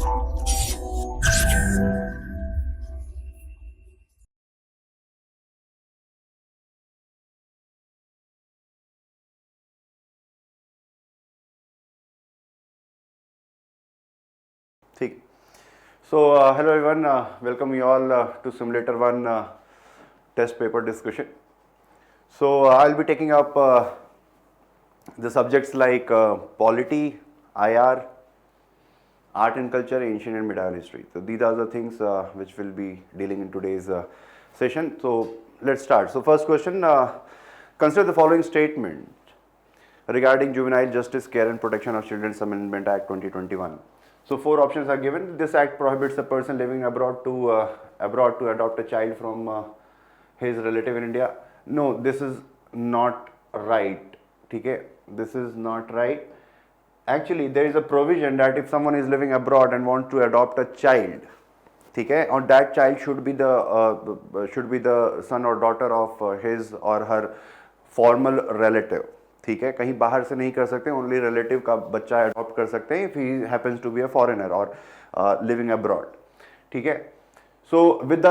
ठीक. So hello everyone, welcome you all to Simulator 1 test paper discussion. So I'll be taking up the subjects like polity, IR, art and culture, ancient and medieval history. So these are the things which we'll be dealing in today's session. So let's start. So first question, consider the following statement regarding Juvenile Justice, Care and Protection of Children's Amendment Act 2021. So 4 options are given. This act prohibits a person living abroad to adopt a child from his relative in India. No, this is not right. Okay, this is not right. Actually, there is a provision that if someone is living abroad and wants to adopt a child, okay, or that child should be the son or daughter of his or her formal relative. ठीक है, कहीं बाहर से नहीं कर सकते, only relative का बच्चा अडॉप्ट कर सकते हैं if he happens to be a foreigner और लिविंग अब्रॉड. ठीक है, so with the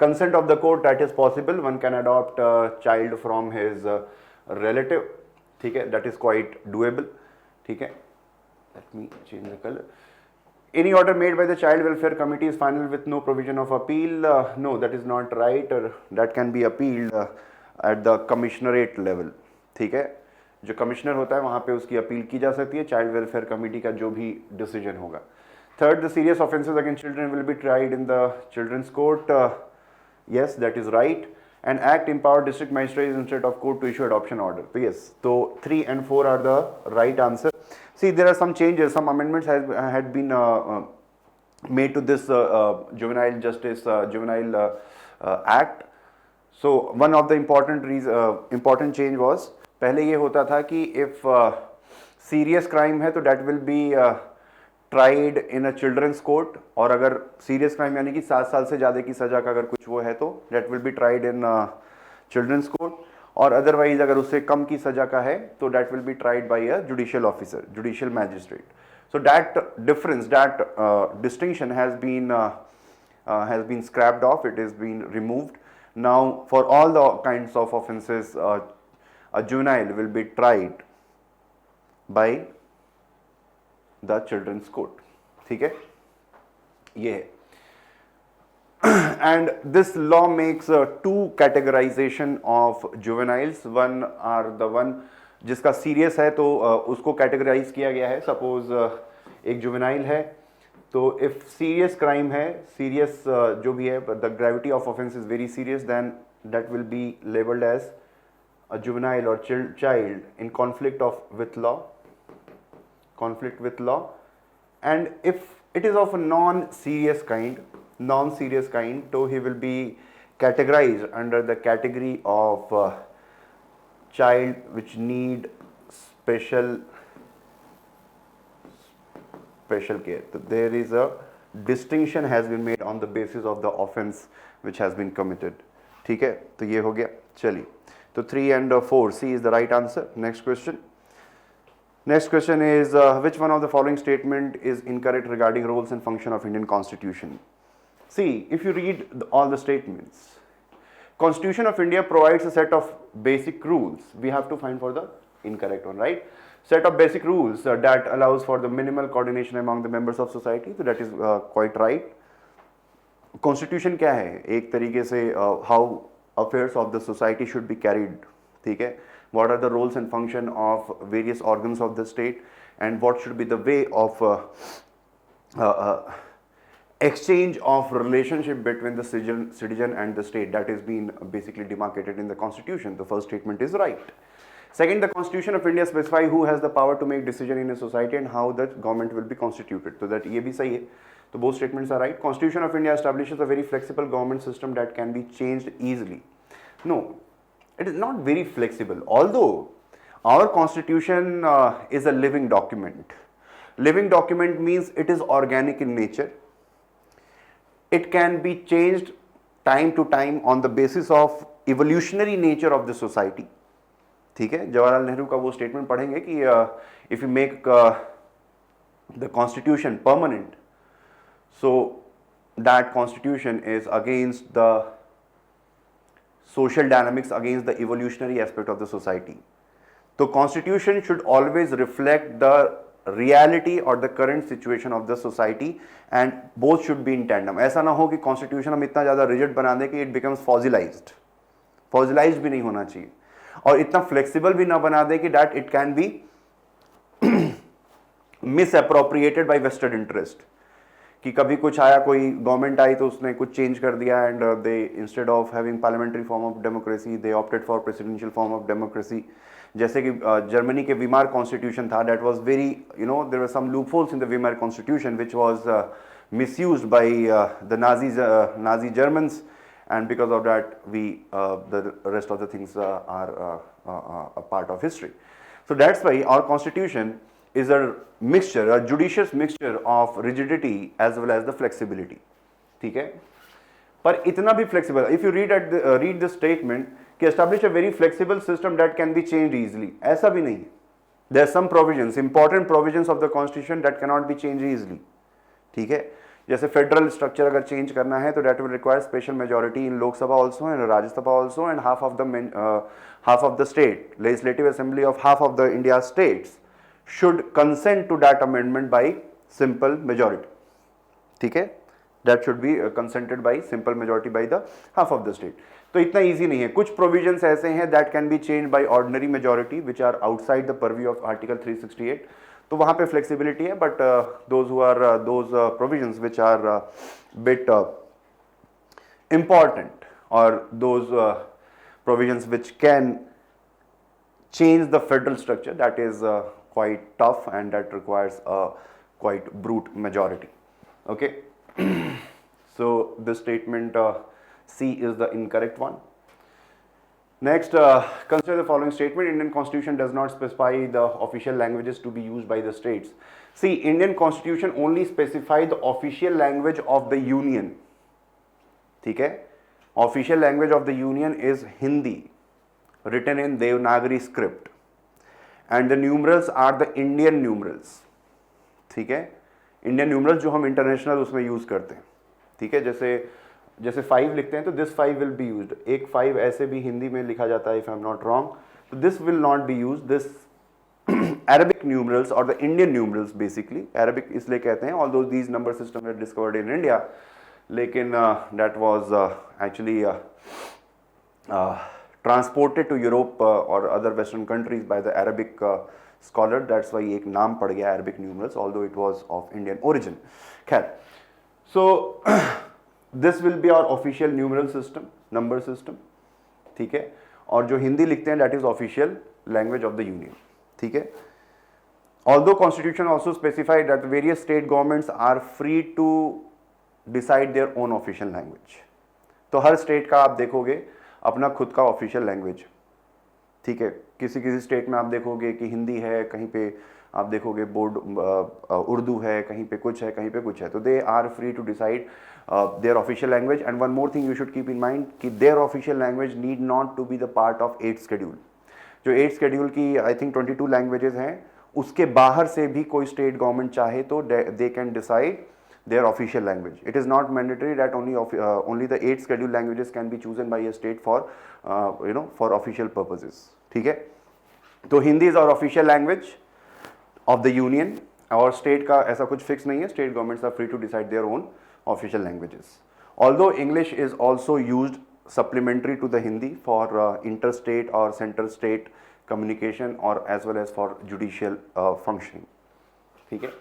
consent of the court that is possible, one can adopt child from his relative. ठीक है, दैट इज क्वाइट डूएबल. ठीक है, let me change the colour. Any order made by the child welfare committee is final with no provision of appeal. No, that is not right. That can be appealed at the commissionerate level. ठीक है, जो commissioner होता है वहाँ पे उसकी appeal की जा सकती है, चाइल्ड वेलफेयर कमेटी का जो भी डिसीजन होगा. Third, the serious offences against children will be tried in the children's court. Yes, that is right. And act empower district magistrate instead of court to issue adoption order. तो yes, तो 3 and 4 are the right answer. See, there are some changes, some amendments had been made to this juvenile justice juvenile act. So one of the important change was, पहले ये होता था कि if serious crime है तो that will be tried in a children's court, और अगर serious crime यानी कि 7 साल से ज़्यादा की सज़ा का अगर कुछ वो है तो that will be tried in children's court, और अदरवाइज अगर उससे कम की सज़ा का है तो that will be tried by a judicial officer, judicial magistrate. So that difference, that distinction has been scrapped off. It has been removed. Now for all the kinds of offences, a juvenile will be tried by the children's court. ठीक है, ये है. And this law makes 2 categorization of juveniles. One are the one जिसका serious है तो उसको categorise किया गया है. सपोज एक जुवेनाइल है तो इफ सीरियस क्राइम है, सीरियस जो भी है, the gravity of offence is very serious, then that will be labelled as a juvenile और child in conflict with law. And if it is of non serious kind तो he will be categorised under the category of child which need special care. So there is a distinction has been made on the basis of the offense which has been committed. ठीक है, तो ये हो गया. चलिए, तो 3 and 4 C is the right answer. Next question. Next question is which one of the following statement is incorrect regarding roles and function of Indian Constitution? See, if you read all the statements, Constitution of India provides a set of basic rules. We have to find for the incorrect one, right? Set of basic rules that allows for the minimal coordination among the members of society. So that is quite right. Constitution क्या है? एक तरीके से how affairs of the society should be carried. ठीक है? What are the roles and function of various organs of the state, and what should be the way of exchange of relationship between the citizen and the state. That is being basically demarcated in the constitution. The first statement is right. Second, the Constitution of India specify who has the power to make decision in a society and how the government will be constituted. So that ये भी सही है. So both statements are right. Constitution of India establishes a very flexible government system that can be changed easily. No, it is not very flexible. Although our constitution is a living document. Living document means it is organic in nature. It can be changed time to time on the basis of evolutionary nature of the society. ठीक है, जवाहरलाल नेहरू का वो statement पढ़ेंगे कि if you make the constitution permanent, so that constitution is against the social dynamics, against the evolutionary aspect of the society. So constitution should always reflect the reality or the current situation of the society and both should be in tandem. ऐसा ना हो कि constitution हम इतना ज़्यादा rigid बना दें कि it becomes fossilized. Fossilized भी नहीं होना चाहिए और इतना flexible भी ना बना दें कि that it can be misappropriated by vested interest. कि कभी कुछ आया, कोई गवर्नमेंट आई तो उसने कुछ चेंज कर दिया and they instead of having parliamentary form of democracy they opted for presidential form of democracy. जैसे कि जर्मनी के वीमार कॉन्स्टिट्यूशन था, that was very there were some loopholes in the Weimar constitution which was misused by the Nazi Germans, and because of that the rest of the things are a part of history. So that's why our constitution is a mixture, a judicious mixture of rigidity as well as the flexibility. ठीक है, पर इतना भी flexible, if you read the statement कि establish a very flexible system that can be changed easily, ऐसा भी नहीं. There are some provisions, important provisions of the constitution that cannot be changed easily. ठीक है, जैसे फेडरल स्ट्रक्चर अगर change करना है तो that will require special majority in Lok Sabha also and Rajya Sabha also, and half of the state legislative assembly of half of the India states should consent to that amendment by simple majority. ठीक है, that should be consented by simple majority by the half of the state. तो इतना easy नहीं है. कुछ provisions ऐसे हैं that can be changed by ordinary majority which are outside the purview of Article 368. तो वहाँ पे flexibility है, but those provisions which are bit important, or those provisions which can change the federal structure, that is quite tough and that requires a quite brute majority. Okay. So this statement C is the incorrect one. Next, consider the following statement. Indian constitution does not specify the official languages to be used by the states. See, Indian constitution only specify the official language of the union. ठीक है, official language of the union is Hindi, written in Devanagari script, and the numerals are the Indian numerals. ठीक है, Indian numerals जो हम international उसमें use करते हैं. ठीक है, जैसे 5 लिखते हैं तो this 5 will be used. एक 5 ऐसे भी हिंदी में लिखा जाता है if I am not wrong. So this will not be used. This Arabic numerals or the Indian numerals basically, Arabic इसलिए कहते हैं, although these number system were discovered in India, लेकिन that was actually transported to Europe or other Western countries by the Arabic scholar. That's why एक नाम पड़ गया Arabic numerals, although it was of Indian origin. खैर, so this will be our official numeral system, number system. ठीक है, और जो हिंदी लिखते हैं that is official language of the union. ठीक है, although constitution also specified that various state governments are free to decide their own official language. तो हर state का आप देखोगे अपना खुद का ऑफिशियल लैंग्वेज. ठीक है, किसी स्टेट में आप देखोगे कि हिंदी है, कहीं पे आप देखोगे बोर्ड उर्दू है, कहीं पे कुछ है, कहीं पे कुछ है. तो they are free to decide their official language. And one more thing you should keep in mind कि their official language need not to be the part of 8th schedule. जो 8th शेड्यूल की I think 22 languages हैं, उसके बाहर से भी कोई state government चाहे तो they can decide their official language. It is not mandatory that only the 8th scheduled languages can be chosen by a state for for official purposes. ठीक है, तो Hindi is our official language of the union. और state का ऐसा कुछ fix नहीं है. State governments are free to decide their own official languages. Although English is also used supplementary to the Hindi for interstate or center-state communication or as well as for judicial functioning. ठीक है.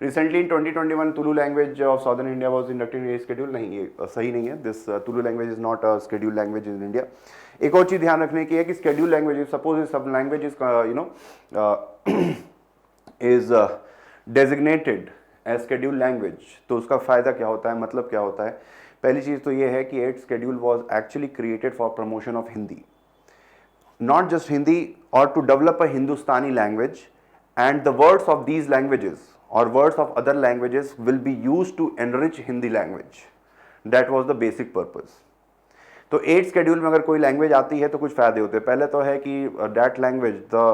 Recently in 2021, Tulu language of Southern India was inducted in a schedule. नहीं, ये सही नहीं है. This Tulu language is not a scheduled language in India. एक और चीज़ ध्यान रखने की है कि scheduled language, suppose if some language is is designated as scheduled language, तो उसका फ़ायदा क्या होता है, मतलब क्या होता है. पहली चीज़ तो ये है कि 8th schedule was actually created for promotion of Hindi, not just Hindi, or to develop a Hindustani language, and the words of these languages or words of other languages will be used to enrich Hindi language. That was the basic purpose. तो 8th schedule में अगर कोई language आती है तो कुछ फ़ायदे होते हैं. पहले तो है कि that language, the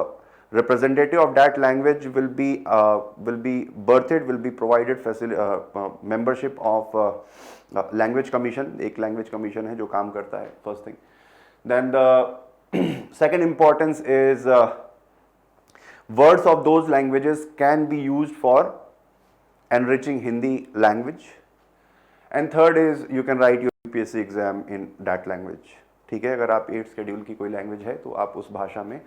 representative of that language will be birthed, will be provided membership of language commission. एक language commission है जो काम करता है, first thing. Then the second importance is words of those languages can be used for enriching Hindi language. And third is you can write your UPSC exam in that language. ठीक है, अगर आप 8th schedule की कोई language है तो आप उस भाषा में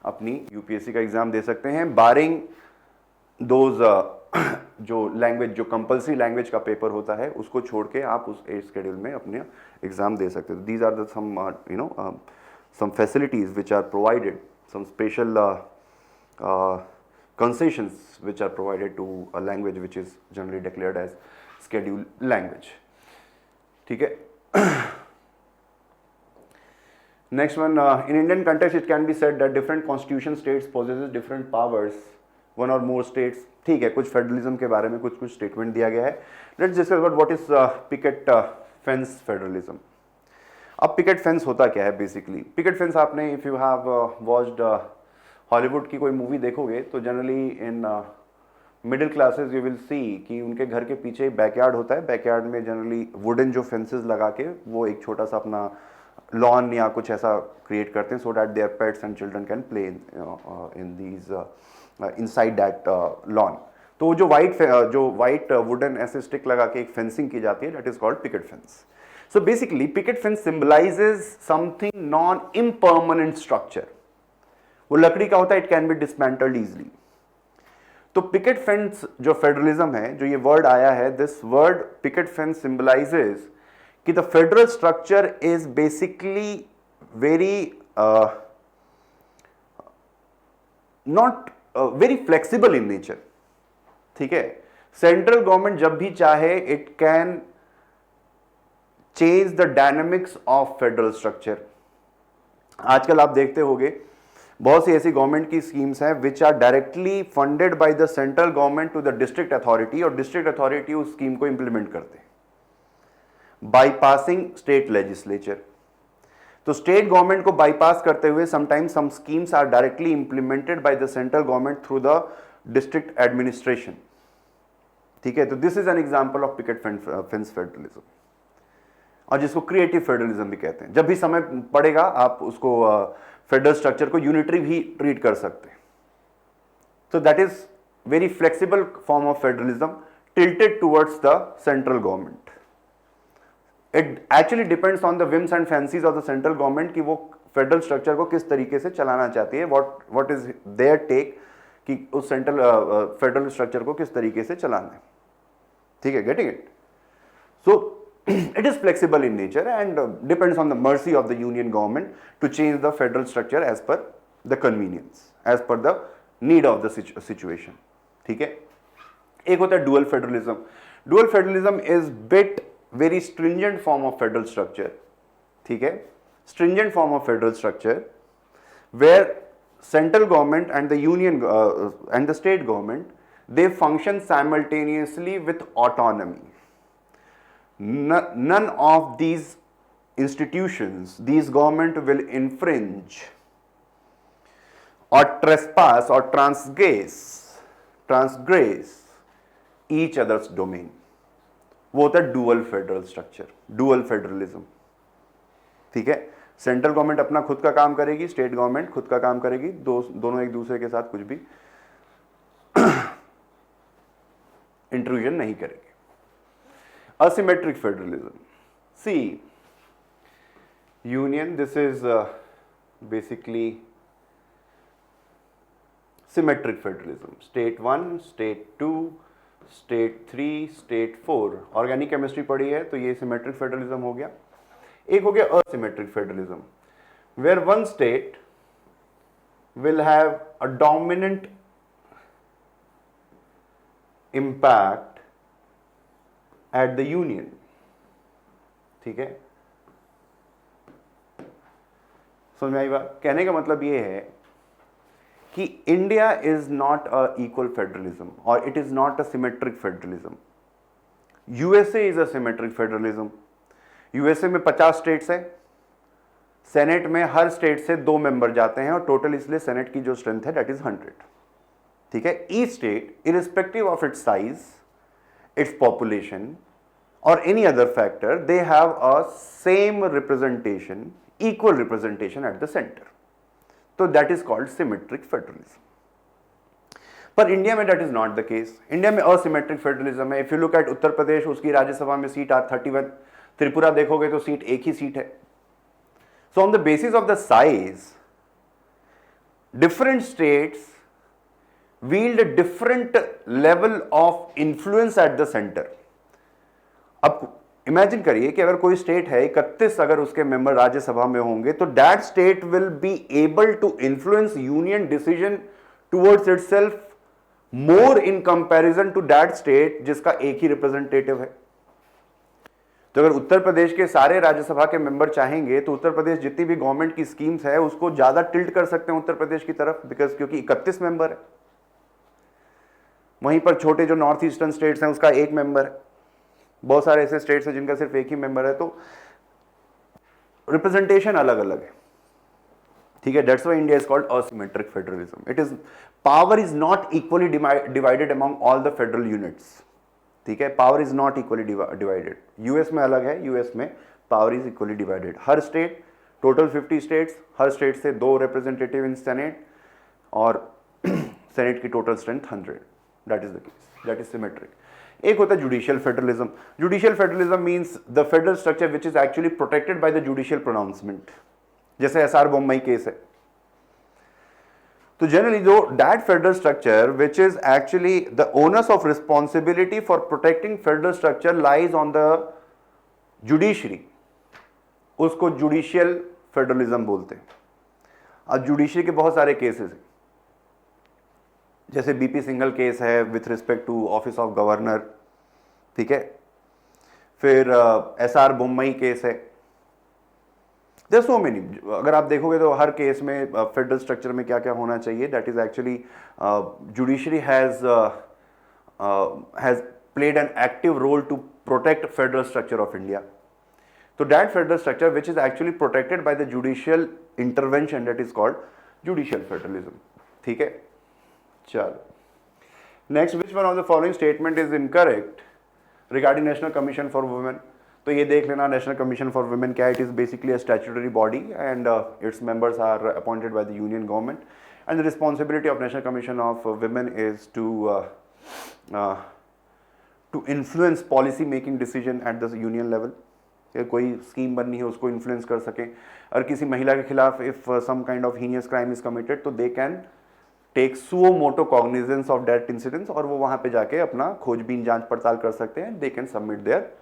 अपनी यूपीएससी का एग्जाम दे सकते हैं, बारिंग दोज जो लैंग्वेज, जो कंपल्सरी लैंग्वेज का पेपर होता है उसको छोड़ के आप उस 8th शेड्यूल में अपने एग्जाम दे सकते हैं. These are the some facilities which are provided, some special concessions which are provided to a language which is generally declared as scheduled language. ठीक है. Next one, in Indian context it can be said that different constitution states possesses different powers, one or more states. ठीक है, कुछ federalism के बारे में कुछ statement दिया गया है. Let's discuss about what is picket fence federalism. अब पिकेट फेंस होता क्या है बेसिकली? पिकेट फेंस आपने, if you have watched Hollywood की कोई मूवी देखोगे तो generally in middle classes you will see कि उनके घर के पीछे बैकयार्ड होता है. बैकयार्ड में जनरली वुडन जो फेंसेस लगा के वो एक छोटा सा अपना लॉन या कुछ ऐसा क्रिएट करते हैं, so that their pets and children can play in these inside that lawn. तो जो वाइट वुडन ऐसे स्टिक लगा के एक फेंसिंग की जाती है, that is called picket fence. So basically picket fence symbolises something non impermanent structure. वो लकड़ी का होता है, it can be dismantled easily. तो पिकेट फेंस जो फेडरलिज्म है, जो ये वर्ड आया है, this word picket fence symbolises कि the federal structure is basically very not very flexible in nature. ठीक है, सेंट्रल गवर्नमेंट जब भी चाहे it can change the dynamics of federal structure. आजकल आप देखते होंगे बहुत सी ऐसी गवर्नमेंट की स्कीम्स हैं which are directly funded by the central government to the district authority, और डिस्ट्रिक्ट अथॉरिटी उस स्कीम को इंप्लीमेंट करते हैं बाईपासिंग स्टेट लेजिस्लेचर. तो स्टेट गवर्नमेंट को बाईपास करते हुए sometimes some schemes are directly implemented by the central government through the district administration. ठीक है, तो this is an example of picket fence federalism, और जिसको क्रिएटिव फेडरलिज्म भी कहते हैं. जब भी समय पड़ेगा आप उसको फेडरल स्ट्रक्चर को यूनिटरी भी ट्रीट कर सकते हैं. So that is very flexible form of federalism tilted towards the central government. It actually depends on the whims and fancies of the central government कि वो फेडरल स्ट्रक्चर को किस तरीके से चलाना चाहती है, what is their take कि उस सेंट्रल फेडरल स्ट्रक्चर को किस तरीके से चलाना है. ठीक है, getting it? So it is flexible in nature and depends on the mercy of the union government to change the federal structure as per the convenience, as per the need of the situation. ठीक है, एक होता है dual federalism. Dual federalism is bit very stringent form of federal structure. ठीक है, stringent form of federal structure where central government and the union and the state government, they function simultaneously with autonomy. None of these institutions, these government will infringe or trespass or transgress each other's domain. वो होता है dual federal structure, dual federalism. ठीक है, central government अपना खुद का काम करेगी, स्टेट गवर्नमेंट खुद का काम करेगी, दोनों एक दूसरे के साथ कुछ भी इंट्रूजन नहीं करेंगे. Asymmetric federalism. See, union, this is basically symmetric federalism. State 1, state 2, state 3, state 4. Organic chemistry पढ़ी है तो ये symmetric federalism हो गया. एक हो गया asymmetric federalism, where one state will have a dominant impact at the union. ठीक है, समझ में आई बात? कहने का मतलब ये है कि India is not a equal federalism और it is not a symmetric federalism. USA is a symmetric federalism. USA में 50 स्टेट्स हैं, सेनेट में हर स्टेट से 2 मेंबर जाते हैं और टोटल इसलिए सेनेट की जो स्ट्रेंथ है दैट इज 100. ठीक है. Each state irrespective of its size, its population और any other factor, they have a same representation, equal representation at the centre. तो that is called symmetric federalism. पर India में that is not the case. India में asymmetric federalism है. If you look at Uttar Pradesh, उसकी राज्यसभा में seat are 31. Tripura देखोगे तो seat एक ही सीट है. So on the basis of the size, different states wield a different level of influence at the center. अब imagine करिए कि अगर कोई स्टेट है 31, अगर उसके मेंबर राज्यसभा में होंगे तो that state will be able to influence union decision towards itself more in comparison to that state जिसका एक ही रिप्रेजेंटेटिव है. तो अगर उत्तर प्रदेश के सारे राज्यसभा के मेंबर चाहेंगे तो उत्तर प्रदेश जितनी भी गवर्नमेंट की स्कीम्स है उसको ज्यादा टिल्ट कर सकते हैं उत्तर प्रदेश की तरफ, बिकॉज क्योंकि 31 मेंबर है. वहीं पर छोटे जो नॉर्थ ईस्टर्न स्टेट्स हैं उसका एक मेंबर है. बहुत सारे ऐसे स्टेट्स हैं जिनका सिर्फ एक ही मेंबर है. तो रिप्रेजेंटेशन अलग अलग है. ठीक है. That's why India is called asymmetric federalism. It is power is not equally divided among all the federal units. ठीक है. Power is not equally divided. US में अलग है. यूएस में power is equally divided. Her state, total 50 states, her state से 2 representative इन senate और senate की total strength 100. That is the case. That is symmetric. एक होता है judicial federalism. Judicial federalism means the federal structure which is actually protected by the judicial pronouncement. जैसे SR Bommai case है. तो generally जो that federal structure which is actually the owners of responsibility for protecting federal structure lies on the judiciary, उसको judicial federalism बोलते हैं. अब judiciary के बहुत सारे केसेस हैं. जैसे बीपी सिंगल केस है with respect to office of governor. ठीक है. फिर एसआर बम्बई केस है. There so many. अगर आप देखोगे तो हर केस में फेडरल स्ट्रक्चर में क्या क्या होना चाहिए, that is actually judiciary has played an active role to protect federal structure of India. तो that federal structure which is actually protected by the judicial intervention, that is called judicial federalism. ठीक है. चलो next, which one of the following statement is incorrect regarding national commission for women. तो ये देख लेना national commission for women क्या है. It is basically a statutory body and its members are appointed by the union government and the responsibility of national commission of women is to influence policy making decision at the union level. कोई scheme बननी है उसको influence कर सकें. और किसी महिला के खिलाफ if some kind of heinous crime is committed तो they can take suo motu cognizance of that incidence और वो वहां पे जाके अपना खोजबीन जांच पड़ताल कर सकते हैं. They can submit their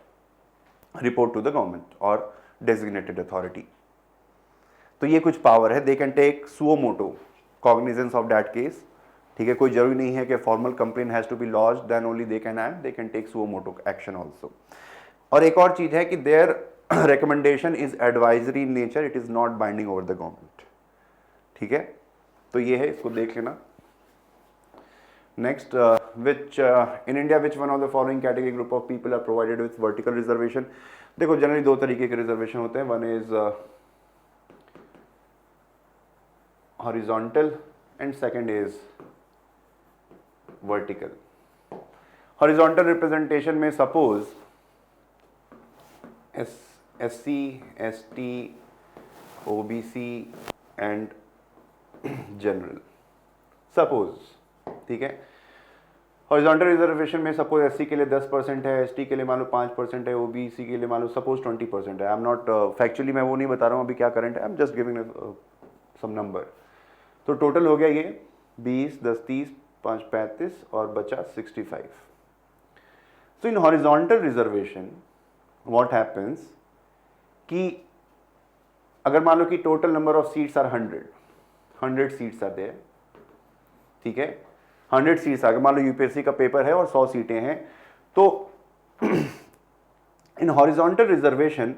report to the government और डेजिग्नेटेड अथॉरिटी. तो ये कुछ पावर है. They can take suo motu cognizance of that case. ठीक है. कोई जरूरी नहीं है कि formal complain has to be lodged, then only they can act. They can take suo motu action also. और एक और चीज है कि their recommendation is advisory in nature, it is not binding over the government. ठीक है. तो ये है, इसको देख लेना. Next, which in India which one of the following category group of people are provided with vertical reservation. देखो generally 2 तरीके के रिजर्वेशन होते हैं. One is horizontal and second is vertical. Horizontal representation में suppose SC, ST, OBC and general, suppose. ठीक है. Horizontal reservation में suppose SC के लिए 10% है, ST के लिए मान लो 5% है, OBC के लिए मान लो सपोज 20% है. आई एम नॉट फैक्चुअली मैं वो नहीं बता रहा हूँ अभी क्या करंट है. I am just giving some number. तो टोटल हो गया ये 20, 10, 30, 5, 35 और बचा 65. So in horizontal reservation what happens कि अगर मान लो कि total number of seats are 100 seats आते हैं. ठीक है. 100 सीट्स आ गए. मान लो यूपीएससी का पेपर है और 100 सीटें हैं. तो इन हॉरिजॉन्टल रिजर्वेशन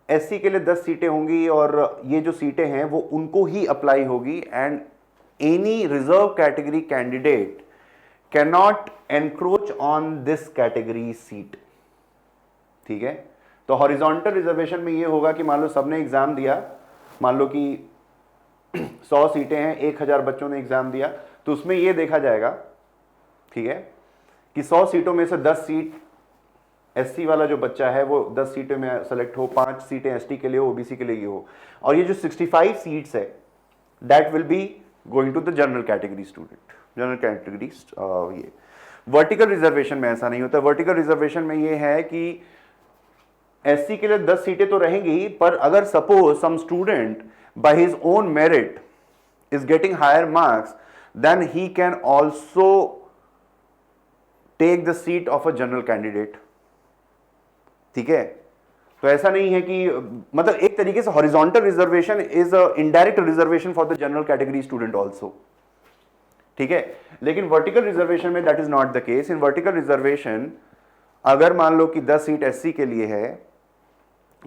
एससी के लिए 10 सीटें होंगी और ये जो सीटें हैं वो उनको ही अप्लाई होगी. And any reserve category candidate can not encroach on this category seat. ठीक है. तो हॉरिजॉन्टल रिजर्वेशन में ये होगा कि मान लो सबने एग्जाम दिया, मान लो कि 100 सीटें हैं, 1000 बच्चों ने एग्जाम दिया, तो उसमें ये देखा जाएगा, ठीक है, कि 100 सीटों में से 10 सीट एससी वाला जो बच्चा है वो 10 सीटों में सेलेक्ट हो, 5 सीटें एसटी के लिए हो, ओबीसी के लिए हो, और ये जो 65 सीट्स है that will be going to the general category student, general category. ये वर्टिकल रिजर्वेशन में ऐसा नहीं होता। वर्टिकल रिजर्वेशन में ये है कि एससी के लिए 10 सीटें तो रहेंगी ही, पर अगर suppose some student by his own merit is getting higher marks, then he can also take the seat of a general candidate, ठीक है। तो ऐसा नहीं है कि मतलब एक तरीके से horizontal reservation is a indirect reservation for the general category student also, ठीक है। लेकिन वर्टिकल रिजर्वेशन में that is not the case. In vertical reservation अगर मान लो कि 10 सीट एससी के लिए है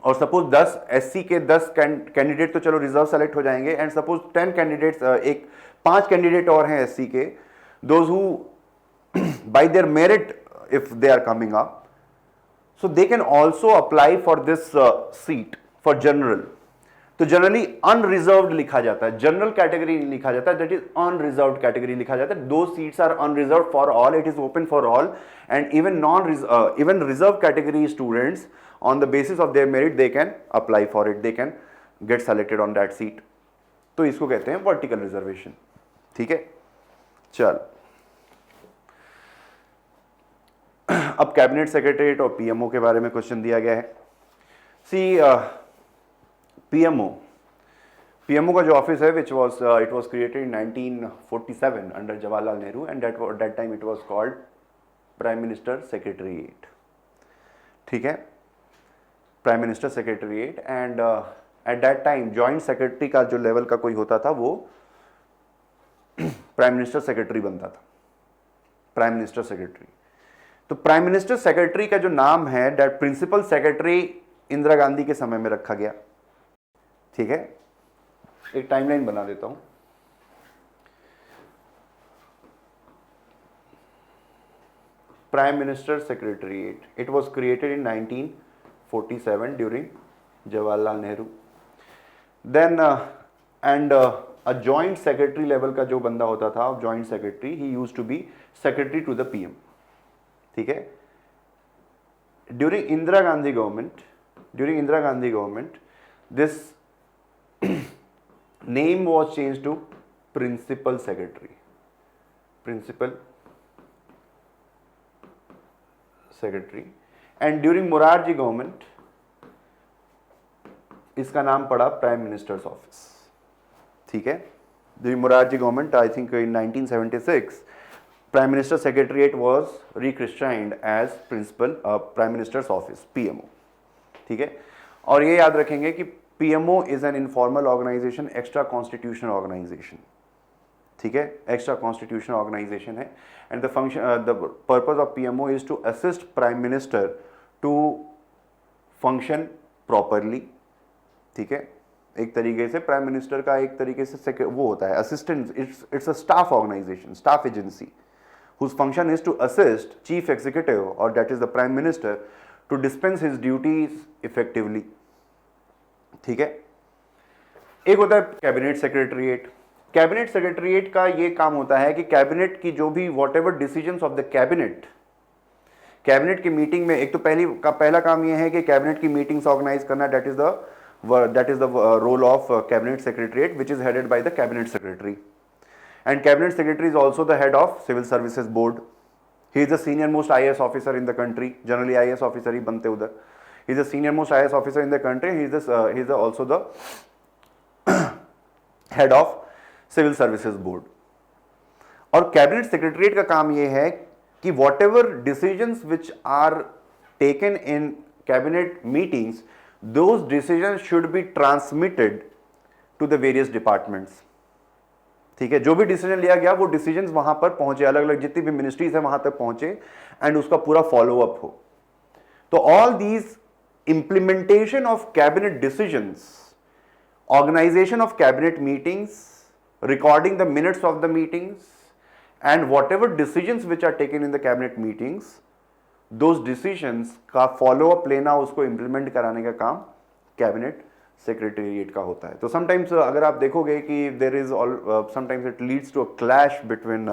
और सपोज 10 एससी के 10 कैंडिडेट तो चलो रिजर्व सेलेक्ट हो जाएंगे, एंड सपोज 10 कैंडिडेट्स, एक 5 कैंडिडेट और हैं एससी के, those who by their merit if they are coming up, so they can also apply for this seat for general। तो जनरली अनरिजर्व्ड लिखा जाता है, जनरल कैटेगरी नहीं लिखा जाता, दैट इज अनरिजर्व्ड कैटेगरी लिखा जाता है। दो seats are unreserved for all, it is open for all, and even reserve category students on the basis of their merit they can apply for it, they can get selected on that seat. तो इसको कहते हैं vertical reservation, ठीक है। चल अब cabinet secretariat और PMO के बारे में क्वेश्चन दिया गया है। सी पीएमओ का जो ऑफिस है it was created in 1947 under Jawaharlal Nehru, and that time it was called prime minister secretariat, ठीक है, prime minister secretariat. And at that time joint secretary का जो लेवल का कोई होता था वो प्राइम मिनिस्टर सेक्रेटरी बनता था, प्राइम मिनिस्टर सेक्रेटरी। तो प्राइम मिनिस्टर सेक्रेटरी का जो नाम है that principal secretary Indira Gandhi के समय में रखा गया, ठीक है। एक टाइमलाइन बना देता हूं। Prime minister secretariat, it was created in 1947 during Jawaharlal Nehru. Then and a joint secretary level का जो बंदा होता था, joint secretary, he used to be secretary to the PM, ठीक है। During Indira Gandhi government this name was changed to principal secretary, and during Morarji government इसका नाम पड़ा प्राइम मिनिस्टर्स ऑफिस, ठीक है। During Morarji government I think in 1976 prime minister secretariat was rechristened as principal prime minister's office, PMO, ठीक है। और ये याद रखेंगे कि PMO is an informal organization, extra constitutional organization, ठीक है, एक्स्ट्रा कॉन्स्टिट्यूशनल ऑर्गेनाइजेशन है। And the function, the purpose of PMO is to assist prime minister to function properly, ठीक है। एक तरीके से प्राइम मिनिस्टर का एक तरीके से वो होता है assistant, it's a staff organization, staff agency whose function is to assist chief executive, or that is the prime minister, to dispense his duties effectively, ठीक है। एक होता है कैबिनेट सेक्रेटरीट। कैबिनेट सेक्रेटरीट का ये काम होता है कि कैबिनेट की जो भी what ever decisions of the cabinet की मीटिंग में, एक तो पहला काम ये है कि कैबिनेट की मीटिंग्स ऑर्गेनाइज करना, that is the role of cabinet secretariat, which is headed by the cabinet secretary. And cabinet secretary is also the head of civil services board. He is the senior most IAS officer in the country. Generally IAS officer ही बनते उधर. He is the senior most IAS officer in the country. He is also the head of civil services board. और cabinet secretariat का काम ये है कि whatever decisions which are taken in cabinet meetings, those decisions should be transmitted to the various departments. ठीक है, जो भी डिसीजन लिया गया वो डिसीजंस वहां पर पहुंचे, अलग अलग जितनी भी मिनिस्ट्रीज है वहां तक पहुंचे, एंड उसका पूरा फॉलो अप हो। तो all these implementation of cabinet decisions, organization of cabinet meetings, recording the minutes of the meetings, and whatever decisions which are taken in the cabinet meetings, those decisions का follow up लेना, उसको implement कराने का काम cabinet secretariat का होता है। तो समटाइम्स अगर आप देखोगे कि there is all sometimes it leads to a clash between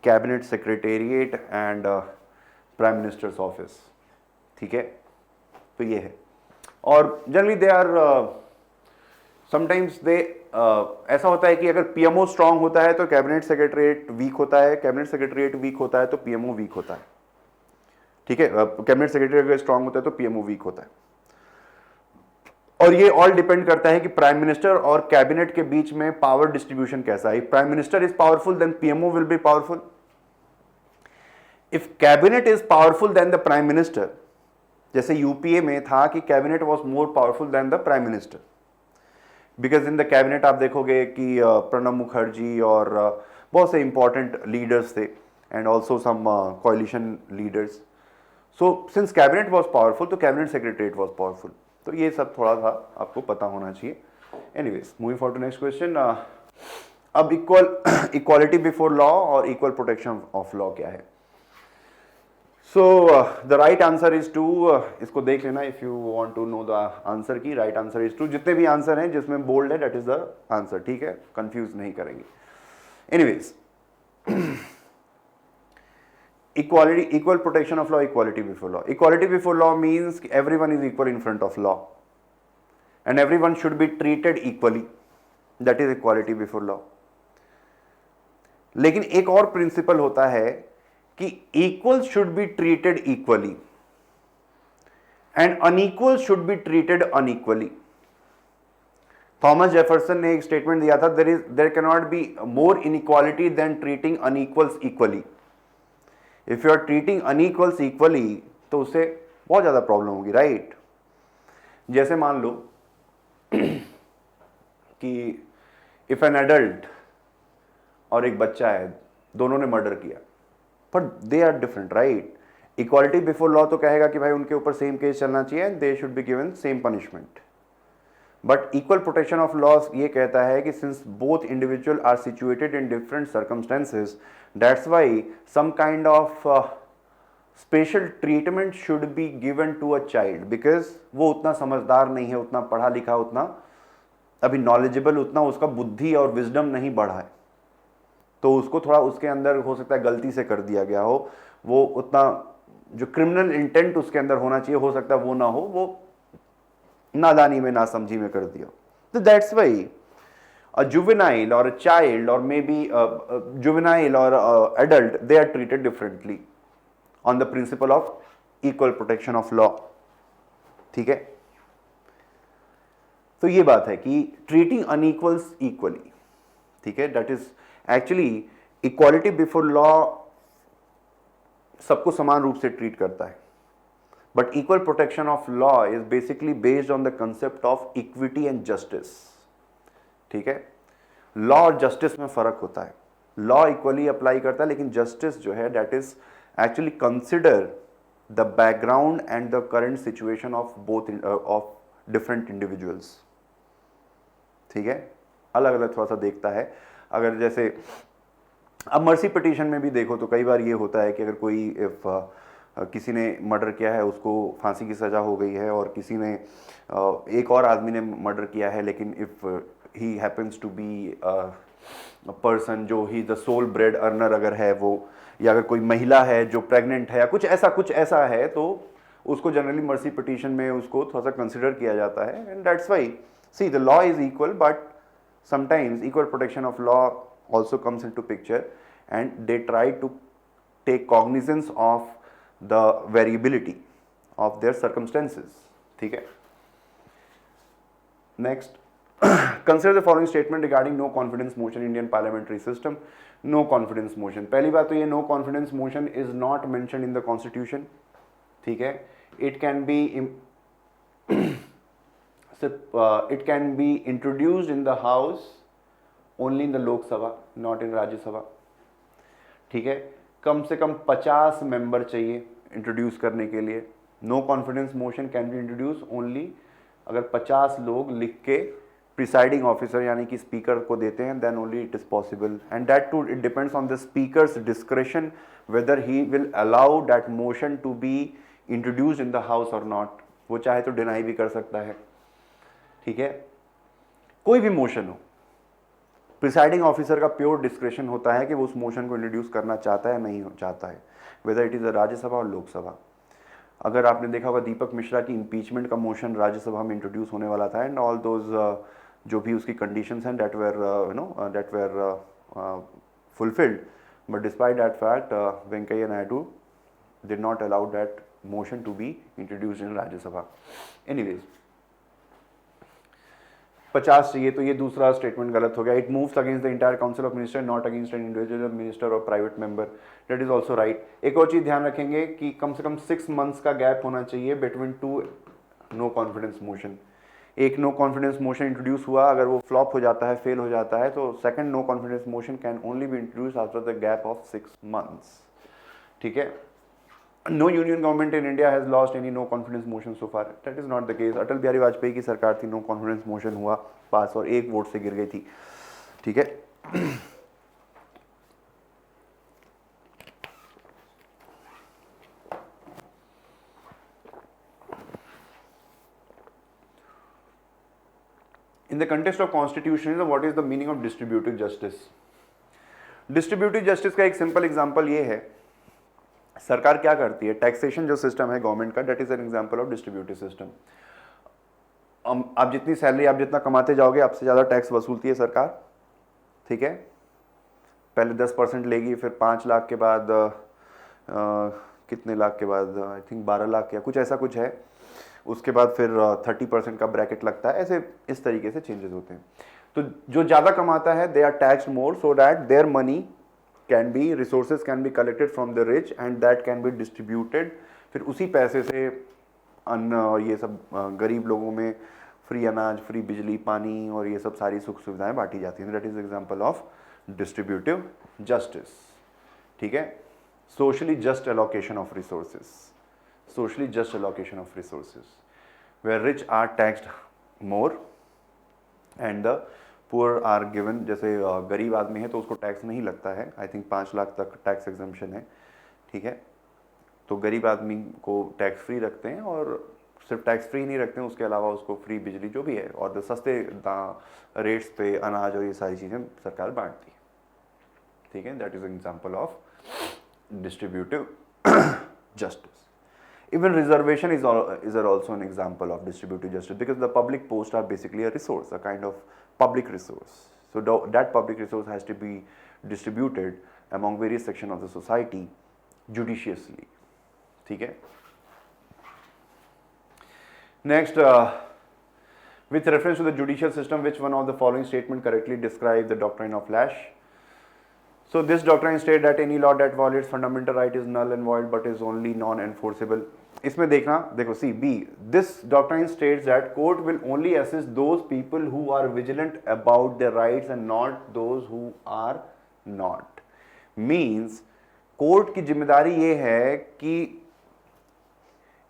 cabinet secretariat and prime minister's office, ठीक है। तो ये है, और generally they are sometimes they ऐसा होता है कि अगर पीएमओ स्ट्रांग होता है तो कैबिनेट सेक्रेटरीट वीक होता है, कैबिनेट सेक्रेटरीट वीक होता है तो पीएमओ वीक होता है, ठीक है। कैबिनेट सेक्रेटरी अगर स्ट्रांग होता है तो पीएमओ वीक होता है, और ये ऑल डिपेंड करता है कि प्राइम मिनिस्टर और कैबिनेट के बीच में पावर डिस्ट्रीब्यूशन कैसा है। If prime minister is powerful then PMO will be powerful, if cabinet is powerful then the prime minister, जैसे यूपीए में था कि cabinet was more powerful then the prime minister, because in the cabinet आप देखोगे कि प्रणब मुखर्जी और बहुत से इंपॉर्टेंट लीडर्स थे and also some coalition leaders. So since cabinet was powerful तो कैबिनेट सेक्रेटरीट वॉज पावरफुल। तो ये सब थोड़ा सा आपको पता होना चाहिए। Anyways, moving for to next question. अब इक्वालिटी बिफोर लॉ और इक्वल प्रोटेक्शन ऑफ लॉ क्या है? So the right answer is 2, इसको देख लेना if you want to know the answer key. Right answer is 2, जितने भी आंसर हैं जिसमें बोल्ड है दैट इज द आंसर, ठीक है, कंफ्यूज नहीं करेंगे। Anyways, equality, equal protection of law, equality before law. Equality before law means everyone is equal in front of law and everyone should be treated equally. That is equality before law. लेकिन एक और principal होता है कि equal should be treated equally and unequal should be treated unequally. Thomas Jefferson ने एक statement दिया था, there cannot be more inequality than treating unequals equally. If you are treating unequals equally तो उससे बहुत ज़्यादा प्रॉब्लम होगी, राइट। जैसे मान लो कि इफ एन एडल्ट और एक बच्चा है, दोनों ने मर्डर किया, but they are different, right. Equality before law तो कहेगा कि भाई उनके ऊपर सेम केस चलना चाहिए and they should be given same punishment, but equal protection of laws ये कहता है कि since both individual are situated in different circumstances, that's why some kind of special treatment should be given to a child, because वो उतना समझदार नहीं है, उतना पढ़ा लिखा, उतना अभी नॉलेजेबल, उतना उसका बुद्धि और विजडम नहीं बढ़ा है, तो उसको थोड़ा उसके अंदर हो सकता है गलती से कर दिया गया हो, वो उतना जो क्रिमिनल इंटेंट उसके अंदर होना चाहिए हो सकता है वो ना हो, वो नादानी में, नासमझी में कर दिया। तो that's why a juvenile or a child or maybe a juvenile or a adult, they are treated differently on the principle of equal protection of law, ठीक है। तो ये बात है कि treating unequals equally, ठीक है, that is actually equality before law सबको समान रूप से ट्रीट करता है, but equal protection of law is basically based on the concept of equity and justice, ठीक है। लॉ और जस्टिस में फर्क होता है, लॉ इक्वली अप्लाई करता है लेकिन जस्टिस जो है that is actually consider the background and the current situation of both of different individuals, ठीक है, अलग अलग थोड़ा सा देखता है। अगर जैसे अब मर्सी पिटीशन में भी देखो तो कई बार ये होता है कि अगर कोई इफ किसी ने मर्डर किया है, उसको फांसी की सज़ा हो गई है, और किसी ने एक और आदमी ने मर्डर किया है, लेकिन if he happens to be person जो he the sole bread earner अगर है वो, या अगर कोई महिला है जो प्रेग्नेंट है या कुछ ऐसा है, तो उसको जनरली मर्सी पिटीशन में उसको थोड़ा सा कंसिडर किया जाता है। And that's why see the law is equal, but sometimes equal protection of law also comes into picture and they try to take cognizance of the variability of their circumstances, ठीक है। Next, consider the following statement regarding no confidence motion Indian parliamentary system. No confidence motion, पहली बात तो ये no confidence motion is not mentioned in the constitution, ठीक है। It can be introduced in the house only in the Lok Sabha, not in Rajya Sabha, ठीक है। कम से कम 50 member चाहिए इंट्रोड्यूस करने के लिए। No confidence motion can be introduce only अगर 50 लोग लिख के प्रिसाइडिंग ऑफिसर यानी कि स्पीकर को देते हैं, then only it is possible, and that too it depends on the speaker's discretion whether he will allow that motion to be introduced in the house और नॉट। वो चाहे तो डिनाई भी कर सकता है, ठीक है, कोई भी मोशन हो। प्रिसाइडिंग ऑफिसर का प्योर डिस्क्रेशन होता है कि वो उस मोशन को इंट्रोड्यूस करना चाहता है नहीं चाहता है, whether it is a Rajya Sabha और लोकसभा। अगर आपने देखा होगा दीपक मिश्रा की इम्पीचमेंट का मोशन राज्यसभा में इंट्रोड्यूस होने वाला था, एंड ऑल दोज जो भी उसकी कंडीशंस हैं that were fulfilled, but despite that fact Venkaiah Naidu did not allow that motion to be introduced in Rajya Sabha. Anyways 50 चाहिए, तो ये दूसरा स्टेटमेंट गलत हो गया। It moves against the entire council of minister, not against an individual minister और private member, that is also right. एक और चीज ध्यान रखेंगे कि कम से कम 6 मंथ्स का गैप होना चाहिए बिटवीन 2 नो कॉन्फिडेंस मोशन। एक नो कॉन्फिडेंस मोशन इंट्रोड्यूस हुआ, अगर वो फ्लॉप हो जाता है, फेल हो जाता है, तो second no confidence motion can only be introduce after the gap of 6 months, ठीक है। No union government in India has lost any no confidence motion so far. That is not the case. Atal Bihari Vajpayee की सरकार थी, no confidence motion हुआ पास और 1 vote से गिर गई थी, ठीक है। In the context of constitution, what is the meaning of distributive justice? Distributive justice का एक सिंपल एग्जांपल ये है, सरकार क्या करती है, टैक्सेशन जो सिस्टम है गवर्नमेंट का, that is an example of distributive system. आप जितनी सैलरी आप जितना कमाते जाओगे आपसे ज़्यादा टैक्स वसूलती है सरकार, ठीक है। पहले 10% लेगी, फिर 5 लाख के बाद कितने लाख के बाद, आई थिंक 12 लाख या कुछ ऐसा कुछ है, उसके बाद फिर 30% का ब्रैकेट लगता है, ऐसे इस तरीके से चेंजेस होते हैं। तो जो ज़्यादा कमाता है they are taxed more so that their money can be, resources can be collected from the rich and that can be distributed, फिर उसी पैसे से अन्न और ये सब गरीब लोगों में फ्री अनाज, फ्री बिजली, पानी और ये सब सारी सुख सुविधाएं बांटी जाती हैं। That is example of distributive justice, ठीक है। Socially just allocation of resources, socially just allocation of resources where rich are taxed more and the poor are given. जैसे गरीब आदमी है तो उसको टैक्स नहीं लगता है, आई थिंक 5 लाख तक टैक्स एग्जम्पशन है, ठीक है। तो गरीब आदमी को टैक्स फ्री रखते हैं, और सिर्फ टैक्स फ्री नहीं रखते हैं, उसके अलावा उसको फ्री बिजली जो भी है और सस्ते रेट्स पे अनाज और ये सारी चीज़ें सरकार बांटती है, ठीक है। That is example of distributive justice. Even reservation is also an example of distributive justice, because the public posts are basically a resource, a kind of public resource. So that public resource has to be distributed among various sections of the society judiciously, ठीक है। Next, with reference to the judicial system, which one of the following statement correctly describe the doctrine of lash? So this doctrine states that any law that violates fundamental right is null and void but is only non-enforceable. इसमें देखना, देखो C B, this doctrine states that court will only assist those people who are vigilant about their rights and not those who are not. Means court की जिम्मेदारी ये है कि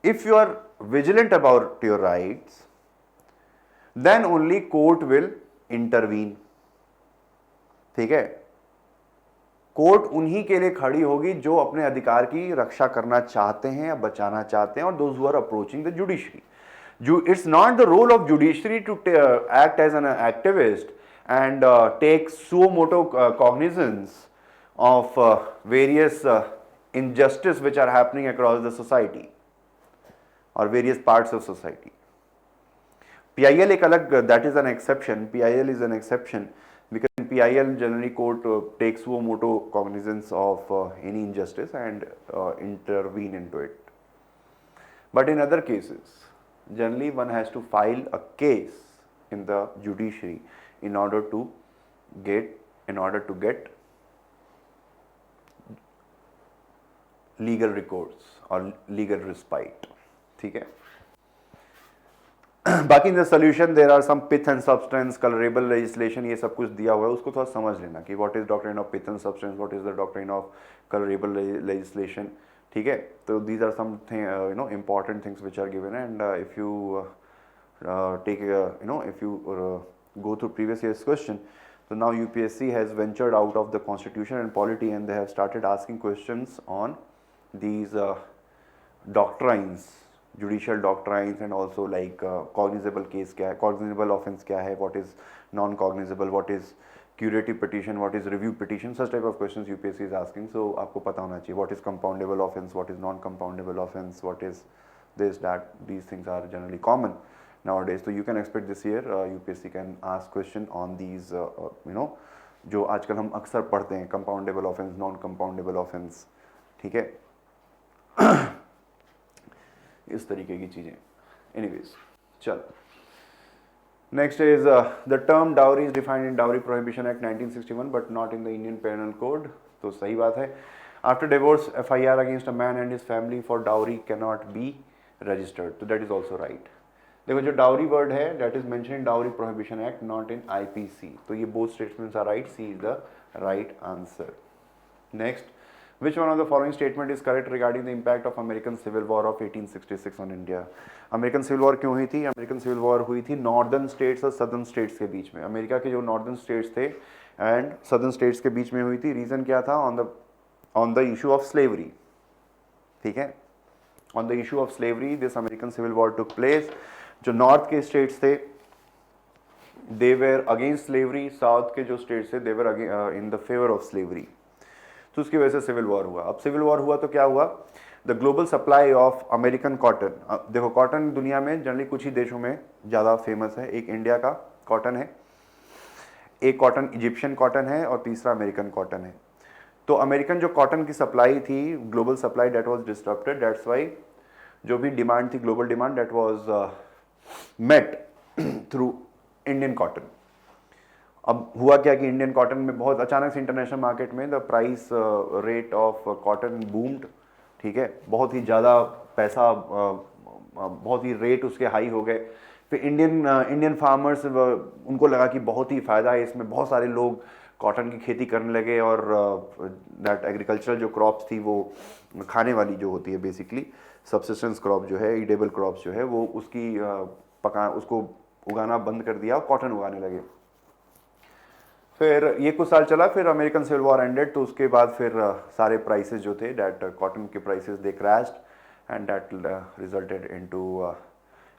if you are vigilant about your rights, then only court will intervene, ठीक है। Court उन्हीं के लिए खड़ी होगी जो अपने अधिकार की रक्षा करना चाहते हैं या बचाना चाहते हैं, और those who are approaching the judiciary. It's not the role of judiciary to act as an activist and take suo moto cognizance of various injustice which are happening across the society or various parts of society. PIL एक अलग, that is an exception, PIL is an exception, because in PIL generally court takes suo moto cognizance of any injustice and intervene into it. But in other cases, generally one has to file a case in the judiciary in order to get legal recourse or legal respite, ठीक है। बाकी in the solution there are some pith and substance, colourable legislation, ये सब कुछ दिया हुआ है, उसको थोड़ा समझ लेना कि what is doctrine of pith and substance, what is the doctrine of colourable legislation, ठीक है। तो these are some important things which are given, and if you take if you go through previous year's question. So now UPSC has ventured out of the constitution and polity, and they have started asking questions on these doctrines, judicial doctrines, and also like cognizable case क्या है, cognizable offense क्या है, what is non-cognizable, what is curative petition, what is review petition, such type of questions UPSC is asking. So आपको पता होना चाहिए what is compoundable offense, what is non-compoundable offense, what is this, that, these things are generally common nowadays. So you can expect this year UPSC can ask question on these जो आजकल हम अक्सर पढ़ते हैं, compoundable offense, non-compoundable offense, ठीक है, इस तरीके की चीज़ें. Anyways, चल. Next is the term dowry is defined in Dowry Prohibition Act 1961 but not in the Indian Penal Code. तो सही बात है. After divorce, FIR against a man and his family for dowry cannot be registered. So that is also right. देखो जो dowry word है that is mentioned in Dowry Prohibition Act not in IPC. तो ये both statements are right. C is the right answer. Next, which one of the following statement is correct regarding the impact of American Civil War of 1866 on India? American Civil War क्यों हुई थी? American Civil War हुई थी Northern States और Southern States के बीच में. America के जो Northern States थे and Southern States के बीच में हुई थी. Reason क्या था? On the issue of slavery. ठीक है? On the issue of slavery, this American Civil War took place. जो North के states थे, they were against slavery. South के जो states थे, they were in the favor of slavery. तो उसकी वजह से सिविल वॉर हुआ. अब सिविल वॉर हुआ तो क्या हुआ? The global supply of American cotton. देखो कॉटन दुनिया में जनरली कुछ ही देशों में ज़्यादा फेमस है. एक इंडिया का कॉटन है, एक कॉटन इजिप्शियन कॉटन है और तीसरा अमेरिकन कॉटन है. तो अमेरिकन जो कॉटन की सप्लाई थी, global supply, that was disrupted. That's why जो भी डिमांड थी, global demand, that was met through Indian cotton. अब हुआ क्या कि इंडियन कॉटन में बहुत अचानक से इंटरनेशनल मार्केट में the price rate of cotton boomed. ठीक है, बहुत ही ज़्यादा पैसा, बहुत ही रेट उसके हाई हो गए. फिर इंडियन फार्मर्स उनको लगा कि बहुत ही फ़ायदा है इसमें, बहुत सारे लोग कॉटन की खेती करने लगे. और दैट एग्रीकल्चरल जो क्रॉप्स थी वो खाने वाली जो होती है बेसिकली सब्सिस्टेंस क्रॉप जो है, ईडेबल क्रॉप्स जो है, वो उसको उगाना बंद कर दिया और कॉटन उगाने लगे. फिर ये कुछ साल चला, फिर अमेरिकन सिविल वॉर एंडेड. तो उसके बाद फिर सारे प्राइसेस जो थे, दैट कॉटन के prices they crashed and that resulted into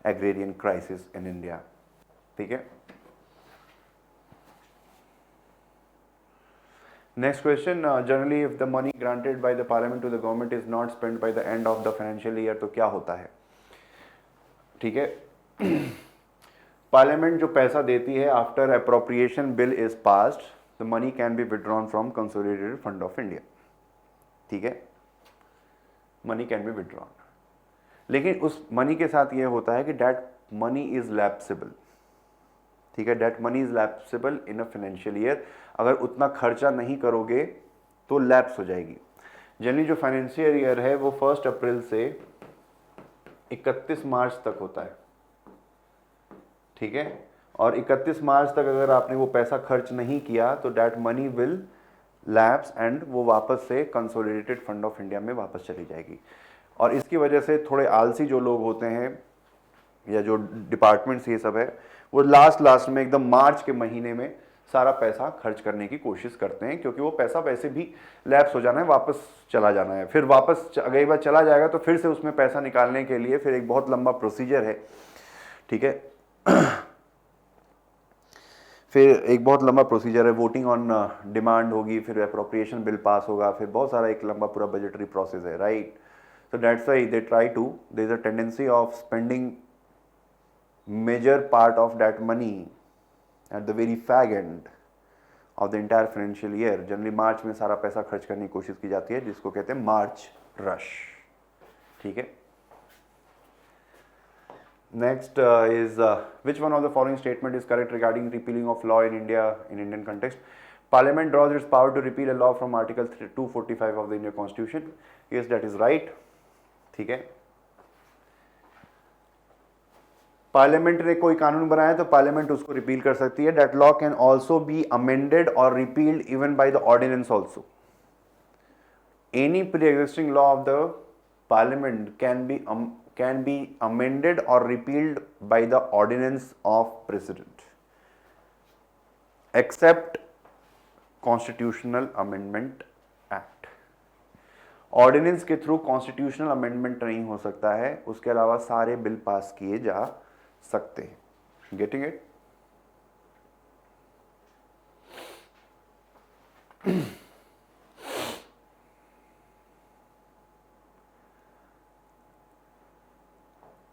agrarian crisis in India. ठीक है. Next question, generally if the money granted by the parliament to the government is not spend by the end of the financial year, तो क्या होता है? ठीक है. Parliament जो पैसा देती है after appropriation bill is passed, the money can be withdrawn from consolidated fund of India. ठीक है, मनी कैन बी विड्रॉन. लेकिन उस मनी के साथ ये होता है कि दैट मनी इज लैप्सेबल. ठीक है, that money is lapsable in a financial year. अगर उतना खर्चा नहीं करोगे तो लैप्स हो जाएगी. जनरली जो फाइनेंशियल ईयर है वो 1 अप्रैल से 31 मार्च तक होता है. ठीक है, और 31 मार्च तक अगर आपने वो पैसा खर्च नहीं किया तो that money will lapse and वो वापस से कंसोलिडेटेड फंड ऑफ इंडिया में वापस चली जाएगी. और इसकी वजह से थोड़े आलसी जो लोग होते हैं या जो डिपार्टमेंट्स ये सब है, वो लास्ट में एकदम मार्च के महीने में सारा पैसा खर्च करने की कोशिश करते हैं, क्योंकि वो पैसा वैसे भी लैप्स हो जाना है, वापस चला जाना है. फिर वापस अगर एक बार चला जाएगा तो फिर से उसमें पैसा निकालने के लिए फिर एक बहुत लंबा प्रोसीजर है. ठीक है, फिर एक बहुत लंबा प्रोसीजर है, वोटिंग ऑन डिमांड होगी, फिर अप्रोप्रिएशन बिल पास होगा, फिर बहुत सारा एक लंबा पूरा बजटरी प्रोसेस है. Right. So that's why they try to, there is a tendency of spending major part of that money at the very fag end of the entire financial year. Generally मार्च में सारा पैसा खर्च करने की कोशिश की जाती है, जिसको कहते हैं मार्च रश. ठीक है. Next is which one of the following statement is correct regarding repealing of law in India in Indian context? Parliament draws its power to repeal a law from Article 245 of the Indian Constitution. Yes, that is right. ठीक है. Parliament ने कोई कानून बनाया तो parliament उसको repeal कर सकती है. That law can also be amended और repealed even by the ordinance also. Any pre existing law of the parliament can be amended or repealed by the ordinance of president. Except constitutional amendment act. Ordinance के through constitutional amendment नहीं हो सकता है, उसके अलावा सारे bill pass किए जा सकते हैं। Getting it?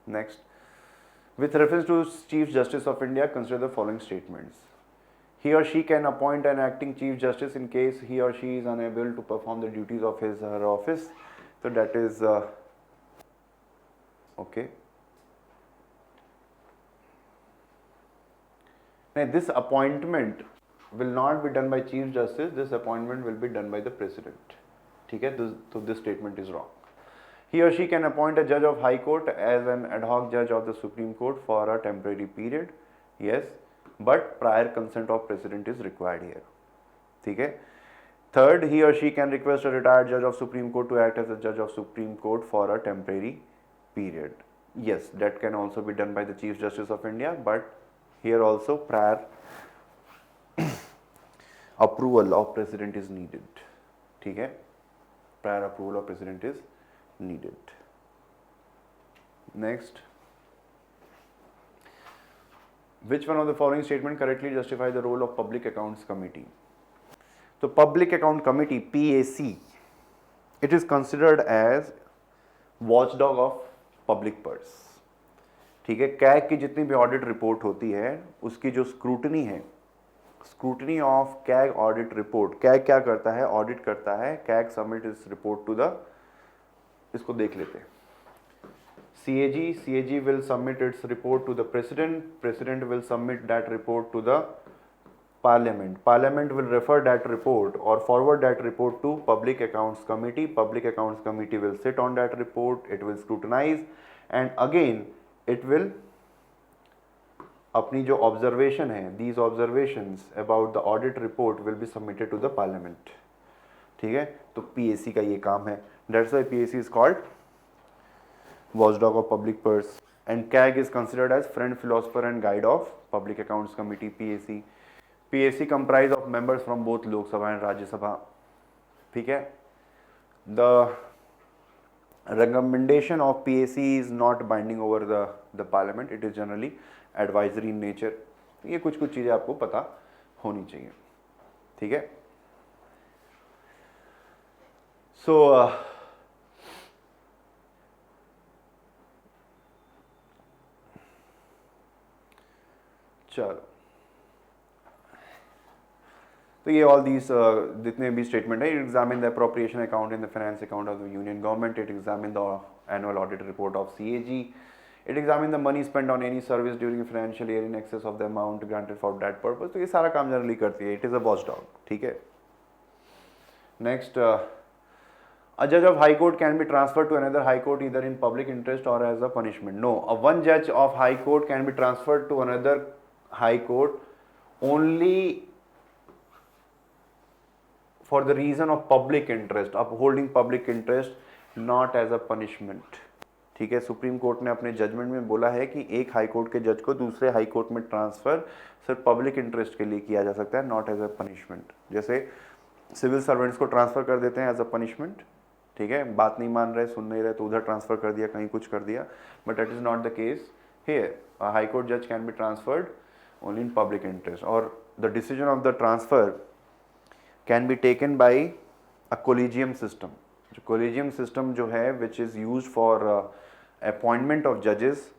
Next, with reference to Chief Justice of India, consider the following statements. He or she can appoint an acting Chief Justice in case he or she is unable to perform the duties of his or her office. So that is okay. Now this appointment will not be done by Chief Justice. This appointment will be done by the President. ठीक है? So this statement is wrong. He or she can appoint a judge of High Court as an ad hoc judge of the Supreme Court for a temporary period. Yes, but prior consent of President is required here. ठीक है? Third, he or she can request a retired judge of Supreme Court to act as a judge of Supreme Court for a temporary period. Yes, that can also be done by the Chief Justice of India, but here also prior approval of President is needed. ठीक है? Prior approval of President is needed. Next, which one of the following statement correctly justify the role of Public Accounts Committee? So Public Account Committee, PAC, it is considered as watchdog of public purse. ठीक है? CAG की जितनी भी audit report होती है उसकी जो scrutiny है, scrutiny of CAG audit report, CAG क्या करता है? ऑडिट करता है। कैग सबमिट इस रिपोर्ट टू द, इसको देख लेते हैं, CAG will submit its report to the President will submit that report to the Parliament will refer that report or forward that report to Public Accounts Committee. Public Accounts Committee will sit on that report, it will scrutinize and again it will अपनी जो observation है, these observations about the audit report will be submitted to the Parliament. ठीक है? तो PAC का ये काम है. That's why PAC is called watchdog of public purse, and CAG is considered as friend, philosopher and guide of Public Accounts Committee, PAC. PAC comprise of members from both Lok Sabha and Rajya Sabha. ठीक है? The recommendation of PAC is not binding over the Parliament. It is generally advisory in nature. ये कुछ चीज़ें आपको पता होनी चाहिए. ठीक है? So चलो, तो ये ऑल दीज जितने भी स्टेटमेंट है, it examine the appropriation account in the finance account of the union government, it examine the annual audit report of CAG, it examine the money spend on any service during financial year in excess of the amount granted for that purpose. तो ये सारा काम generally करती है. It is a watchdog. ठीक है? Next, a judge of high court can be transferred to another high court either in public interest or as a punishment. No, one judge of high court can be transferred to another high court only for the reason of public interest, upholding public interest, not as a punishment. ठीक है? Supreme court ने अपने judgement में बोला है कि एक high court के जज को दूसरे हाई कोर्ट में ट्रांसफर सिर्फ पब्लिक इंटरेस्ट के लिए किया जा सकता है, नॉट एज अ पनिशमेंट. जैसे सिविल सर्वेंट्स को ट्रांसफर कर देते हैं एज अ पनिशमेंट. ठीक है? बात नहीं मान रहे, सुन नहीं रहे, तो उधर ट्रांसफर कर दिया, कहीं कुछ कर दिया, but that is not the case here. A high court जज can be transferred only in public interest, और the decision of the transfer can be taken by a collegium system. जो कोलिजियम सिस्टम जो है which is use for appointment of जजेस,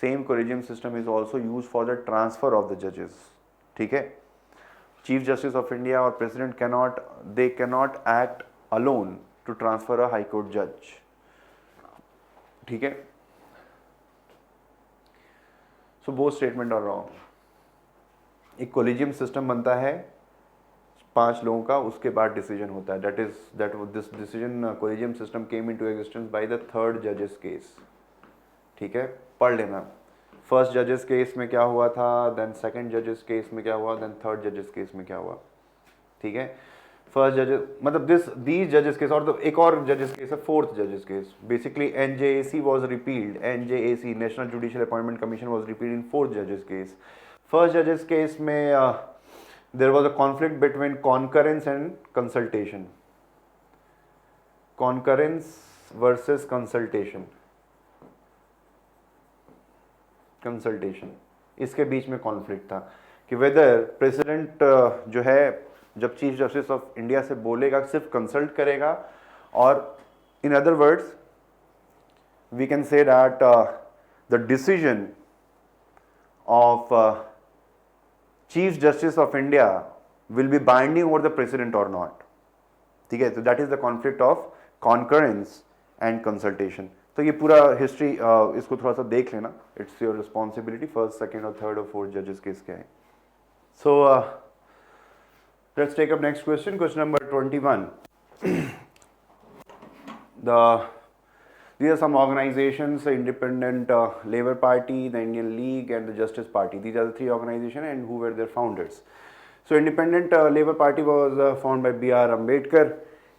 same collegium system is also use for the transfer of the जजेस. ठीक है? Chief justice of India और president cannot act alone to transfer a high court judge. ठीक है? So both statement are wrong. एक collegium system बनता है 5 लोगों का, उसके बाद डिसीजन होता है. This decision collegium system came into existence by the third जजेस केस. ठीक है? पढ़ लेना. फर्स्ट जजेस केस में क्या हुआ था, देन सेकंड जजेस केस में क्या हुआ, देन थर्ड जजेस केस में क्या हुआ. ठीक है? फर्स्ट जजेस मतलब दीज जजेस केस, और एक और जजेस केस है फोर्थ जजेस case. Basically NJAC was repealed, NJAC national judicial appointment commission was repealed in fourth जजेस केस. फर्स्ट जजेस केस में there was a conflict between concurrence and consultation. Concurrence versus consultation. Consultation, इसके बीच में conflict था कि weather president जो है जब चीफ जस्टिस ऑफ इंडिया से बोलेगा सिर्फ कंसल्ट करेगा, और in other words we can say that the decision of chief justice of India will be binding over the president और नॉट. ठीक है, तो that is the conflict of concurrence and consultation. तो ये पूरा हिस्ट्री इसको थोड़ा सा देख लेना, it's your responsibility. First, second और थर्ड और फोर्थ जजेस केस क्या है. So let's take up next question. Question number 21. These are some organizations: Independent Labour Party, the Indian League, and the Justice Party. These are the three organizations, and who were their founders. So Independent Labour Party was founded by B.R. Ambedkar,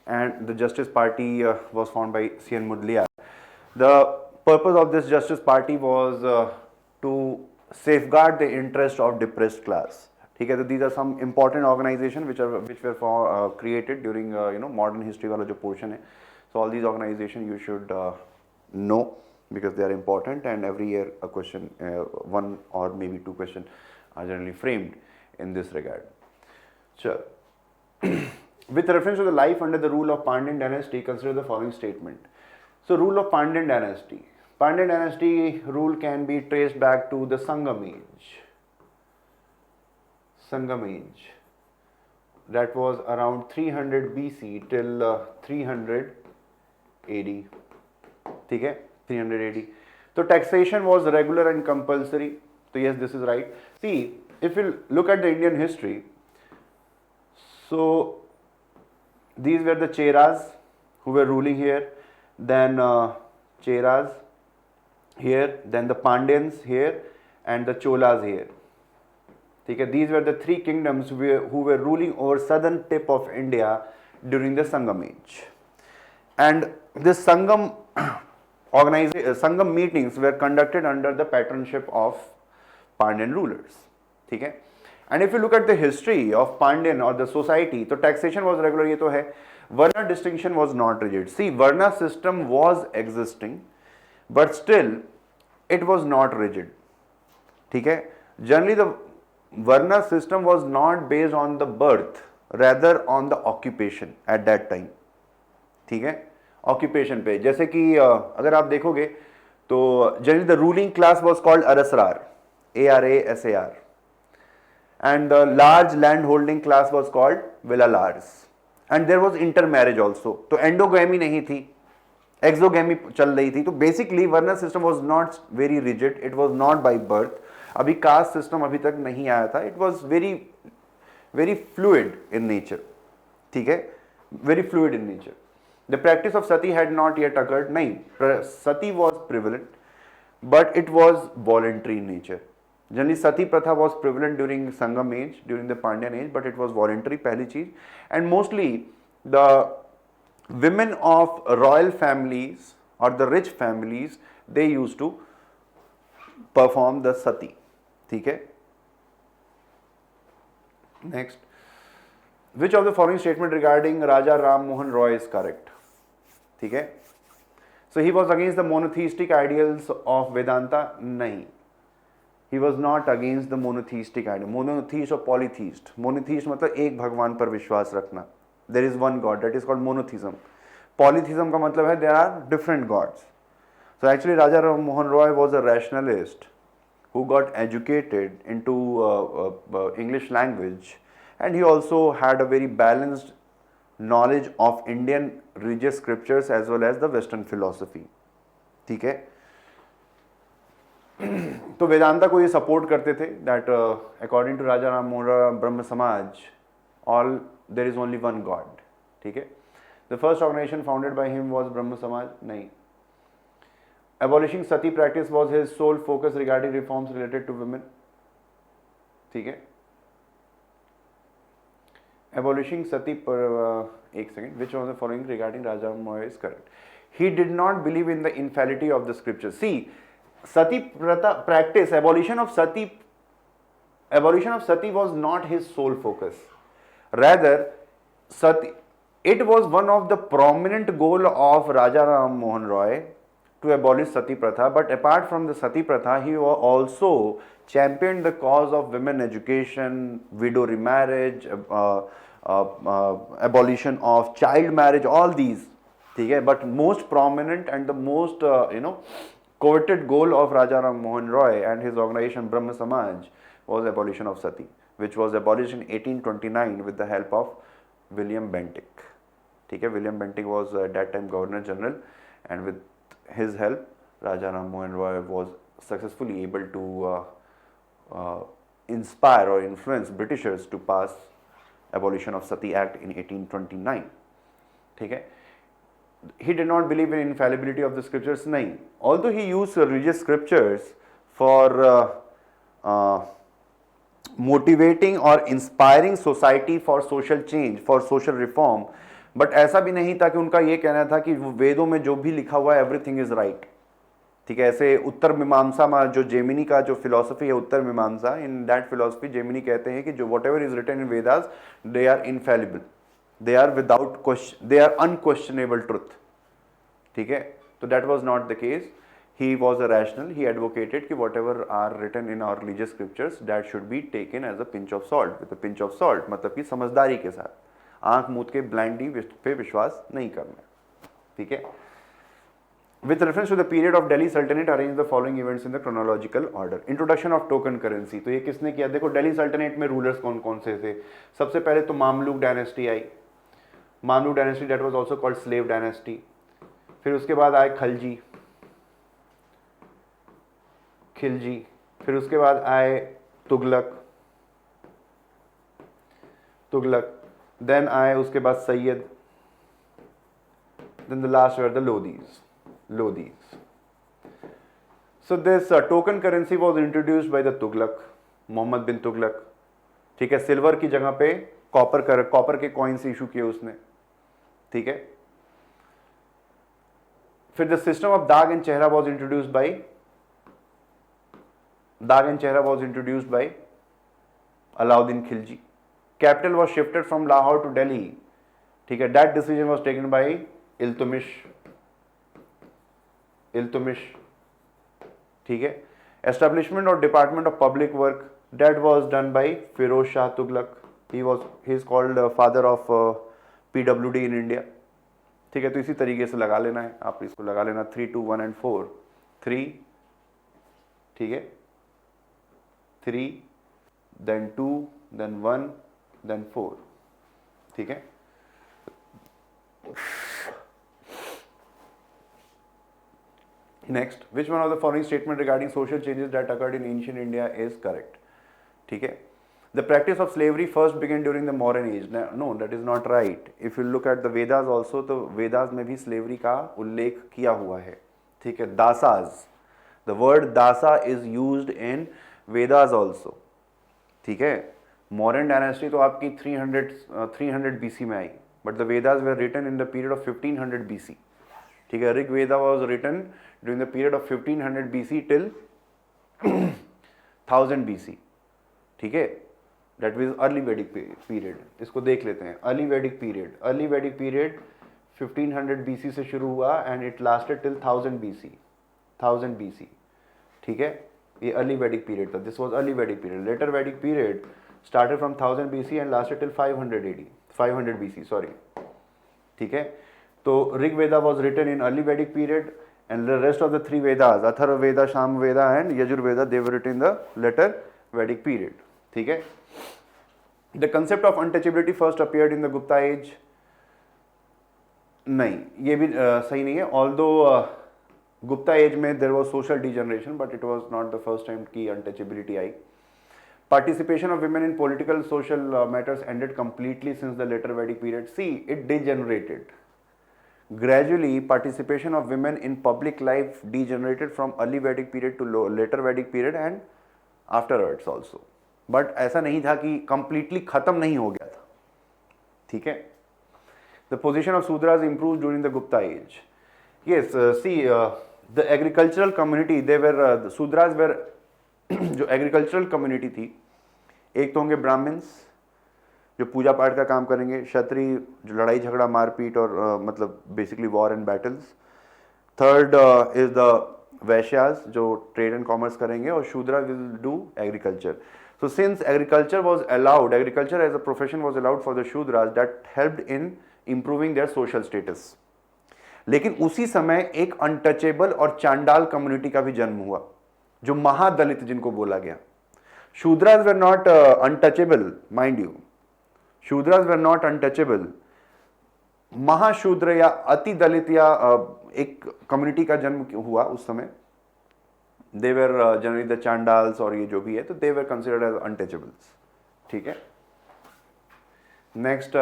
and the Justice Party was founded by C.N. Mudaliar. The purpose of this Justice Party was to safeguard the interest of depressed class. ठीक है, तो these are some important organizations which were created during modern history वाला जो portion है. So all these organizations you should know because they are important, and every year a question, one or maybe two questions are generally framed in this regard. Sure. With reference to the life under the rule of Pandyan dynasty, consider the following statement. So rule of Pandyan dynasty. Pandyan dynasty rule can be traced back to the Sangam age. Sangam age. That was around 300 BC till 300 AD. ठीक है, 300 AD. So taxation was regular and compulsory. So yes, this is right. See, if you look at the Indian history, so these were the Cheras who were ruling here. Then Cheras here, then the Pandyans here, and the Cholas here. ठीक है, these were the three kingdoms who were ruling over southern tip of India during the Sangam age. And this Sangam Sangam meetings were conducted under the patronship of Pandyan rulers. ठीक है, and if you look at the history of Pandyan or the society, तो taxation was regular, ये तो है. Varna distinction was not rigid. See, Varna system was existing, but still it was not rigid. ठीक है, generally the Varna system was not based on the birth, rather on the occupation at that time. ठीक है, occupation पे, जैसे कि अगर आप देखोगे तो generally the ruling class was called Arasrar, ARASAR, and the large land holding class was called Villalars. And there was intermarriage also. तो एंडोगैमी नहीं थी, एक्सोगैमी चल रही थी. तो basically varna system was not very rigid, it was not by birth. अभी caste system अभी तक नहीं आया था. It was very very fluid in nature. ठीक है, very fluid in nature. The practice of sati had not yet occurred. नहीं, sati was prevalent but it was voluntary in nature. Generally, sati pratha was prevalent during Sangam age, during the Pandyan age, but it was voluntary, पहली चीज. And mostly the women of royal families or the rich families, they used to perform the sati. ठीक है. Next, which of the following statement regarding Raja Ram Mohan Roy is correct? ठीक है. So he was against the monotheistic ideals of Vedanta. नहीं. He was not against the monotheistic idea. Monotheist or polytheist. Monotheist मतलब एक भगवान पर विश्वास रखना. There is one God. That is called monotheism. Polytheism का मतलब है there are different gods. So actually Raja Ram Mohan Roy was a rationalist who got educated into English language, and he also had a very balanced knowledge of Indian religious scriptures as well as the Western philosophy. ठीक है. तो वेदांता को ये support करते थे that according to Raja Ram Mohan Roy Brahmo Samaj all there is only one god. ठीक है. The first organisation founded by him was Brahmo Samaj. नहीं. Abolishing sati practice was his sole focus regarding reforms related to women. ठीक है. एबॉलिशिंग सती एक second, which of the following regarding Raja Ram Mohan is correct. He did not believe in the infallibility of the scripture. C, sati practice, abolition of sati abolition of sati was not his sole focus. Rather, sati, it was one of the prominent goal of Raja Ram Mohan Roy to abolish sati pratha. But apart from the sati pratha, he also championed the cause of women education, widow remarriage, abolition of child marriage, all these. Okay? But most prominent and the most coveted goal of Raja Ram Mohan Roy and his organization Brahma Samaj was abolition of sati, which was abolished in 1829 with the help of William Bentinck. Okay? William Bentinck was at that time Governor General, and with his help, Raja Ram Mohan Roy was successfully able to inspire or influence Britishers to pass Abolition of Sati Act in 1829. Okay? He did not believe in infallibility of the scriptures. Nahin. Although he used religious scriptures for motivating or inspiring society for social change, for social reform, but ऐसा भी नहीं था कि उनका ये कहना था कि वेदों में जो भी लिखा हुआ है एवरीथिंग इज राइट. ठीक है, ऐसे उत्तर मीमांसा में जो जेमिनी का जो फिलॉसफी है उत्तर मीमांसा, इन दैट फिलॉसफी जेमिनी कहते हैं कि जो whatever is written in Vedas they are infallible, they are without question, they are unquestionable truth. ठीक है, तो that was not the case. He was a rational. He advocated कि whatever are written in our religious scriptures that should be taken as a pinch of salt, with a pinch of salt, मतलब कि समझदारी के साथ, आंख मूंद के blindly पे विश्वास नहीं करना. ठीक है. With reference to the period of Delhi Sultanate, arrange the following events in the chronological order. Introduction of token currency. तो ये किसने किया? देखो दिल्ली सल्टनेट में रूलर्स कौन कौन से थे. सबसे पहले तो Mamluk dynasty I. Mamluk dynasty that was also called slave dynasty. फिर उसके बाद आए खिलजी. फिर उसके बाद आए तुगलक. देन आए उसके बाद Syed. Then the last were the Lodhis. So this token currency was introduced by the Tughlaq, Mohammad बिन तुगलक. ठीक है, सिल्वर की जगह पे कॉपर के कॉइन्स इशू किए उसने. ठीक है. फिर द सिस्टम ऑफ दाग एंड चेहरा was introduced by Alauddin Khilji. Capital was shifted from Lahore to Delhi. ठीक है, that decision was taken by Iltutmish. ठीक है. एस्टेब्लिशमेंट और department of public work that was done by Firoz Shah Tughlaq. He is called father of PWD in India. ठीक है, तो इसी तरीके से लगा लेना है, आप इसको लगा लेना 3, 2, 1 and 4. 3, ठीक है, 3 then 2 then 1 then 4. ठीक है. Next, which one of the following statement regarding social changes that occurred in ancient India is correct? ठीक है. The practice of slavery first began during the modern age. No, that is not right. If you look at the Vedas also, तो Vedas में भी slavery का उल्लेख किया हुआ है. ठीक है. Dasas. The word dasa is used in Vedas also. ठीक है. Modern dynasty तो आपकी 300 BC में आई. But the Vedas were written in the period of 1500 BC. ठीक है. ऋग वेदा was written during the period of 1500 BC till 1000 BC. ठीक है. That was early Vedic period. इसको देख लेते हैं. Early Vedic period 1500 BC से शुरू हुआ and it lasted till 1000 BC. ठीक है. ये early Vedic period था. This was early Vedic period. Later Vedic period started from 1000 BC and lasted till 500 BC. Sorry. ठीक है. तो ऋग वेदा was written in early Vedic period and the rest of the 3 Vedas, Atharva Veda, Sham Veda and Yajur Veda, they were written in the later Vedic period. ठीक है. The concept of untouchability first appeared in the Gupta age. नहीं, ये भी सही नहीं है. Although Gupta age में there was social degeneration, but it was not the first time कि untouchability I. Participation of women in political social matters ended completely since the later Vedic period. See, it degenerated. Gradually, participation of women in public life degenerated from early Vedic period to later Vedic period and afterwards also. But ऐसा नहीं था कि completely खत्म नहीं हो गया था. ठीक है. The position of Sudras improved during the Gupta age. Yes, the agricultural community, they were the Sudras were जो agricultural community थी, एक तो होंगे ब्राह्मण्स जो पूजा पाठ का काम करेंगे, क्षत्रिय जो लड़ाई झगड़ा मारपीट और मतलब basically war and battles, third is the Vaishyas जो ट्रेड एंड कॉमर्स करेंगे, और Shudra will do agriculture. So since agriculture was allowed, agriculture as a profession was allowed for the Shudras, that helped in improving their social status. लेकिन उसी समय एक untouchable और चांडाल community का भी जन्म हुआ, जो महादलित जिनको बोला गया. Shudras were not untouchable, mind you, Shudras were not untouchable. Mahashudra या अति दलित या एक कम्युनिटी का जन्म हुआ उस समय. They were generally the Chandals और ये जो भी है, तो they were considered as untouchables. ठीक है. Next,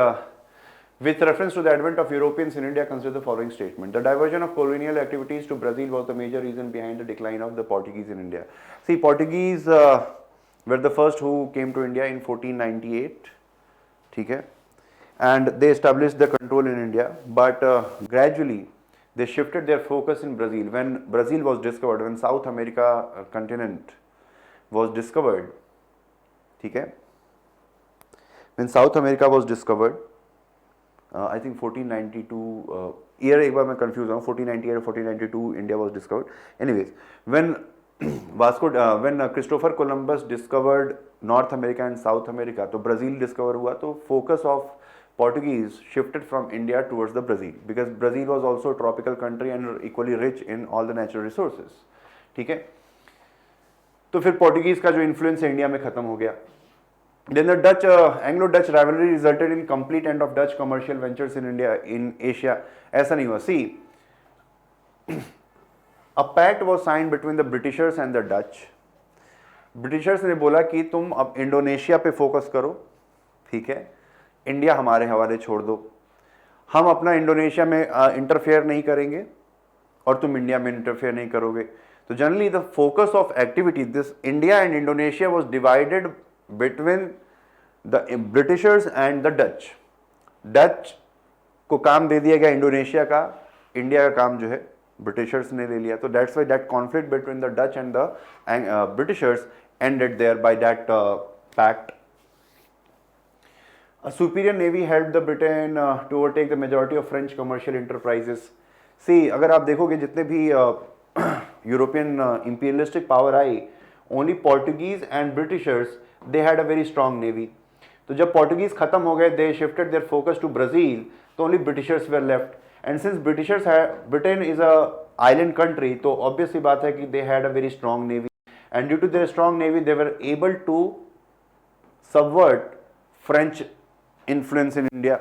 with reference to the advent of Europeans in India, consider the following statement: the diversion of colonial activities to Brazil was the major reason behind the decline of the Portuguese in India. See, Portuguese were the first who came to India in 1498. ठीक है, and they established the control in India, but gradually they shifted their focus in Brazil. When Brazil was discovered, when South America continent was discovered, ठीक है, when South America was discovered, I think 1492 year एक बार मैं confused हूँ, 1498 or 1492 India was discovered. Anyways, when when Christopher Columbus discovered North America and South America, तो Brazil discover हुआ, तो focus of Portuguese shifted from India towards the Brazil, because Brazil was also a tropical country and equally rich in all the natural resources. ठीक है, तो फिर Portuguese का जो influence है इंडिया में खत्म हो गया. Then the Dutch Anglo-Dutch rivalry resulted in complete end of Dutch commercial ventures in India, in Asia. ऐसा नहीं हुआ. See, a pact was signed between the Britishers and the Dutch. Britishers ने बोला कि तुम अब इंडोनेशिया पे फोकस करो, ठीक है, इंडिया हमारे हवाले छोड़ दो, हम अपना इंडोनेशिया में इंटरफेयर नहीं करेंगे और तुम इंडिया में इंटरफेयर नहीं करोगे. तो generally the focus of activity, this India and Indonesia was divided between the Britishers and the Dutch. Dutch को काम दे दिया गया इंडोनेशिया का, इंडिया का काम जो है ब्रिटिशर्स ने ले लिया. तो that's why that conflict between the Dutch and the Britishers ended there by that pact. A superior navy helped the Britain to overtake the majority of French commercial enterprises. See, अगर आप देखोगे जितने भी European imperialistic power I, only Portuguese and Britishers they had a very strong navy. तो जब Portuguese खत्म हो गए, they shifted their focus to Brazil, तो only Britishers were left. And since Britain is a island country, तो obvious सी बात है कि they had a very strong navy. And due to their strong navy, they were able to subvert French influence in India.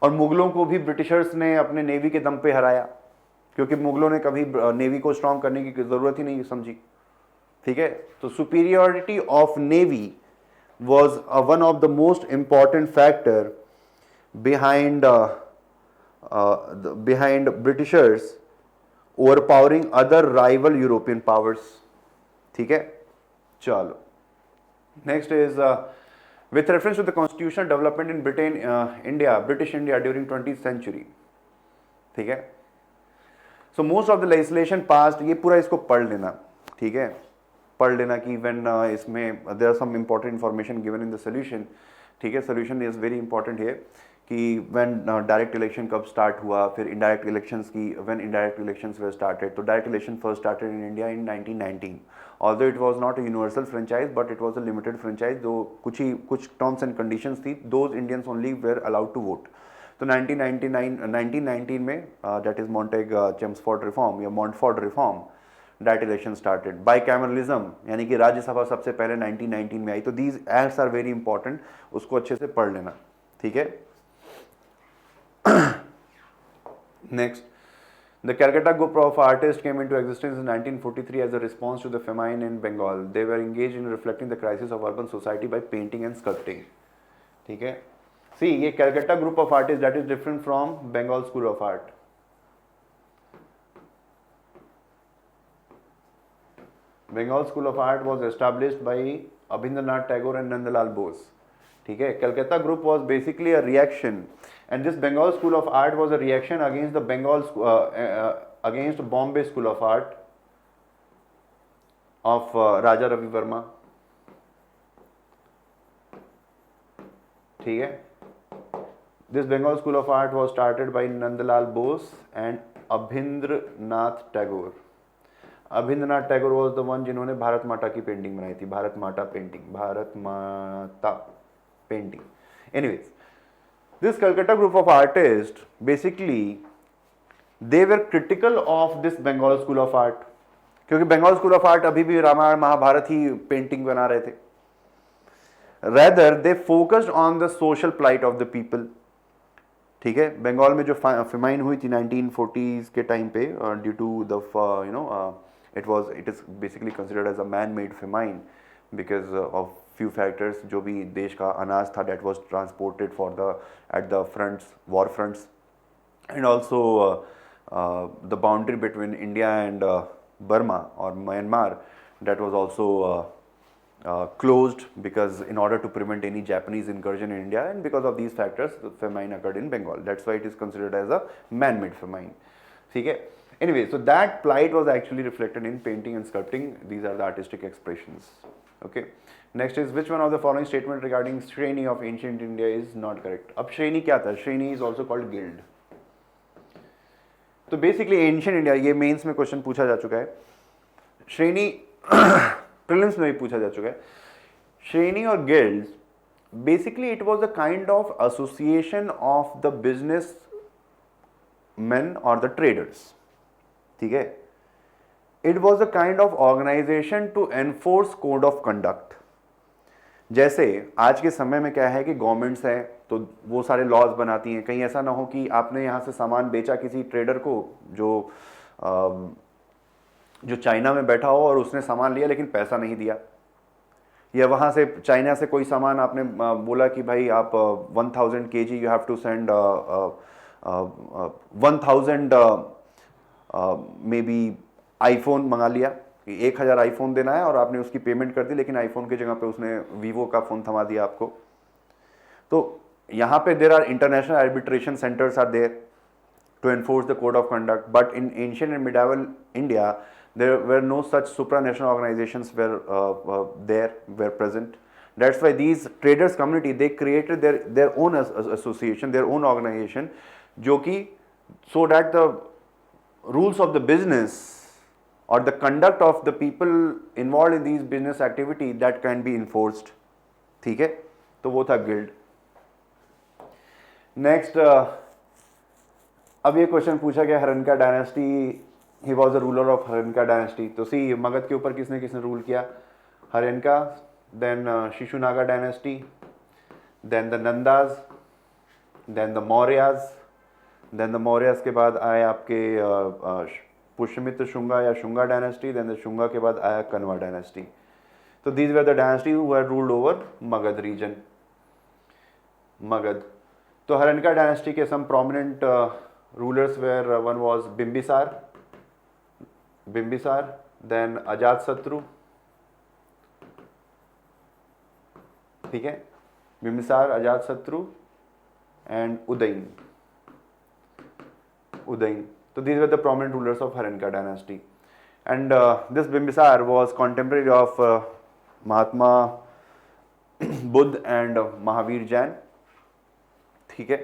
और मुगलों को भी Britishers ने अपने नेवी के दम पे हराया, क्योंकि मुगलों ने कभी नेवी को स्ट्रॉन्ग करने की जरूरत ही नहीं समझी. ठीक है, तो superiority of navy was one of the most important factor behind Britishers overpowering other rival European powers. ठीक है, चलो next is with reference to the constitutional development in Britain, British India during 20th century. ठीक है, so most of the legislation passed, ये पूरा इसको पढ़ लेना, ठीक है, पढ़ लेना कि when इसमें there are some important information given in the solution. ठीक है, solution is very important here कि when direct election कब start हुआ, फिर indirect elections की when indirect elections were started. तो direct election first started in India in 1919. Although it was not a universal franchise, but it was a limited franchise. जो कुछ terms and conditions थी, those Indians only were allowed to vote. तो 1919 में that is Montague-Chelmsford reform या Montfort reform, that election started. Bicameralism यानी कि राज्यसभा सबसे पहले 1919 में आई. तो these acts are very important, उसको अच्छे से पढ़ लेना, ठीक है. Next, the Calcutta group of artists came into existence in 1943 as a response to the famine in Bengal. They were engaged in reflecting the crisis of urban society by painting and sculpting. ठीक है, see ये Calcutta group of artists that is different from Bengal School of Art. Bengal School of Art was established by Abhindranath Tagore and Nandalal Bose. ठीक है, Calcutta group was basically a reaction, and this Bengal School of Art was a reaction against the against Bombay School of Art of Raja Ravi Verma. ठीक है. This Bengal School of Art was started by Nandlal Bose and Abhindranath Tagore. Abhindranath Tagore was the one जिन्होंने भारत माता की painting बनाई थी, भारत माता painting. Anyways, this Calcutta group of artists basically they were critical of this Bengal School of Art, क्योंकि Bengal school of art अभी भी रामायण महाभारत ही painting बना रहे थे. Rather they focused on the social plight of the people. ठीक है. बंगाल में जो फेमाइन हुई थी 1940s के टाइम पे due to the it is basically considered as a man-made famine because of few factors. जो भी देश का अनाज था that was transported at the fronts, war fronts, and also the boundary between India and Burma or Myanmar, that was also closed because in order to prevent any Japanese incursion in India, and because of these factors the famine occurred in Bengal. That's why it is considered as a man-made famine. Okay. Anyway, so that plight was actually reflected in painting and sculpting. These are the artistic expressions. Okay. Next is, which one of the following statement regarding Shreni of ancient India is not correct? अब Shreni क्या था? Shreni is also called guild. तो basically ancient India, ये mains में question पूछा जा चुका है, श्रेणी प्रीलिम्स में भी पूछा जा चुका है. श्रेणी और guilds basically it was the kind of association of the business men or the traders. ठीक है. It was a kind of organization to enforce code of conduct. जैसे आज के समय में क्या है कि गवर्नमेंट्स है तो वो सारे लॉज बनाती हैं. कहीं ऐसा ना हो कि आपने यहाँ से सामान बेचा किसी ट्रेडर को जो चाइना में बैठा हो और उसने सामान लिया लेकिन पैसा नहीं दिया, या वहाँ से चाइना से कोई सामान आपने बोला कि भाई आप 1000 kg you have to send 1000 maybe iPhone मंगा लिया कि 1000 आईफोन देना है और आपने उसकी पेमेंट कर दी, लेकिन आईफोन की जगह पे उसने वीवो का फ़ोन थमा दिया आपको. तो यहाँ पे there are international arbitration centres are there to enforce the code of conduct, but in ancient and medieval India there were no such supranational organizations were present. That's why these traders community, they created their own association, their own organization, जो कि so that the rules of the business or the conduct of the people involved in these business activity that can be enforced. ठीक है. तो वो था guild. Next, अब ये question पूछा गया Haryanka dynasty, he was the ruler of Haryanka dynasty. तो सी मगध के ऊपर किसने किसने रूल किया? Haryanka, then Shishunaga dynasty, then the Nandas, then the Mauryas, then the Mauryas के बाद आए आपके पुष्यमित्र शुंगा या Shunga dynasty, then the Shunga के बाद आया कन्वा डायनेस्टी. तो these were the dynasty who had ruled over Magadha region. Magadha. तो हरनका डायनेस्टी के some prominent rulers were, one was Bimbisara, then Ajatashatru. ठीक है. Bimbisara, Ajatashatru and Udayan. So these were the prominent rulers of Haranka dynasty, and this Bimbisar was contemporary of Mahatma Buddha and Mahavir Jain. ठीक है.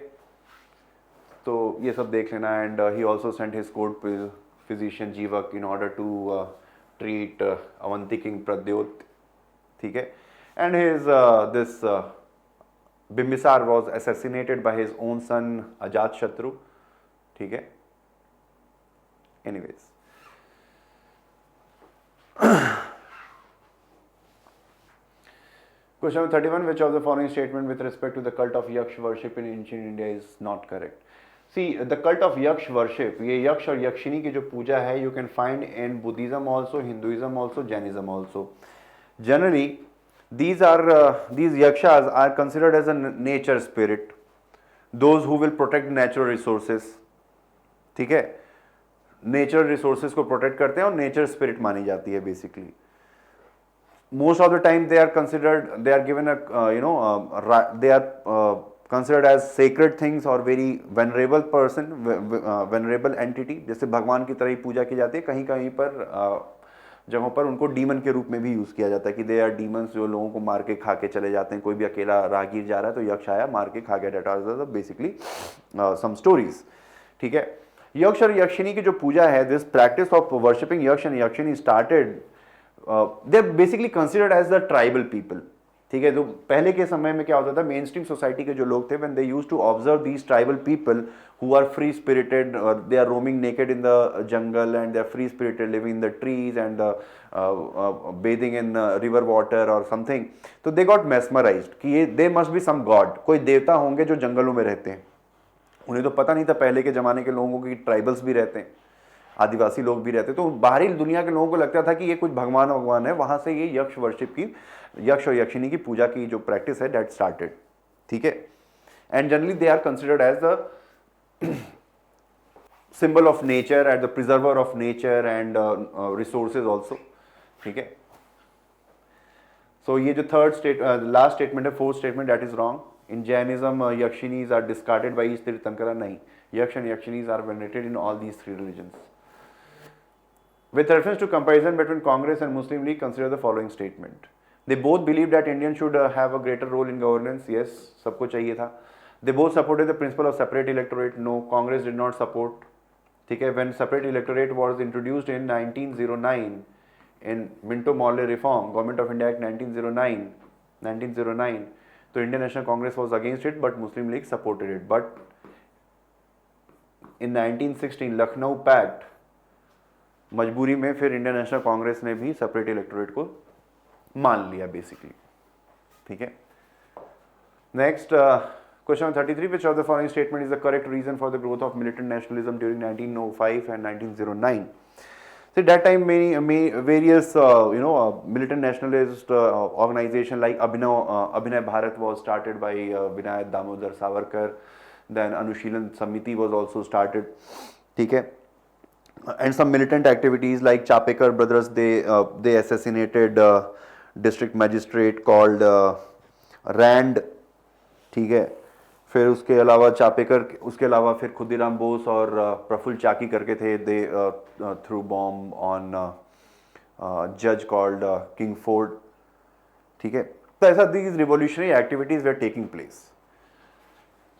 तो ये सब देख लेना. And he also sent his court physician Jivak in order to treat Avanti king Pradyot. ठीक है. And his this Bimbisar was assassinated by his own son Ajatashatru. ठीक है. Anyways, question number 31, which of the following statement with respect to the cult of Yaksh worship in ancient India is not correct? See, the cult of Yaksh worship, ये यक्ष और यक्षिणी की जो पूजा है, you can find in Buddhism also, Hinduism also, Jainism also. Generally, these yakshas are considered as a nature spirit, those who will protect natural resources. ठीक है. Natural resources को प्रोटेक्ट करते हैं और नेचर स्पिरिट मानी जाती है basically. Most of the time they are considered, they are given they are considered as sacred things और very venerable person, venerable entity. जैसे भगवान की तरह ही पूजा की जाती है. कहीं कहीं पर जगहों पर उनको डीमन के रूप में भी यूज़ किया जाता है कि दे आर डीमंस, जो लोगों को मार के खा के चले जाते हैं। कोई भी अकेला राहगीर जा रहा है तो यक्ष आया मार के खा गया। That are basically some stories. ठीक है, यक्ष और यक्षिनी की जो पूजा है, this practice of worshipping Yaksha and Yakshini started, they basically considered as the tribal people. ठीक है, तो पहले के समय में क्या होता था, मेन स्ट्रीम सोसाइटी के जो लोग थे, when they used to observe these tribal people who are free spirited, they are roaming naked in the jungle and they are free spirited, living in the trees and bathing in river water और something, तो they got mesmerized कि ये they must be some god, कोई देवता होंगे जो जंगलों में रहते हैं। उन्हें तो पता नहीं था पहले के ज़माने के लोगों को कि ट्राइबल्स भी रहते हैं, आदिवासी लोग भी रहते, तो बाहरी दुनिया के लोगों को लगता था कि ये कुछ भगवान भगवान है। वहाँ से ये यक्ष वर्शिप की, यक्ष और यक्षिनी की पूजा की जो प्रैक्टिस है, दैट स्टार्टेड। ठीक है, and generally they are considered as the symbol of nature and the preserver of nature and resources also. ठीक है, सो ये जो लास्ट स्टेटमेंट है, fourth statement, that is wrong. In Jainism, Yakshinis are discarded by each Tirthankara. नहीं, Yaksh and Yakshinis are venerated in all these three religions. With reference to comparison between Congress and Muslim League, consider the following statement. They both believe that Indians should have a greater role in governance. Yes, सबको चाहिए था. They both supported the principle of separate electorate. No, Congress did not support. ठीक है, when separate electorate was introduced in 1909 in Minto-Morley Reform, Government of India Act 1909, तो Indian National Congress was against it but Muslim League supported it. But in 1916 Lucknow pact, मजबूरी में फिर Indian National Congress ने भी separate electorate को मान लिया basically. ठीक है, next question 33, which of the following statement is the correct reason for the growth of militant nationalism during 1905 and 1909? So that time various militant nationalist organization like Abhinay Bharat was started by Vinayat Damodar Savarkar. Then Anushilan Samiti was also started. ठीक है, and some militant activities like Chapekar brothers, they assassinated district magistrate called Rand. ठीक है, फिर उसके अलावा चापेकर, उसके अलावा फिर खुदीराम बोस और प्रफुल्ल चाकी करके थे, दे थ्रू बॉम्ब ऑन जज कॉल्ड किंग फोर्ड। ठीक है, तो ऐसा these revolutionary activities were taking place.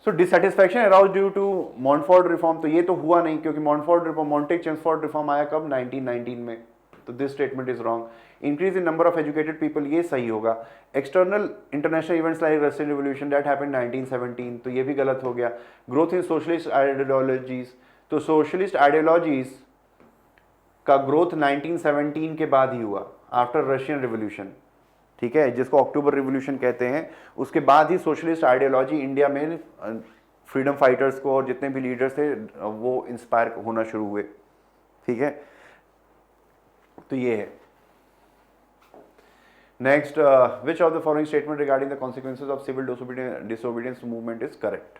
So dissatisfaction arouse due to Montford reform, तो ये तो हुआ नहीं क्योंकि मॉन्टेग-चेम्सफोर्ड रिफॉर्म आया कब, 1919 में, तो this statement is wrong. Increase in number of educated people, ये सही होगा। External international events like Russian revolution, that happened 1917, तो ये भी गलत हो गया। ग्रोथ इन सोशलिस्ट आइडियोलॉजीज, तो सोशलिस्ट आइडियोलॉजीज का ग्रोथ 1917 के बाद ही हुआ, आफ्टर रशियन रिवोल्यूशन। ठीक है, जिसको अक्टूबर रिवोल्यूशन कहते हैं, उसके बाद ही सोशलिस्ट आइडियोलॉजी इंडिया में फ्रीडम फाइटर्स को और जितने भी लीडर्स थे वो इंस्पायर होना शुरू हुए। ठीक है, तो ये है। Next, which of the following statement regarding the consequences of civil disobedience movement is correct?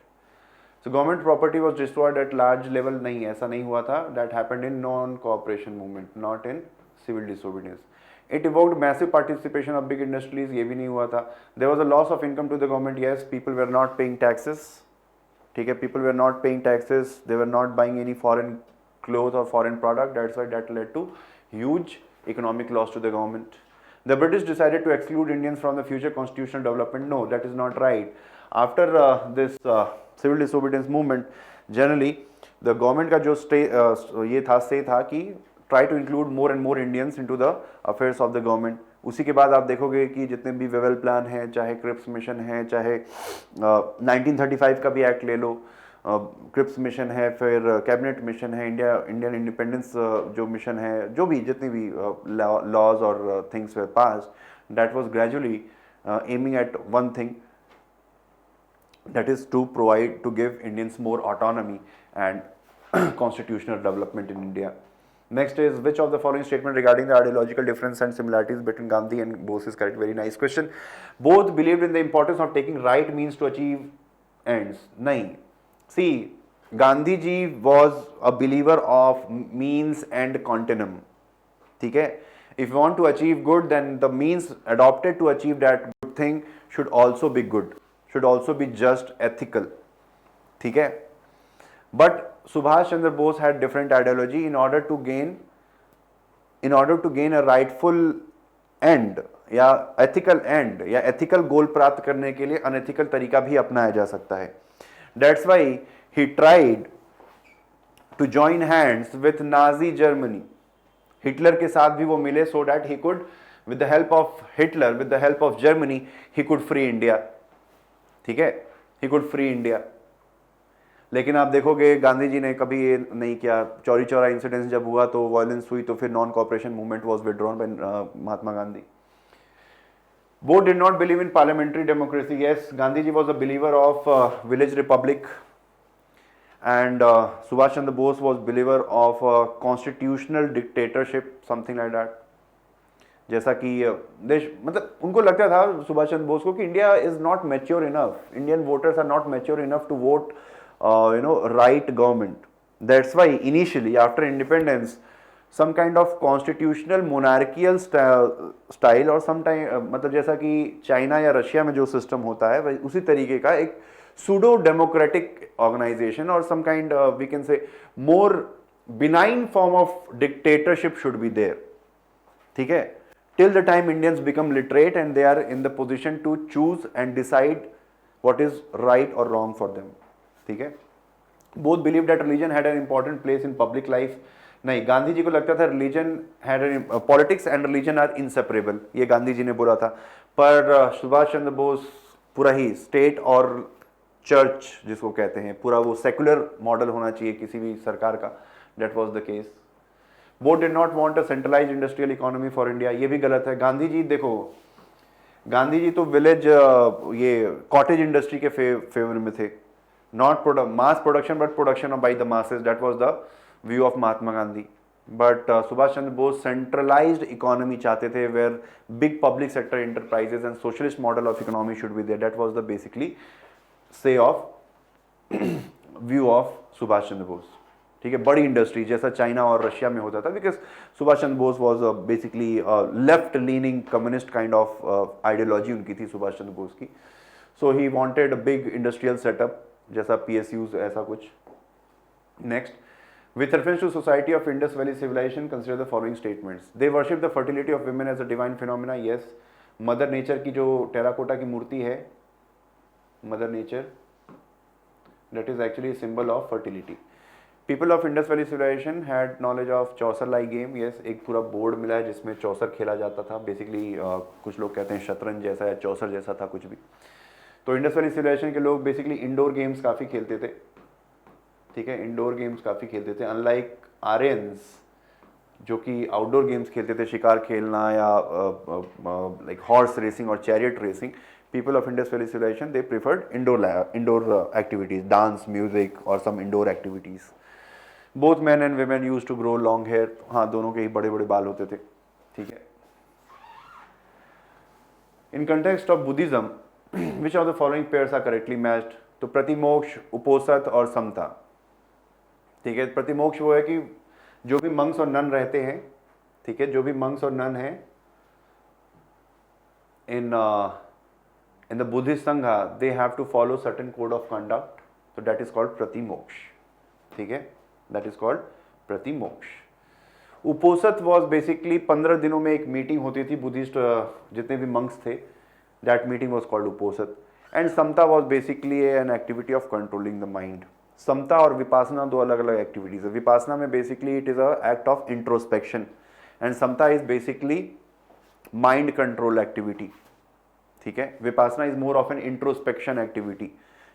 So government property was destroyed at large level, नहीं, ऐसा नहीं हुआ था। That happened in non cooperation movement, not in civil disobedience. It evoked massive participation of big industries, ये भी नहीं हुआ था। There was a loss of income to the government, yes, people were not paying taxes. ठीक है, people were not paying taxes, they were not buying any foreign cloth और foreign product, that's why that led to huge economic loss to the government. The British decided to exclude Indians from the future constitutional development. No, that is not right. After this civil disobedience movement, generally the government का जो ये था say था कि try to include more and more Indians into the affairs of the government. उसी के बाद आप देखोगे कि जितने भी वेवेल प्लान है, चाहे क्रिप्स मिशन है, चाहे 1935 का भी एक्ट ले लो, क्रिप्स मिशन है, फिर कैबिनेट मिशन है, इंडियन इंडिपेंडेंस जो मिशन है, जो भी जितने भी लॉज और things were passed, that was gradually aiming at one thing, that is to provide, to give Indians more autonomy and constitutional development in India. Next is, which of the following statement regarding the ideological difference and similarities between Gandhi and Bose is correct? Very nice question. Both believed in the importance of taking right means to achieve ends. Nahi. See, Gandhi ji was a believer of means and continuum. ठीक है? If you want to achieve good, then the means adopted to achieve that good thing should also be good, should also be just, ethical. ठीक है? But Subhash Chandra Bose had different ideology. In order to gain in order to gain a rightful end या ethical end या ethical goal प्राप्त करने के लिए unethical तरीका भी अपनाया जा सकता है. That's why he tried to join hands with Nazi Germany. Hitler के साथ भी वो मिले so that he could, with the help of Hitler, with the help of Germany, he could free India. ठीक है, he could free India. लेकिन आप देखोगे गांधी जी ने कभी ये नहीं किया. चौरी चौरा इंसिडेंस जब हुआ तो वायलेंस हुई, तो फिर non cooperation movement was withdrawn bye Mahatma Gandhi. Both did not believe in parliamentary democracy. Yes, Gandhi ji was a believer of village republic, and Subhash Chandra Bose was believer of constitutional dictatorship, something like that. जैसा कि देश, मतलब उनको लगता था सुभाष चंद्र बोस को कि India is not mature enough, Indian voters are not mature enough to vote right government. That's why initially after independence some kind of constitutional monarchical style or sometime मतलब जैसा कि चाइना या रशिया में जो सिस्टम होता है उसी तरीके का एक pseudo democratic organization or some kind we can say more benign form of dictatorship should be there. ठीक है, till the time Indians become literate and they are in the position to choose and decide what is right or wrong for them. ठीक है, both believe that religion had an important place in public life. नहीं, गांधी जी को लगता था religion had politics and religion are inseparable, ये गांधी जी ने बोला था. पर सुभाष चंद्र बोस पूरा ही स्टेट और चर्च जिसको कहते हैं पूरा वो सेकुलर मॉडल होना चाहिए किसी भी सरकार का. That was the case. Both did not want a centralized industrial economy for India. ये भी गलत है. गांधी जी देखो, गांधी जी तो विलेज ये कॉटेज इंडस्ट्री के फेवर में थे. Not mass production but production by the masses. That was the view of Mahatma Gandhi. But Subhash Chandra Bose centralized economy चाहते थे where big public sector enterprises and socialist model of economy should be there. That was the basically say of view of Subhash Chandra Bose. ठीक है, बड़ी industry जैसा China और Russia में होता था, because Subhash Chandra Bose was basically left leaning communist kind of ideology उनकी थी सुभाष चंद्र बोस की. So he wanted a big industrial setup जैसा PSUs ऐसा कुछ. Next, with reference to society of Indus Valley civilization, consider the following statements. They worship the fertility of women as a divine phenomena. Yes, mother nature की जो terracotta की मूर्ति है, mother nature, that is actually a symbol of fertility. People of Indus Valley civilization had knowledge of चौसर-like game. Yes, एक पूरा board मिला है जिसमें चौसर खेला जाता था. बेसिकली कुछ लोग कहते हैं शतरंज जैसा या चौसर जैसा था कुछ भी. तो इंडस वैली सिविलाइजेशन के लोग बेसिकली इंडोर गेम्स काफ़ी खेलते थे. ठीक है, इंडोर गेम्स काफ़ी खेलते थे, अनलाइक आर्यंस जो कि आउटडोर गेम्स खेलते थे, शिकार खेलना या लाइक हॉर्स रेसिंग और chariot racing. People of Indus valley civilisation they preferred indoor activities, dance, music और some indoor activities. Both man and women use to grow long hair. हाँ, दोनों के ही बड़े बड़े बाल होते थे. ठीक है. In context of Buddhism, which of the following pairs are correctly matched? तो प्रतिमोक्ष, उपोसत और समता. ठीक है, प्रतिमोक्ष वो है कि जो भी मंक्स और नन रहते हैं, ठीक है, जो भी मंक्स और नन हैं in the Buddhist Sangha, they have to follow certain code of conduct. So that is called प्रतिमोक्ष. ठीक है, that is called प्रतिमोक्ष. उपोसत was basically 15 दिनों में एक मीटिंग होती थी बुद्धिस्ट जितने भी मंक्स थे. That meeting was called Uposat. And Samta was basically an activity of controlling the mind. Samta और विपासना दो अलग अलग एक्टिविटीज है. विपासना में basically it is a act of introspection and Samta is basically mind control activity. ठीक है, Vipassana is more of an introspection activity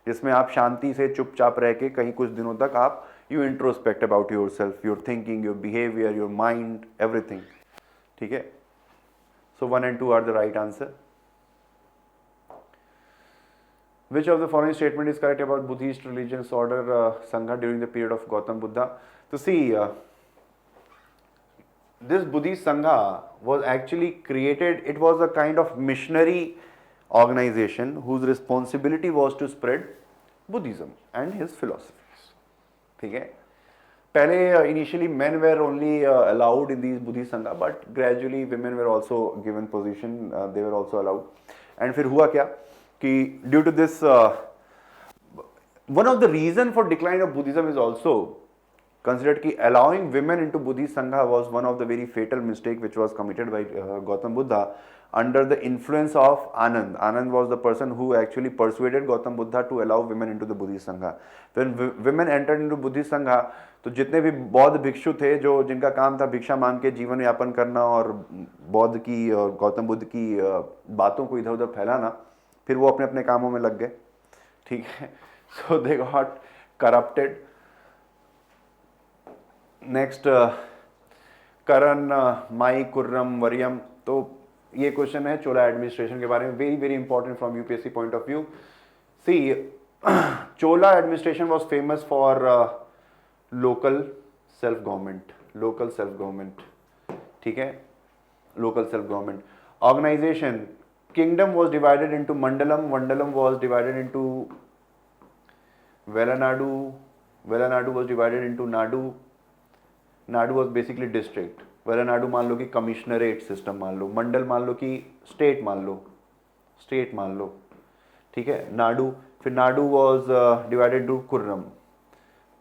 जिसमें आप शांति से चुपचाप रह के कहीं कुछ दिनों तक आप you introspect about yourself, your thinking, your behavior, your mind, everything. ठीक है, so 1 and 2 are the right answer. Which of the following statement is correct about Buddhist religious order Sangha during the period of Gautam Buddha? So see, this Buddhist Sangha was actually created, it was a kind of missionary organization whose responsibility was to spread Buddhism and his philosophies. ठीक है, पहले initially men were only allowed in these Buddhist Sangha, but gradually women were also given position, they were also allowed. And फिर हुआ क्या कि due to this one of the reason for decline of Buddhism is also considered कि allowing women into Buddhist Sangha was one of the very fatal mistake which was committed by Gautam Buddha under the influence of Anand. Anand was the person who actually persuaded Gautam Buddha to allow women into the Buddhist Sangha. When women entered into Buddhist Sangha, तो जितने भी बौद्ध भिक्षु थे जो जिनका काम था भिक्षा मांग के जीवन यापन करना और बौद्ध की और गौतम बुद्ध की बातों को इधर उधर फैलाना, फिर वो अपने अपने कामों में लग गए, ठीक है. So they got corrupted. Next करण माई कुर्रम वरियम. तो ये क्वेश्चन है चोला एडमिनिस्ट्रेशन के बारे में, very very important from UPSC point of view. See Chola administration was famous for local self government, ठीक है, local self government organisation. Kingdom was divided into mandalam was divided into valanadu was divided into nadu was basically district. Valanadu मान लो कि commissionerate system मान लो, मंडल मान लो कि state मान लो, ठीक है. नाडु, फिर nadu was divided to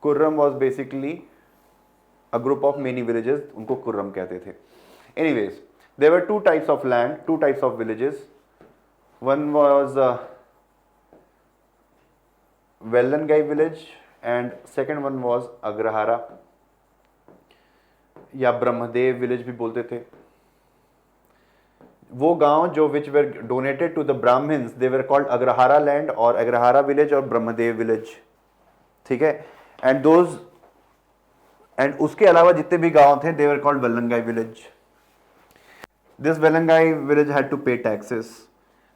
kurram was basically a group of many villages, उनको कुर्रम कहते थे. Anyways, there were two types of land, two types of villages. One was vellanvagai village and second one was agrahara या ब्रह्मदेव विलेज भी बोलते थे. वो गांव जो which were donated to the Brahmins, they were called agrahara land और अग्रहारा विलेज और ब्रह्मदेव विलेज, ठीक है. एंड उसके अलावा जितने भी गांव थे they were called vellanvagai village. This vellanvagai village had to pay taxes.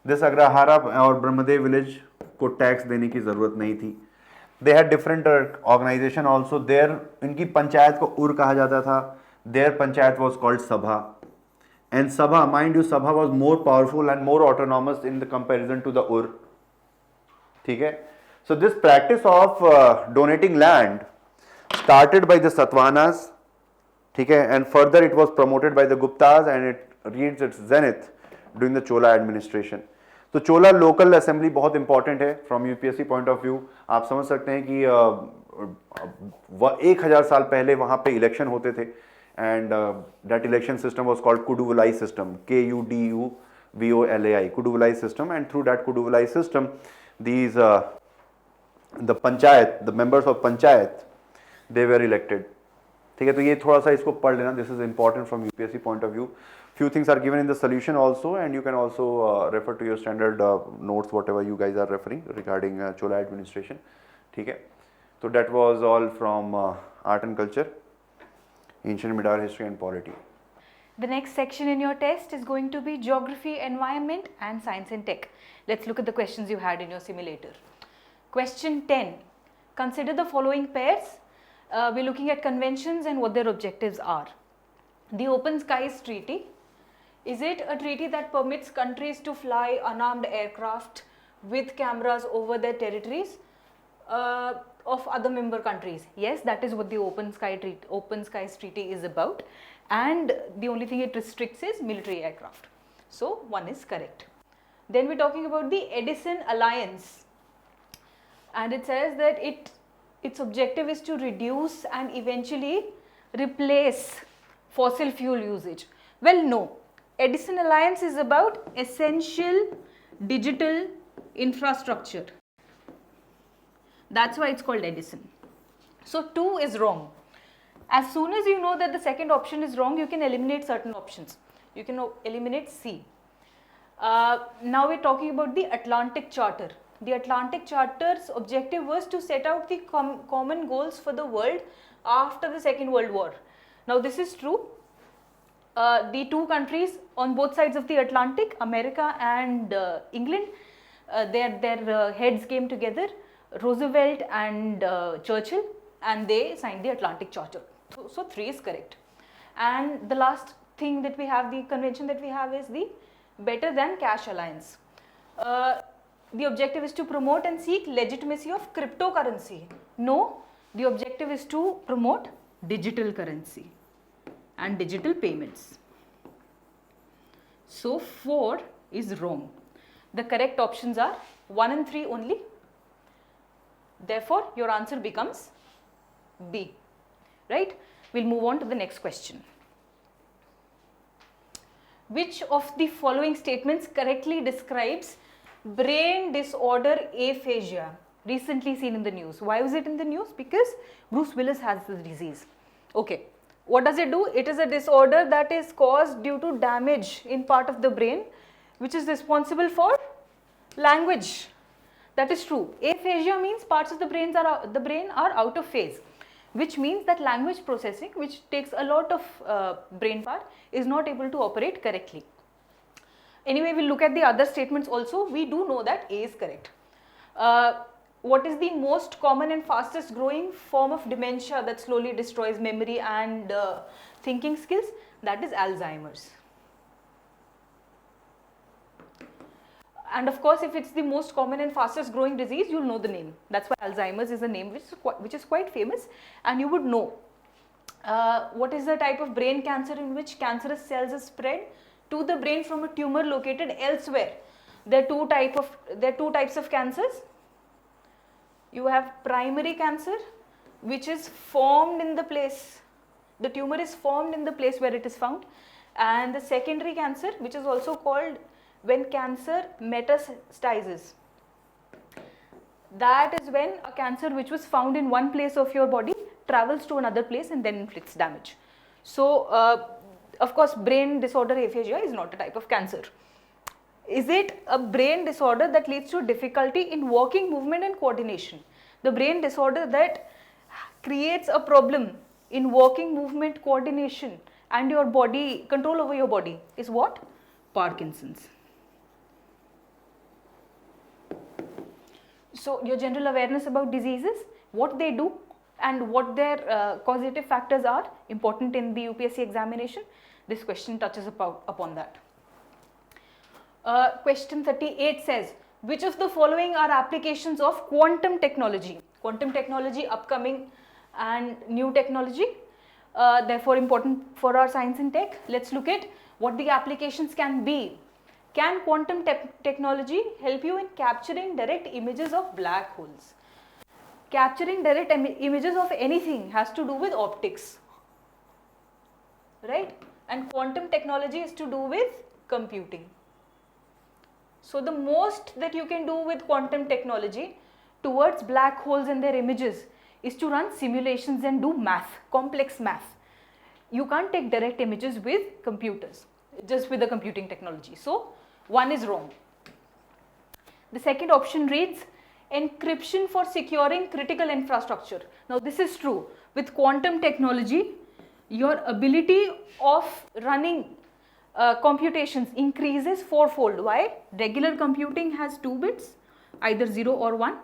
This agrahara और ब्रह्मदेव विलेज को टैक्स देने की जरूरत नहीं थी. They had different organization also. There इनकी पंचायत को उर कहा जाता था. There panchayat was called sabha. And Sabha, mind you, Sabha was more powerful and more autonomous in the comparison to the Ur. ठीक है. So this practice of donating land started by the Satavahanas, ठीक है, and further it was promoted by the Guptas and it reached its zenith during the Chola administration. तो चोला local assembly बहुत important है from UPSC point of view. आप समझ सकते हैं कि 1000 साल पहले वहाँ पे इलेक्शन होते थे. And that election system was called Kuduvulai system, Kuduvulai, Kuduvulai system. And through that Kuduvulai system, these the panchayat, the members of panchayat, they were elected. ठीक है, तो ये थोड़ा सा इसको पढ़ लेना. This is important from UPSC point of view. Few things are given in the solution also, and you can also refer to your standard notes, whatever you guys are referring regarding Chola administration. ठीक है, so that was all from art and culture, ancient Middle history and polity. The next section in your test is going to be geography, environment and science and tech. Let's look at the questions you had in your simulator. Question 10. Consider the following pairs. We're looking at conventions and what their objectives are. The Open Skies Treaty. Is it a treaty that permits countries to fly unarmed aircraft with cameras over their territories? Of other member countries? Yes, that is what the Open Skies Treaty is about, and the only thing it restricts is military aircraft. So one is correct. Then we're talking about the Edison Alliance, and it says that its objective is to reduce and eventually replace fossil fuel usage. Well, no, Edison Alliance is about essential digital infrastructure. That's why it's called Edison. So 2 is wrong. As soon as you know that the second option is wrong, you can eliminate certain options. You can eliminate C. Now we're talking about the Atlantic Charter. The Atlantic Charter's objective was to set out the common goals for the world after the Second World War. Now this is true. The two countries on both sides of the Atlantic, America and England, their heads came together, Roosevelt and Churchill, and they signed the Atlantic Charter. So 3 is correct. And the last thing that we have, the convention that we have, is the Better Than Cash Alliance. The objective is to promote and seek legitimacy of cryptocurrency. No, the objective is to promote digital currency and digital payments. So 4 is wrong. The correct options are 1 and 3 only. Therefore, your answer becomes B. right? We'll move on to the next question. Which of the following statements correctly describes brain disorder aphasia, recently seen in the news? Why was it in the news? Because Bruce Willis has the disease. Okay, what does it do? It is a disorder that is caused due to damage in part of the brain which is responsible for language. That is true. Aphasia means parts of the brain are out of phase, which means that language processing, which takes a lot of brain power, is not able to operate correctly. Anyway, we'll look at the other statements also. We do know that A is correct. What is the most common and fastest growing form of dementia that slowly destroys memory and thinking skills? That is Alzheimer's. And of course, if it's the most common and fastest growing disease, you'll know the name. That's why Alzheimer's is a name which is quite famous, and you would know. What is the type of brain cancer in which cancerous cells are spread to the brain from a tumor located elsewhere? There are two types of cancers. You have primary cancer, which is formed in the place, the tumor is formed in the place where it is found, and the secondary cancer, which is also called when cancer metastasizes. That is when a cancer which was found in one place of your body travels to another place and then inflicts damage. So, of course, brain disorder aphasia is not a type of cancer. Is it a brain disorder that leads to difficulty in walking, movement and coordination? The brain disorder that creates a problem in walking, movement, coordination and your body, control over your body is what? Parkinson's. So, your general awareness about diseases, what they do and what their causative factors are important in the UPSC examination. This question touches upon that. Question 38 says, which of the following are applications of quantum technology? Quantum technology, upcoming and new technology, therefore important for our science and tech. Let's look at what the applications can be. Can quantum technology help you in capturing direct images of black holes? Capturing direct images of anything has to do with optics, right? And quantum technology is to do with computing. So, the most that you can do with quantum technology towards black holes and their images is to run simulations and do math, complex math. You can't take direct images with computers, just with the computing technology. So, one is wrong. The second option reads, encryption for securing critical infrastructure. Now, this is true. With quantum technology, your ability of running computations increases fourfold. Why? Regular computing has 2 bits, either 0 or 1,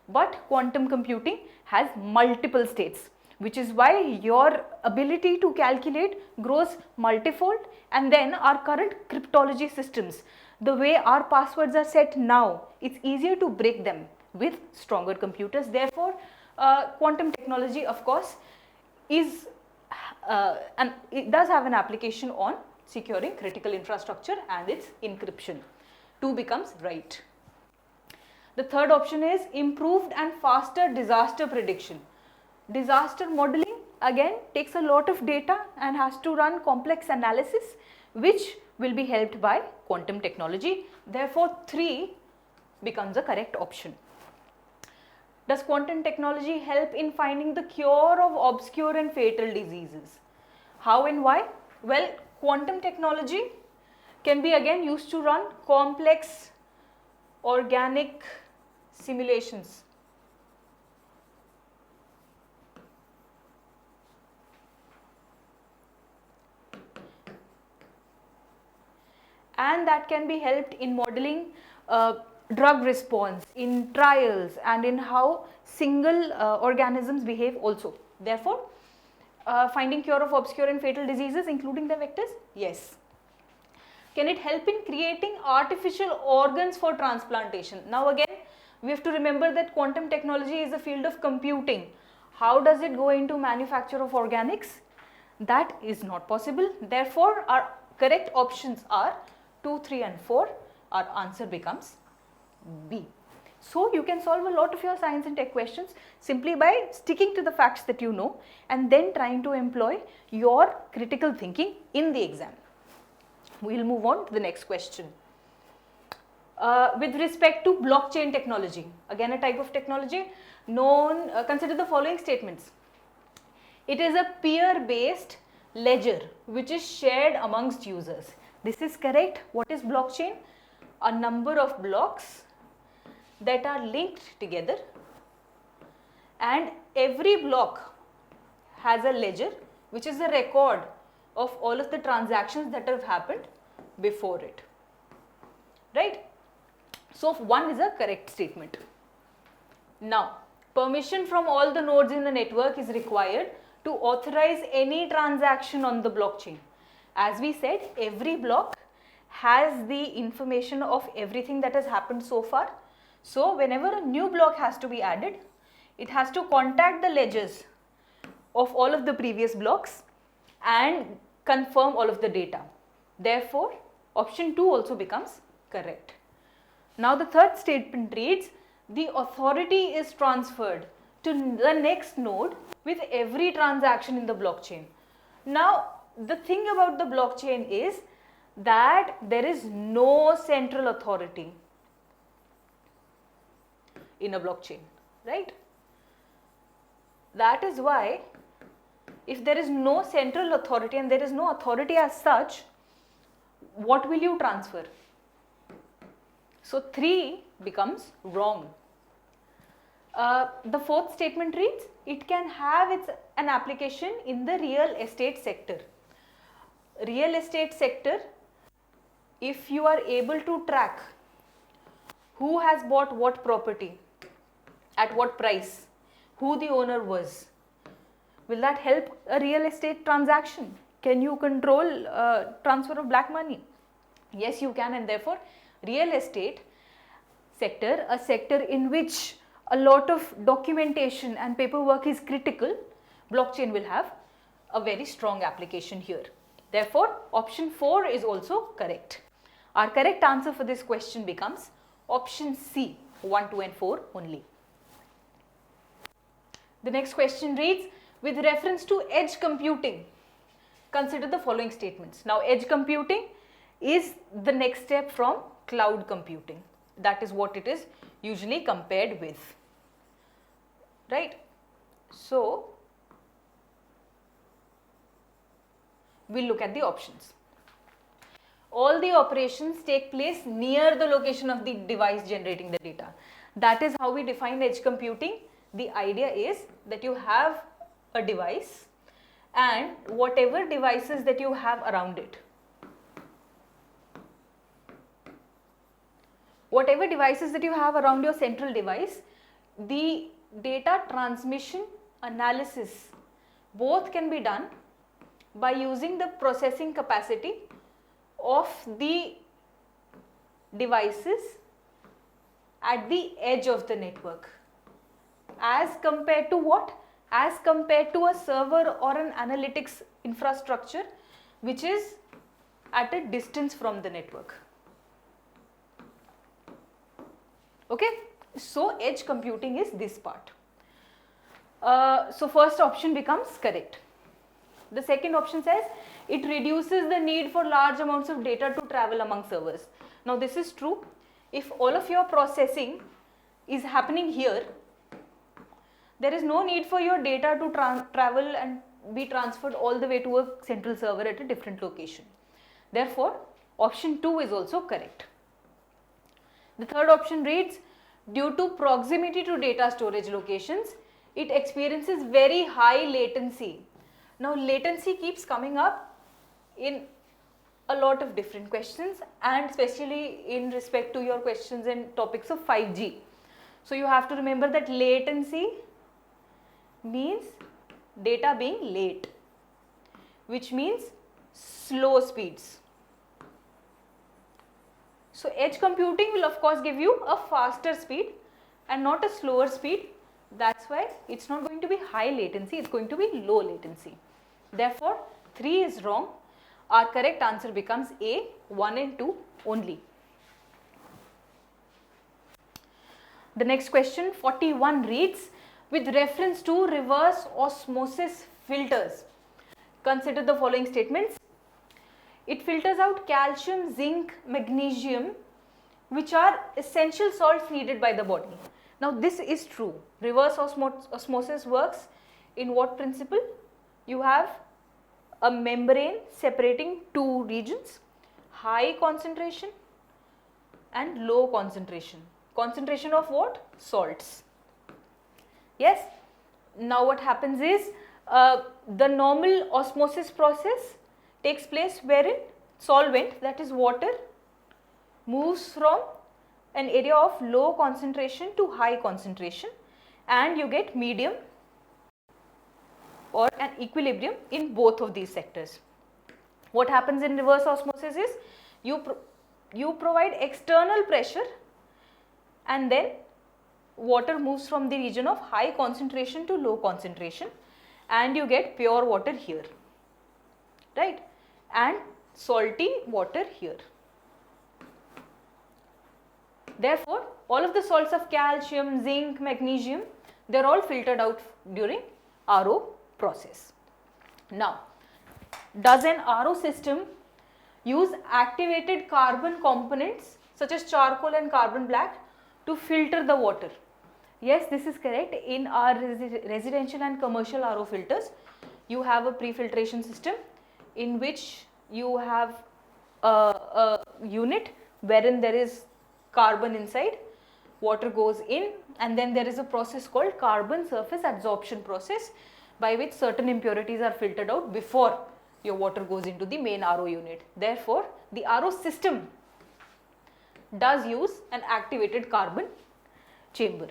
but quantum computing has multiple states, which is why your ability to calculate grows multifold. And then our current cryptology systems, the way our passwords are set now, it's easier to break them with stronger computers. Therefore, quantum technology, of course, is and it does have an application on securing critical infrastructure and its encryption. 2 becomes right. The third option is improved and faster disaster prediction. Disaster modeling again takes a lot of data and has to run complex analysis, which will be helped by quantum technology. Therefore, 3 becomes a correct option. Does quantum technology help in finding the cure of obscure and fatal diseases? How and why? Well, quantum technology can be again used to run complex organic simulations. And that can be helped in modeling drug response, in trials and in how single organisms behave also. Therefore, finding cure of obscure and fatal diseases including the vectors? Yes. Can it help in creating artificial organs for transplantation? Now again, we have to remember that quantum technology is a field of computing. How does it go into manufacture of organics? That is not possible. Therefore, our correct options are 2, 3 and 4. Our answer becomes B. So you can solve a lot of your science and tech questions simply by sticking to the facts that you know and then trying to employ your critical thinking in the exam. We will move on to the next question. With respect to blockchain technology, again a type of technology known, consider the following statements. It is a peer-based ledger which is shared amongst users. This is correct. What is blockchain? A number of blocks that are linked together, and every block has a ledger which is a record of all of the transactions that have happened before it, right? So 1 is a correct statement. Now, permission from all the nodes in the network is required to authorize any transaction on the blockchain. As we said, every block has the information of everything that has happened so far. So whenever a new block has to be added, it has to contact the ledgers of all of the previous blocks and confirm all of the data. Therefore, option 2 also becomes correct. Now the third statement reads, the authority is transferred to the next node with every transaction in the blockchain. Now the thing about the blockchain is that there is no central authority in a blockchain, right? That is why if there is no central authority and there is no authority as such, what will you transfer? So 3 becomes wrong. The fourth statement reads, it can have an application in the real estate sector. Real estate sector, if you are able to track who has bought what property, at what price, who the owner was, will that help a real estate transaction? Can you control transfer of black money? Yes, you can, and therefore real estate sector, a sector in which a lot of documentation and paperwork is critical, blockchain will have a very strong application here. Therefore, option 4 is also correct. Our correct answer for this question becomes option C, 1, 2 and 4 only. The next question reads, with reference to edge computing, consider the following statements. Now, edge computing is the next step from cloud computing. That is what it is usually compared with, right? So, we'll look at the options. All the operations take place near the location of the device generating the data. That is how we define edge computing. The idea is that you have a device and whatever devices that you have around it, whatever devices that you have around your central device, the data transmission, analysis, both can be done by using the processing capacity of the devices at the edge of the network, as compared to what? As compared to a server or an analytics infrastructure which is at a distance from the network. Okay, so edge computing is this part. So first option becomes correct. The second option says it reduces the need for large amounts of data to travel among servers. Now this is true. If all of your processing is happening here, there is no need for your data to travel and be transferred all the way to a central server at a different location. Therefore, option 2 is also correct. The third option reads, due to proximity to data storage locations, it experiences very high latency. Now, latency keeps coming up in a lot of different questions, and especially in respect to your questions and topics of 5G. So, you have to remember that latency means data being late, which means slow speeds. So, edge computing will of course give you a faster speed and not a slower speed. That is why it is not going to be high latency, it is going to be low latency. Therefore, 3 is wrong. Our correct answer becomes A, 1 and 2 only. The next question 41 reads, with reference to reverse osmosis filters, consider the following statements. It filters out calcium, zinc, magnesium, which are essential salts needed by the body. Now this is true. Reverse osmosis works in what principle? You have a membrane separating two regions, high concentration and low concentration. Concentration of what? Salts. Yes. Now what happens is the normal osmosis process takes place wherein solvent, that is water, moves from an area of low concentration to high concentration, and you get medium or an equilibrium in both of these sectors. What happens in reverse osmosis is you provide external pressure and then water moves from the region of high concentration to low concentration and you get pure water here, right, and salty water here. Therefore, all of the salts of calcium, zinc, magnesium, they are all filtered out during RO process. Now, does an RO system use activated carbon components such as charcoal and carbon black to filter the water? Yes, this is correct. In our residential and commercial RO filters, you have a pre-filtration system in which you have a unit wherein there is carbon inside, water goes in, and then there is a process called carbon surface adsorption process by which certain impurities are filtered out before your water goes into the main RO unit. Therefore, the RO system does use an activated carbon chamber.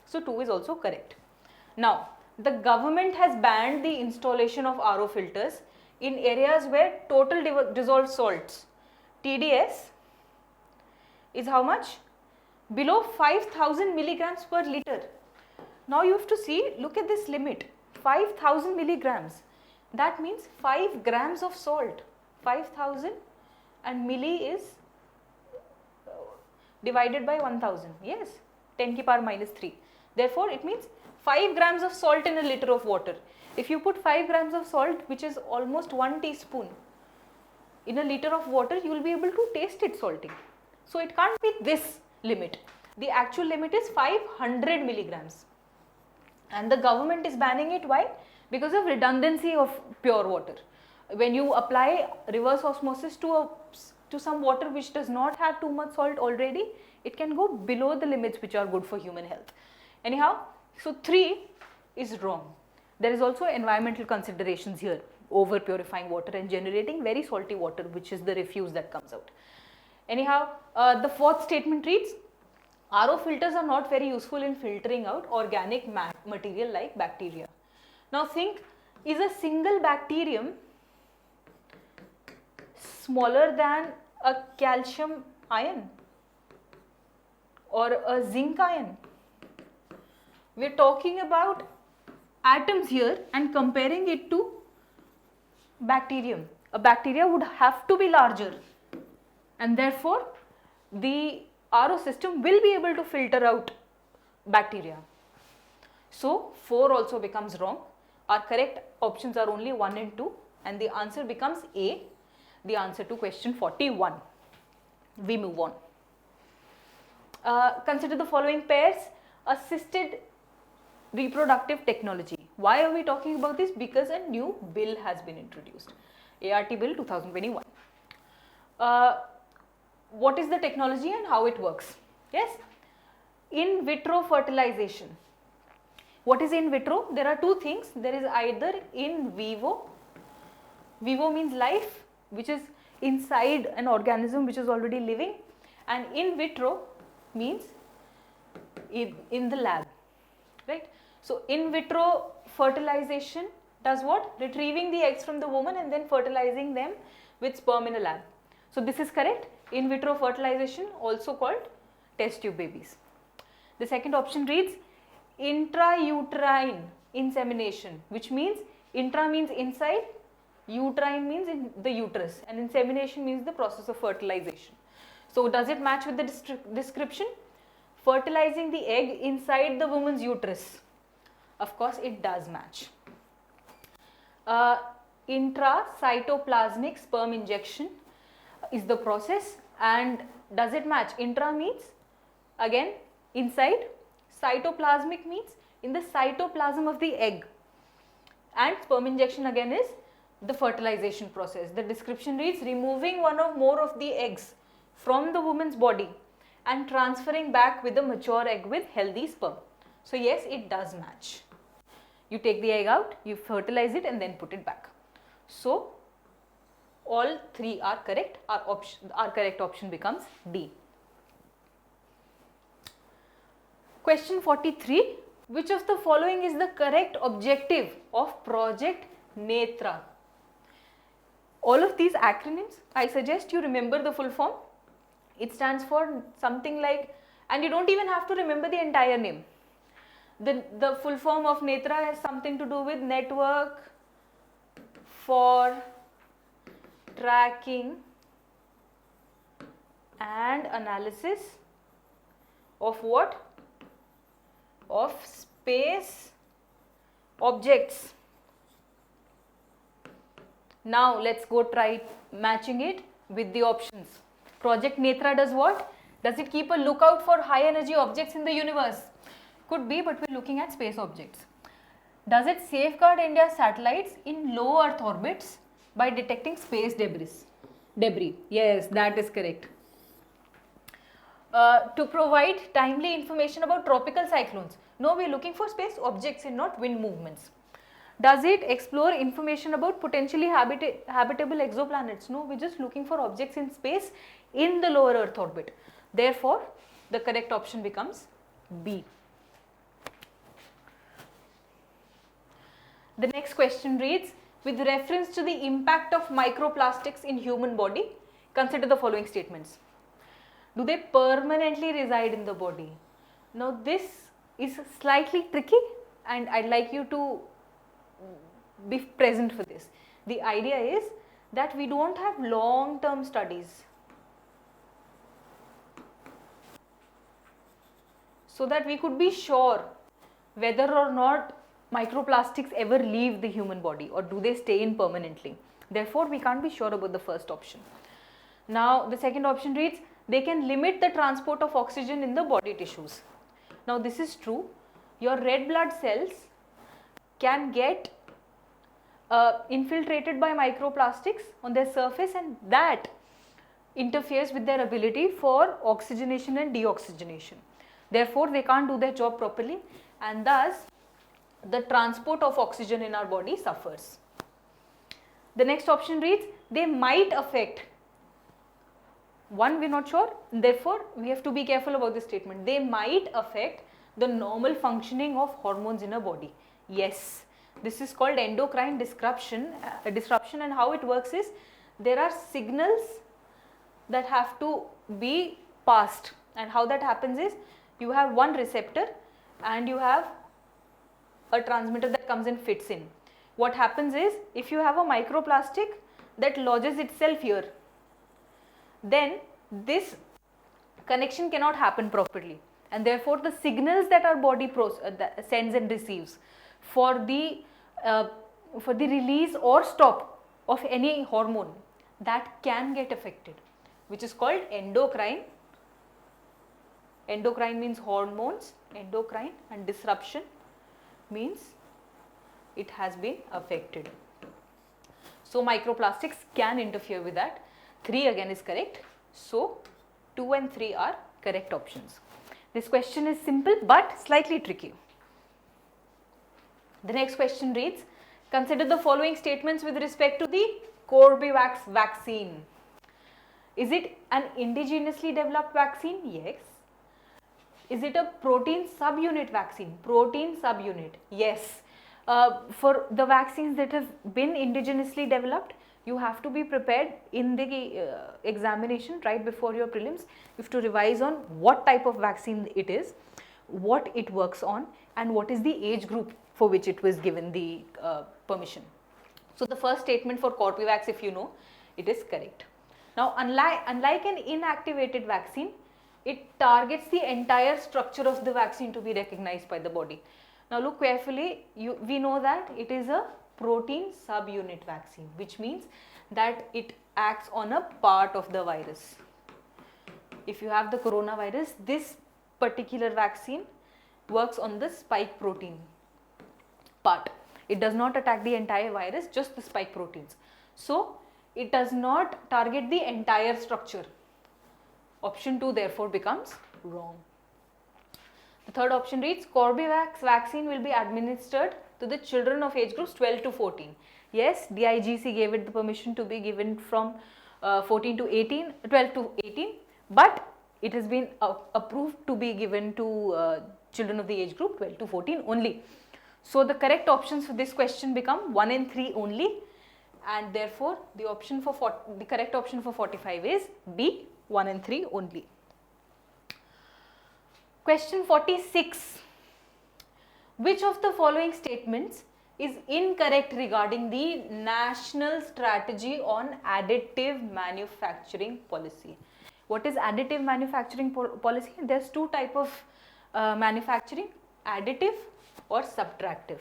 So 2 is also correct. Now, the government has banned the installation of RO filters in areas where total dissolved salts, TDS, is how much? Below 5000 milligrams per liter. Now you have to see, look at this limit, 5000 milligrams. That means 5 grams of salt. 5000 and milli is divided by 1000. Yes, 10 ki power minus 3. Therefore, it means 5 grams of salt in a liter of water. If you put 5 grams of salt, which is almost 1 teaspoon, in a liter of water, you will be able to taste it salty. So it can't be this limit. The actual limit is 500 milligrams. And the government is banning it. Why? Because of redundancy of pure water. When you apply reverse osmosis to some water which does not have too much salt already, it can go below the limits which are good for human health. Anyhow, so 3 is wrong. There is also environmental considerations here, over purifying water and generating very salty water, which is the refuse that comes out. Anyhow, the 4th statement reads, RO filters are not very useful in filtering out organic material like bacteria. Now think, is a single bacterium smaller than a calcium ion or a zinc ion? We are talking about atoms here and comparing it to bacterium. A bacteria would have to be larger, and therefore the RO system will be able to filter out bacteria. So 4 also becomes wrong. Our correct options are only 1 and 2, and the answer becomes A, the answer to question 41. We move on. Consider the following pairs. Assisted reproductive technology. Why are we talking about this? Because a new bill has been introduced, ART Bill 2021. What is the technology and how it works? Yes, in vitro fertilization. What is in vitro? There are two things. There is either in vivo. Vivo means life, which is inside an organism which is already living, and in vitro means in the lab, right? So in vitro fertilization does what? Retrieving the eggs from the woman and then fertilizing them with sperm in a lab. So this is correct. In vitro fertilization, also called test tube babies. The second option reads intrauterine insemination, which means intra means inside, uterine means in the uterus, and insemination means the process of fertilization. So does it match with the description? fertilizing the egg inside the woman's uterus? Of course, it does match. Intracytoplasmic sperm injection is the process, and does it match? Intra means again inside, cytoplasmic means in the cytoplasm of the egg, and sperm injection again is the fertilization process. The description reads removing one or more of the eggs from the woman's body and transferring back with a mature egg with healthy sperm. So yes, it does match. You take the egg out, you fertilize it and then put it back. So all three are correct. Our correct option becomes D. Question 43. Which of the following is the correct objective of Project Netra? All of these acronyms, I suggest you remember the full form. It stands for something like, and you don't even have to remember the entire name. The full form of Netra has something to do with Network for Tracking and Analysis of what? Of space objects. Now let's go try matching it with the options. Project Netra does what? Does it keep a lookout for high energy objects in the universe? Could be, but we're looking at space objects. Does it safeguard India's satellites in low Earth orbits by detecting space debris? Yes, that is correct. To provide timely information about tropical cyclones. No, we are looking for space objects and not wind movements. Does it explore information about potentially habitable exoplanets? No, we are just looking for objects in space in the lower Earth orbit. Therefore, the correct option becomes B. The next question reads, with reference to the impact of microplastics in human body, consider the following statements. Do they permanently reside in the body? Now this is slightly tricky and I'd like you to be present for this. The idea is that we don't have long-term studies, so that we could be sure whether or not microplastics ever leave the human body or do they stay in permanently. Therefore, we can't be sure about the first option. Now, the second option reads, they can limit the transport of oxygen in the body tissues. Now, this is true. Your red blood cells can get infiltrated by microplastics on their surface, and that interferes with their ability for oxygenation and deoxygenation. Therefore, they can't do their job properly, and thus the transport of oxygen in our body suffers. The next option reads, they might affect. One, we are not sure, therefore we have to be careful about this statement. They might affect the normal functioning of hormones in a body. Yes, this is called endocrine disruption, and how it works is there are signals that have to be passed, and how that happens is you have one receptor and you have a transmitter that comes and fits in. What happens is if you have a microplastic that lodges itself here, then this connection cannot happen properly, and therefore the signals that our body sends and receives for the release or stop of any hormone, that can get affected, which is called endocrine. Endocrine means hormones, endocrine, and disruption means it has been affected. So microplastics can interfere with that. 3 again is correct. So 2 and 3 are correct options. This question is simple but slightly tricky. The next question reads, consider the following statements with respect to the Corbevax vaccine. Is it an indigenously developed vaccine? Yes. Is it a protein subunit vaccine? Protein subunit. Yes. For the vaccines that have been indigenously developed, you have to be prepared in the examination right before your prelims. You have to revise on what type of vaccine it is, what it works on, and what is the age group for which it was given the permission. So the first statement for Corbevax, if you know, it is correct. Now, unlike an inactivated vaccine, it targets the entire structure of the vaccine to be recognized by the body. Now look carefully, we know that it is a protein subunit vaccine, which means that it acts on a part of the virus. If you have the coronavirus, this particular vaccine works on the spike protein part. It does not attack the entire virus, just the spike proteins. So it does not target the entire structure. Option 2 therefore becomes wrong. The third option reads, Corbevax vaccine will be administered to the children of age groups 12 to 14. Yes, DIGC gave it the permission to be given from 12 to 18, but it has been approved to be given to children of the age group 12 to 14 only. So the correct options for this question become 1 and 3 only, and therefore the correct option for 45 is B, 1 and 3 only. Question 46. Which of the following statements is incorrect regarding the National Strategy on Additive Manufacturing Policy? What is additive manufacturing policy? There's two types of manufacturing, additive or subtractive.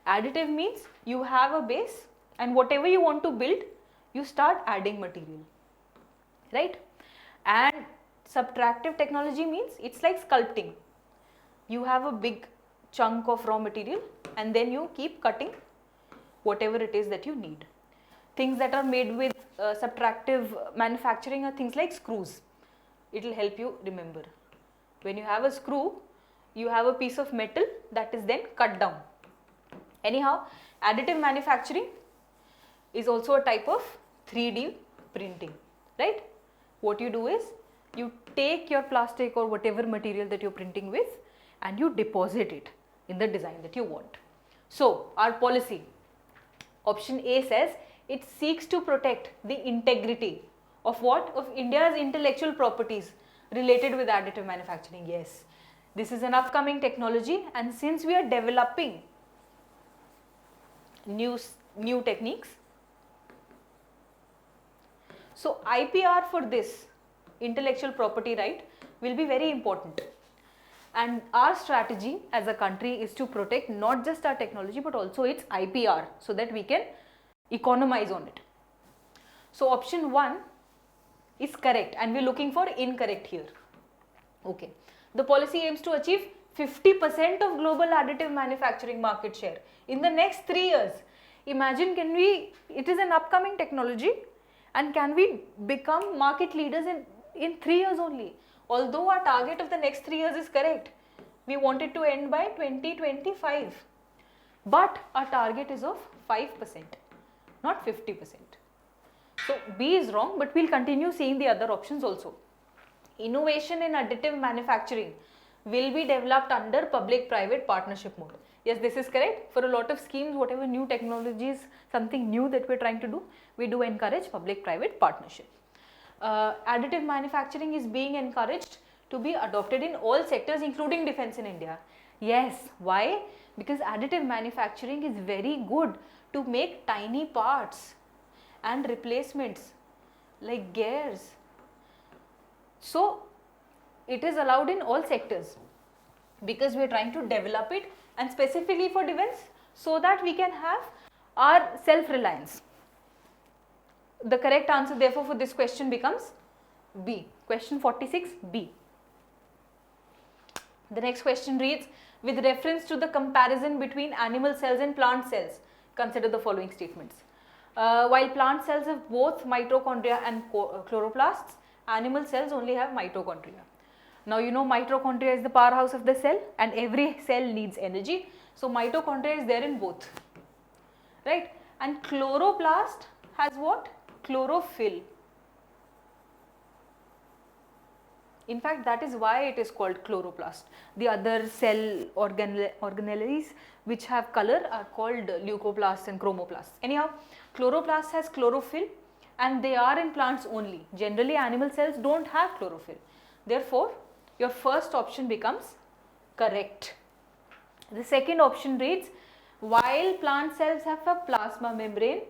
Additive means you have a base and whatever you want to build, you start adding material, right? And subtractive technology means it's like sculpting. You have a big chunk of raw material and then you keep cutting whatever it is that you need. Things that are made with subtractive manufacturing are things like screws. It will help you remember. When you have a screw, you have a piece of metal that is then cut down. Anyhow, additive manufacturing is also a type of 3D printing, right? What you do is you take your plastic or whatever material that you're printing with and you deposit it in the design that you want. So our policy, option A says it seeks to protect the integrity of what? Of India's intellectual properties related with additive manufacturing. Yes, this is an upcoming technology, and since we are developing new techniques, so IPR for this intellectual property right will be very important. And our strategy as a country is to protect not just our technology but also its IPR so that we can economize on it. So option 1 is correct and we are looking for incorrect here. Okay. The policy aims to achieve 50% of global additive manufacturing market share in the next 3 years. Imagine, it is an upcoming technology, and can we become market leaders in 3 years only? Although our target of the next 3 years is correct, we want it to end by 2025, but our target is of 5%, not 50%. So B is wrong, but we'll continue seeing the other options also. Innovation in additive manufacturing will be developed under public-private partnership mode. Yes, this is correct. For a lot of schemes, whatever new technologies, something new that we're trying to do, we do encourage public-private partnership. Additive manufacturing is being encouraged to be adopted in all sectors including defense in India. Yes, why? Because additive manufacturing is very good to make tiny parts and replacements like gears. So it is allowed in all sectors because we are trying to develop it, and specifically for defense so that we can have our self-reliance. The correct answer therefore for this question becomes B. Question 46, B. The next question reads, with reference to the comparison between animal cells and plant cells, consider the following statements. While plant cells have both mitochondria and chloroplasts, animal cells only have mitochondria. Now you know mitochondria is the powerhouse of the cell and every cell needs energy. So mitochondria is there in both, right? And chloroplast has what? Chlorophyll. In fact, that is why it is called chloroplast. The other cell organelles which have color are called leucoplasts and chromoplasts. Anyhow, chloroplast has chlorophyll and they are in plants only. Generally, animal cells don't have chlorophyll. Therefore, your first option becomes correct. The second option reads, while plant cells have a plasma membrane,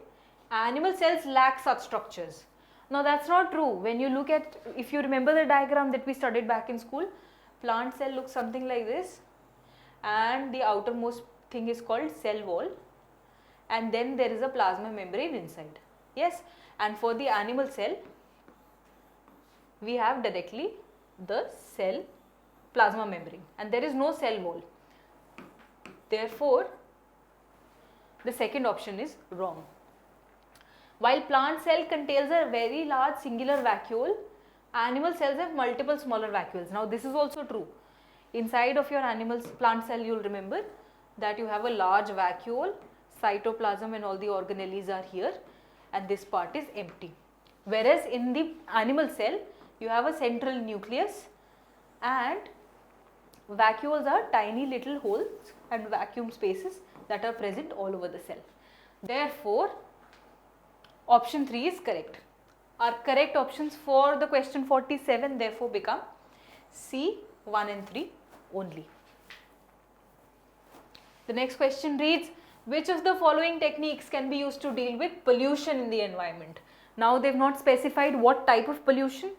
animal cells lack such structures. Now that's not true. When you look at, if you remember the diagram that we studied back in school, plant cell looks something like this, and the outermost thing is called cell wall, and then there is a plasma membrane inside. Yes, and for the animal cell, we have directly the cell plasma membrane, and there is no cell wall. Therefore, the second option is wrong. While plant cell contains a very large singular vacuole, animal cells have multiple smaller vacuoles. Now this is also true. Inside of your animal's plant cell, you will remember that you have a large vacuole, cytoplasm and all the organelles are here, and this part is empty. Whereas in the animal cell, you have a central nucleus, and vacuoles are tiny little holes and vacuum spaces that are present all over the cell. Therefore, option 3 is correct. Our correct options for the question 47 therefore become C, 1 and 3 only. The next question reads, which of the following techniques can be used to deal with pollution in the environment? Now they have not specified what type of pollution.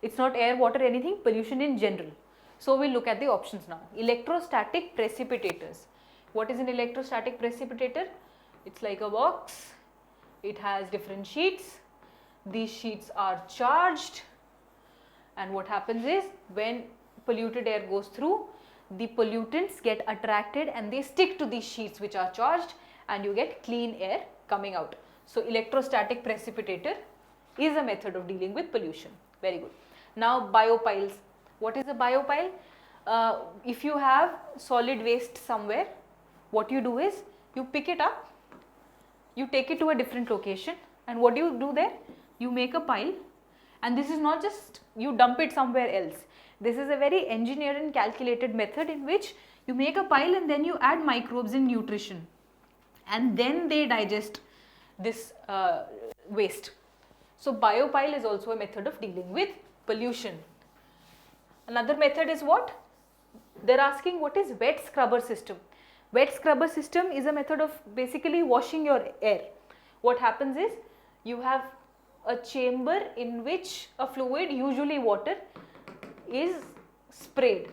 It's not air, water, anything, pollution in general. So we will look at the options now. Electrostatic precipitators. What is an electrostatic precipitator? It's like a box. It has different sheets. These sheets are charged, and what happens is when polluted air goes through, the pollutants get attracted and they stick to these sheets which are charged, and you get clean air coming out. So electrostatic precipitator is a method of dealing with pollution. Very good. Now biopiles. What is a biopile? If you have solid waste somewhere, what you do is you pick it up, you take it to a different location, and what do you do there? You make a pile, and this is not just you dump it somewhere else. This is a very engineered and calculated method in which you make a pile and then you add microbes and nutrition, and then they digest this waste. So biopile is also a method of dealing with pollution. Another method is what? They are asking what is wet scrubber system. Wet scrubber system is a method of basically washing your air. What happens is you have a chamber in which a fluid, usually water, is sprayed.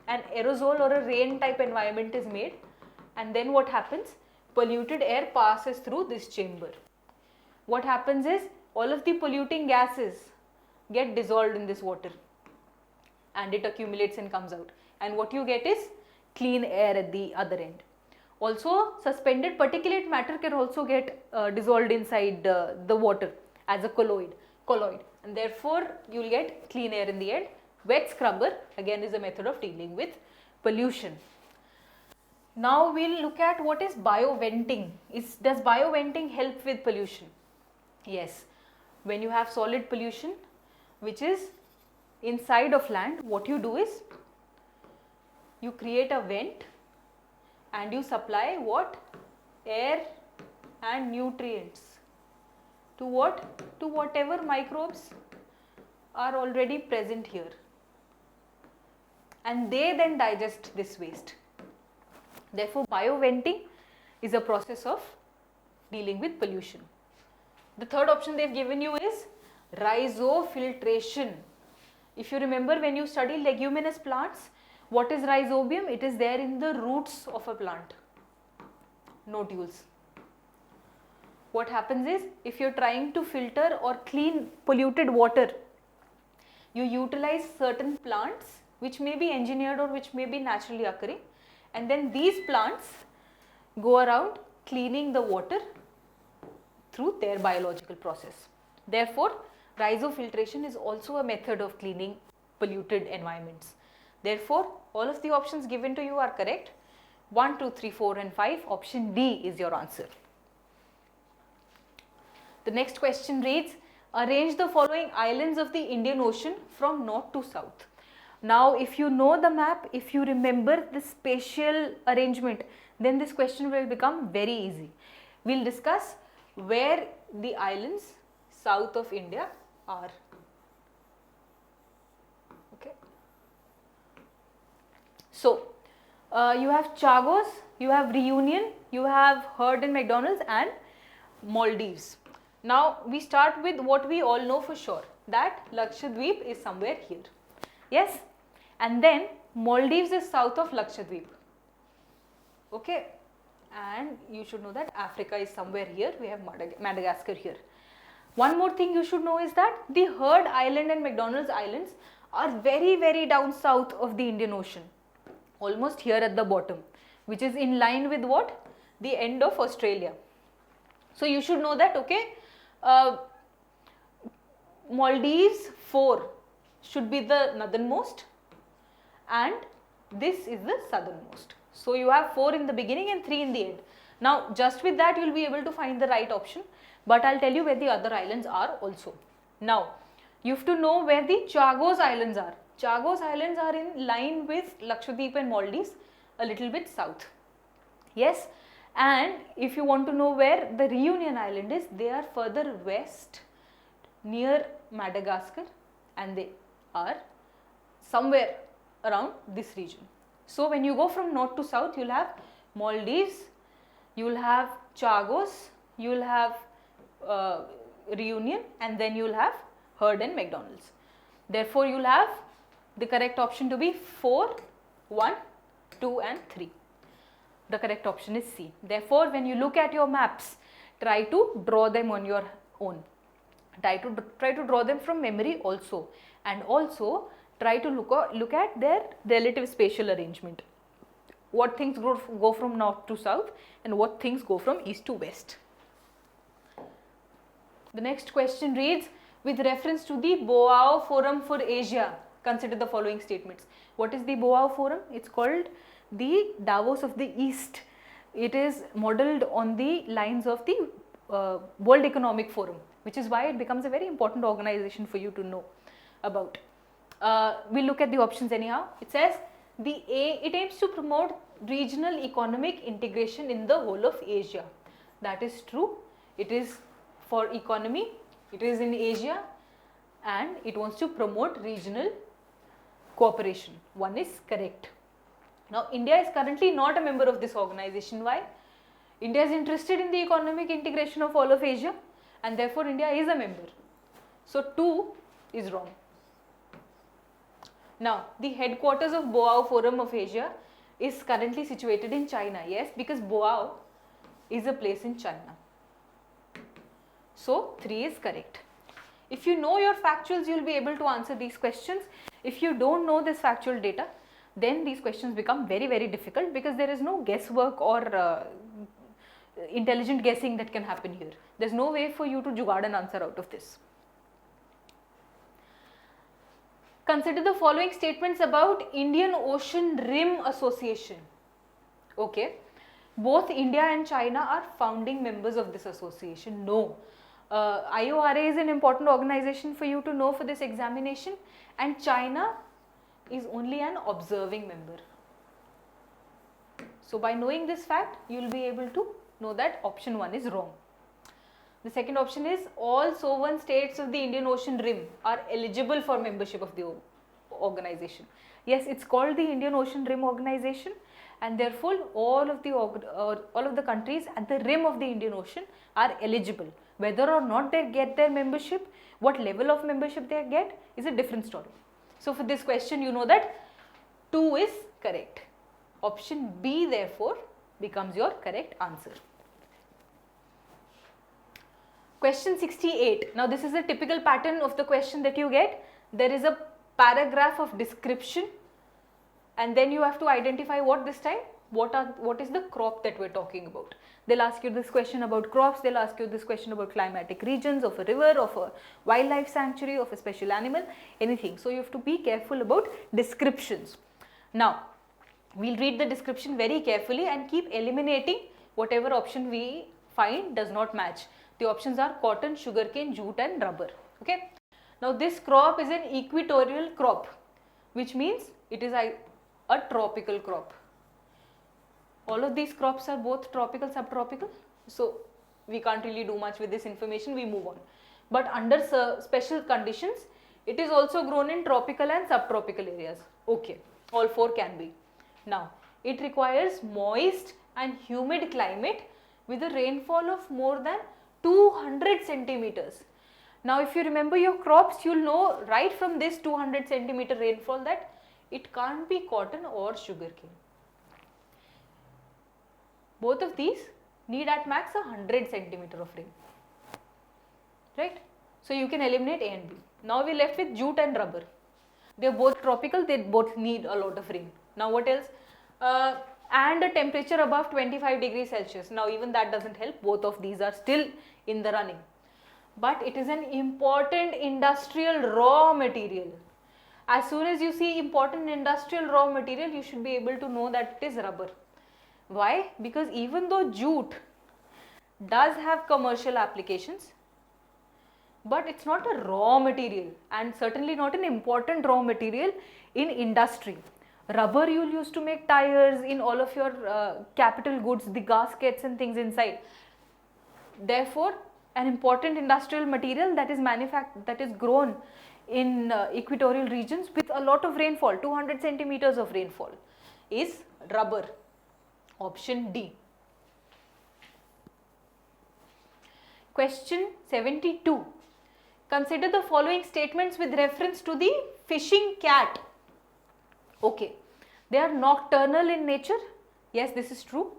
An aerosol or a rain type environment is made, and then what happens? Polluted air passes through this chamber. What happens is all of the polluting gases get dissolved in this water, and it accumulates and comes out, and what you get is clean air at the other end. Also, suspended particulate matter can also get dissolved inside the water as a colloid, and therefore you will get clean air in the end. Wet scrubber again is a method of dealing with pollution. Now we will look at what is bioventing. Does bioventing help with pollution? Yes. When you have solid pollution which is inside of land, what you do is you create a vent and you supply what? Air and nutrients to what? To whatever microbes are already present here, and they then digest this waste. Therefore, bioventing is a process of dealing with pollution. The third option they have given you is Rhizo Filtration. If you remember, when you study leguminous plants, what is rhizobium? It is there in the roots of a plant, nodules. What happens is, if you are trying to filter or clean polluted water, you utilize certain plants which may be engineered or which may be naturally occurring, and then these plants go around cleaning the water through their biological process. Therefore, Rhizo filtration is also a method of cleaning polluted environments. Therefore, all of the options given to you are correct. 1, 2, 3, 4 and 5, option D is your answer. The next question reads, arrange the following islands of the Indian Ocean from north to south. Now, if you know the map, if you remember the spatial arrangement, then this question will become very easy. We will discuss where the islands south of India are. Okay. So, you have Chagos, you have Reunion, you have Heard and McDonald's and Maldives. Now we start with what we all know for sure, that Lakshadweep is somewhere here. Yes, and then Maldives is south of Lakshadweep. Okay, and you should know that Africa is somewhere here. We have Madagascar here. One more thing you should know is that the Heard Island and McDonald's Islands are very, very down south of the Indian Ocean, almost here at the bottom, which is in line with what? The end of Australia. So you should know that, okay, Maldives 4 should be the northernmost and this is the southernmost. So you have 4 in the beginning and 3 in the end. Now just with that you will be able to find the right option, but I will tell you where the other islands are also. Now you have to know where the Chagos Islands are. Chagos Islands are in line with Lakshadweep and Maldives, a little bit south. Yes, and if you want to know where the Reunion Island is, they are further west near Madagascar and they are somewhere around this region. So when you go from north to south, you will have Maldives, you will have Chagos, you will have Reunion, and then you will have Heard and McDonald's. Therefore you will have the correct option to be 4, 1, 2 and 3. The correct option is C. Therefore when you look at your maps, try to draw them on your own. Try to draw them from memory also, and also try to look at their relative spatial arrangement. What things go from north to south and what things go from east to west. The next question reads, with reference to the Boao Forum for Asia, consider the following statements. What is the Boao Forum? It's called the Davos of the East. It is modelled on the lines of the World Economic Forum, which is why it becomes a very important organization for you to know about. We'll look at the options anyhow. It says it aims to promote regional economic integration in the whole of Asia. That is true. It is for economy, it is in Asia, and it wants to promote regional cooperation. One is correct. Now India is currently not a member of this organization. Why? India is interested in the economic integration of all of Asia, and therefore India is a member. So 2 is wrong. Now the headquarters of Boao Forum of Asia is currently situated in China. Yes, because Boao is a place in China. So 3 is correct. If you know your factuals, you will be able to answer these questions. If you don't know this factual data, then these questions become very, very difficult, because there is no guesswork or intelligent guessing that can happen here. There is no way for you to jugaad an answer out of this. Consider the following statements about Indian Ocean Rim Association. Okay, both India and China are founding members of this association. No. IORA is an important organization for you to know for this examination, and China is only an observing member. So by knowing this fact, you will be able to know that option 1 is wrong. The second option is all sovereign states of the Indian Ocean Rim are eligible for membership of the organization. Yes, it's called the Indian Ocean Rim Organization, and therefore all of the countries at the rim of the Indian Ocean are eligible. Whether or not they get their membership, what level of membership they get is a different story. So for this question, you know that 2 is correct. Option B therefore becomes your correct answer. Question 68. Now this is a typical pattern of the question that you get. There is a paragraph of description, and then you have to identify what this time, what is the crop that we are talking about. They'll ask you this question about crops, they'll ask you this question about climatic regions, of a river, of a wildlife sanctuary, of a special animal, anything. So you have to be careful about descriptions. Now we'll read the description very carefully and keep eliminating whatever option we find does not match. The options are cotton, sugarcane, jute and rubber. Okay. Now this crop is an equatorial crop, which means it is a tropical crop. All of these crops are both tropical, subtropical. So we can't really do much with this information, we move on. But under special conditions, it is also grown in tropical and subtropical areas. Okay, all 4 can be. Now, it requires moist and humid climate with a rainfall of more than 200 centimeters. Now if you remember your crops, you'll know right from this 200 centimeter rainfall that it can't be cotton or sugarcane. Both of these need at max 100 centimeter of rain, right? So you can eliminate A and B. Now we left with jute and rubber. They are both tropical, they both need a lot of rain. Now what else? And a temperature above 25 degrees Celsius. Now even that doesn't help, both of these are still in the running. But it is an important industrial raw material. As soon as you see important industrial raw material, you should be able to know that it is rubber. Why? Because even though jute does have commercial applications, but it's not a raw material and certainly not an important raw material in industry. Rubber you'll use to make tires, in all of your capital goods, the gaskets and things inside. Therefore, an important industrial material that is grown in equatorial regions with a lot of rainfall, 200 centimeters of rainfall, is rubber. Option D. Question 72. Consider the following statements with reference to the fishing cat. Okay, they are nocturnal in nature. Yes, this is true.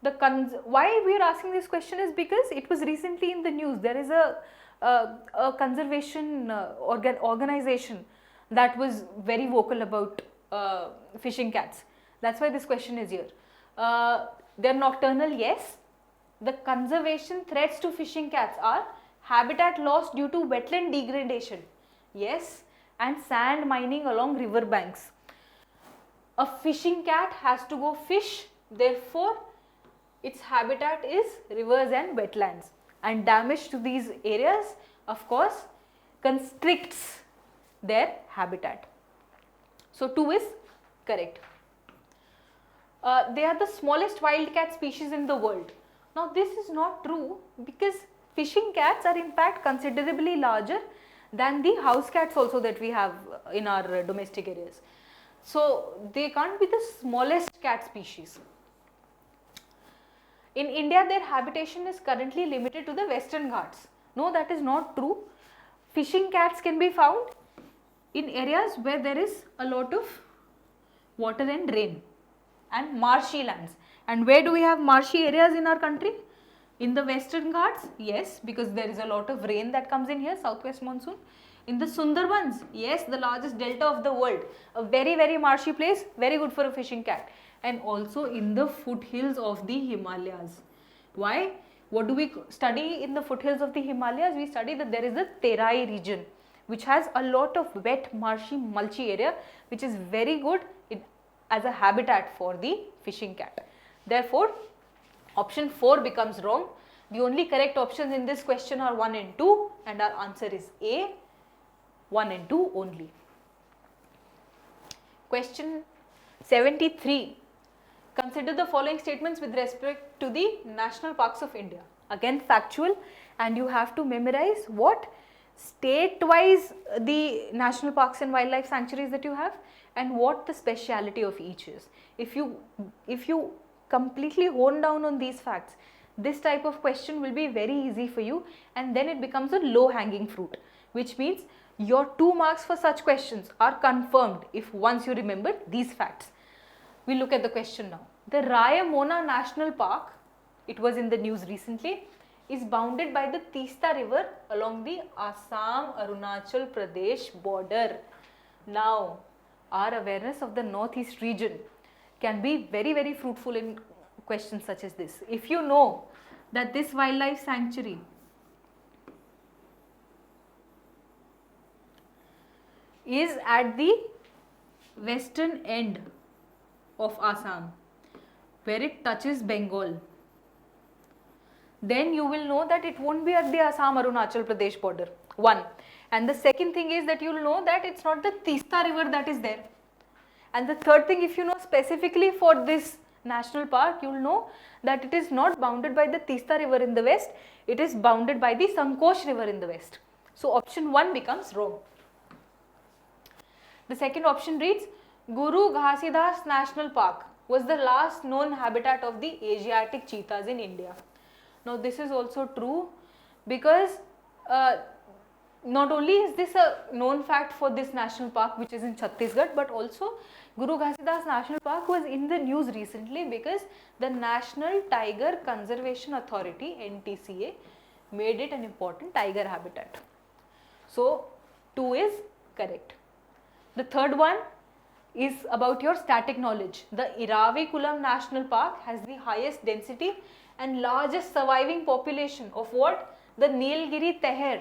Why we are asking this question is because it was recently in the news. There is a conservation organization that was very vocal about fishing cats. That's why this question is here. They are nocturnal, yes. The conservation threats to fishing cats are habitat loss due to wetland degradation, yes, and sand mining along river banks. A fishing cat has to go fish, therefore its habitat is rivers and wetlands, and damage to these areas of course constricts their habitat. So 2 is correct. They are the smallest wildcat species in the world. Now this is not true because fishing cats are in fact considerably larger than the house cats also that we have in our domestic areas. So they can't be the smallest cat species. In India, their habitation is currently limited to the Western Ghats. No, that is not true. Fishing cats can be found in areas where there is a lot of water and rain and marshy lands. And where do we have marshy areas in our country? In the Western Ghats, yes, because there is a lot of rain that comes in here, southwest monsoon. In the Sundarbans, yes, the largest delta of the world, a very, very marshy place, very good for a fishing cat. And also in the foothills of the Himalayas. Why? What do we study in the foothills of the Himalayas? We study that there is a Terai region which has a lot of wet, marshy, mulchy area which is very good as a habitat for the fishing cat. Therefore, option 4 becomes wrong. The only correct options in this question are 1 and 2 and our answer is A, 1 and 2 only. Question 73. Consider the following statements with respect to the National Parks of India. Again factual, and you have to memorize what state-wise the National Parks and Wildlife Sanctuaries that you have and what the speciality of each is. If you completely hone down on these facts, this type of question will be very easy for you, and then it becomes a low-hanging fruit, which means your 2 marks for such questions are confirmed if once you remember these facts. We look at the question now. The Rayamona National Park, it was in the news recently, is bounded by the Teesta River along the Assam-Arunachal Pradesh border. Now, our awareness of the northeast region can be very, very fruitful in questions such as this. If you know that this wildlife sanctuary is at the western end of Assam, where it touches Bengal, then you will know that it won't be at the Assam-Arunachal Pradesh border. 1. And the second thing is that you will know that it's not the Teesta river that is there. And the third thing, if you know specifically for this national park, you will know that it is not bounded by the Teesta river in the west, it is bounded by the Sankosh river in the west. So option 1 becomes wrong. The second option reads, Guru Ghasidas National Park was the last known habitat of the Asiatic cheetahs in India. Now this is also true because not only is this a known fact for this national park which is in Chhattisgarh, but also Guru Ghasidas National Park was in the news recently because the National Tiger Conservation Authority NTCA made it an important tiger habitat. So 2 is correct. The third one is about your static knowledge. The Iravikulam National Park has the highest density and largest surviving population of what? The Nilgiri Teher,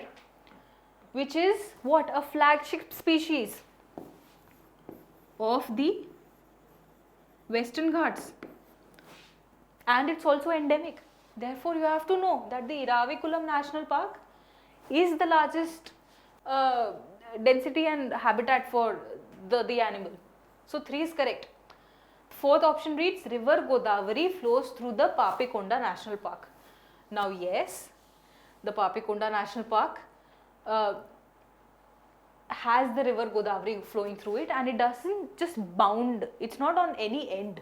which is what? A flagship species of the Western Ghats, and it's also endemic. Therefore, you have to know that the Iravikulam National Park is the largest density and habitat for the animal. So 3 is correct. Fourth option reads, River Godavari flows through the Papikonda National Park. Now yes, the Papikonda National Park has the river Godavari flowing through it, and it doesn't just bound, it's not on any end.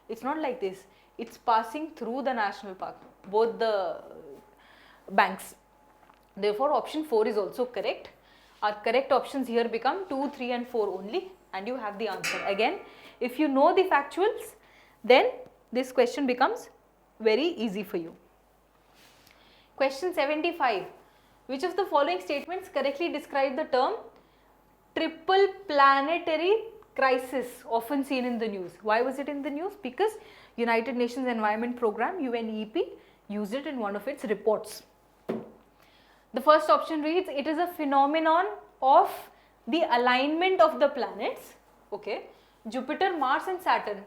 It's not like this. It's passing through the national park, both the banks. Therefore, option 4 is also correct. Our correct options here become 2, 3 and 4 only, and you have the answer. Again, if you know the factuals, then this question becomes very easy for you. Question 75. Which of the following statements correctly describe the term triple planetary crisis often seen in the news? Why was it in the news? Because United Nations Environment Programme UNEP used it in one of its reports. The first option reads, it is a phenomenon of the alignment of the planets, okay, Jupiter, Mars and Saturn,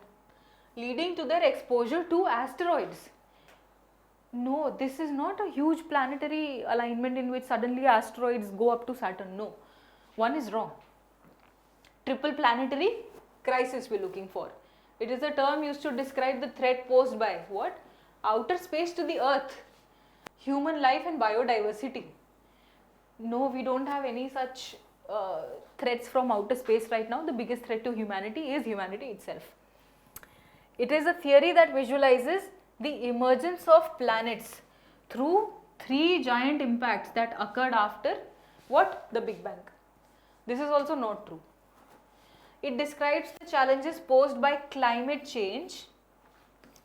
leading to their exposure to asteroids. No, this is not a huge planetary alignment in which suddenly asteroids go up to Saturn. No, one is wrong. Triple planetary crisis we are looking for. It is a term used to describe the threat posed by what? Outer space to the earth, human life and biodiversity. No, we don't have any such threats from outer space right now. The biggest threat to humanity is humanity itself. It is a theory that visualizes the emergence of planets through 3 giant impacts that occurred after what? The Big Bang. This is also not true. It describes the challenges posed by climate change,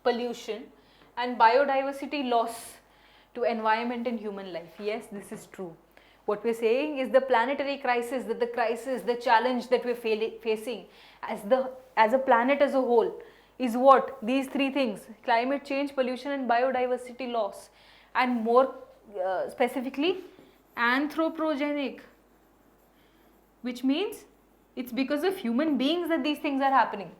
pollution and biodiversity loss to environment and human life. Yes, this is true. What we are saying is the planetary crisis, the challenge that we are facing as a planet as a whole is what? These 3 things: climate change, pollution and biodiversity loss, and more specifically anthropogenic, which means it's because of human beings that these things are happening.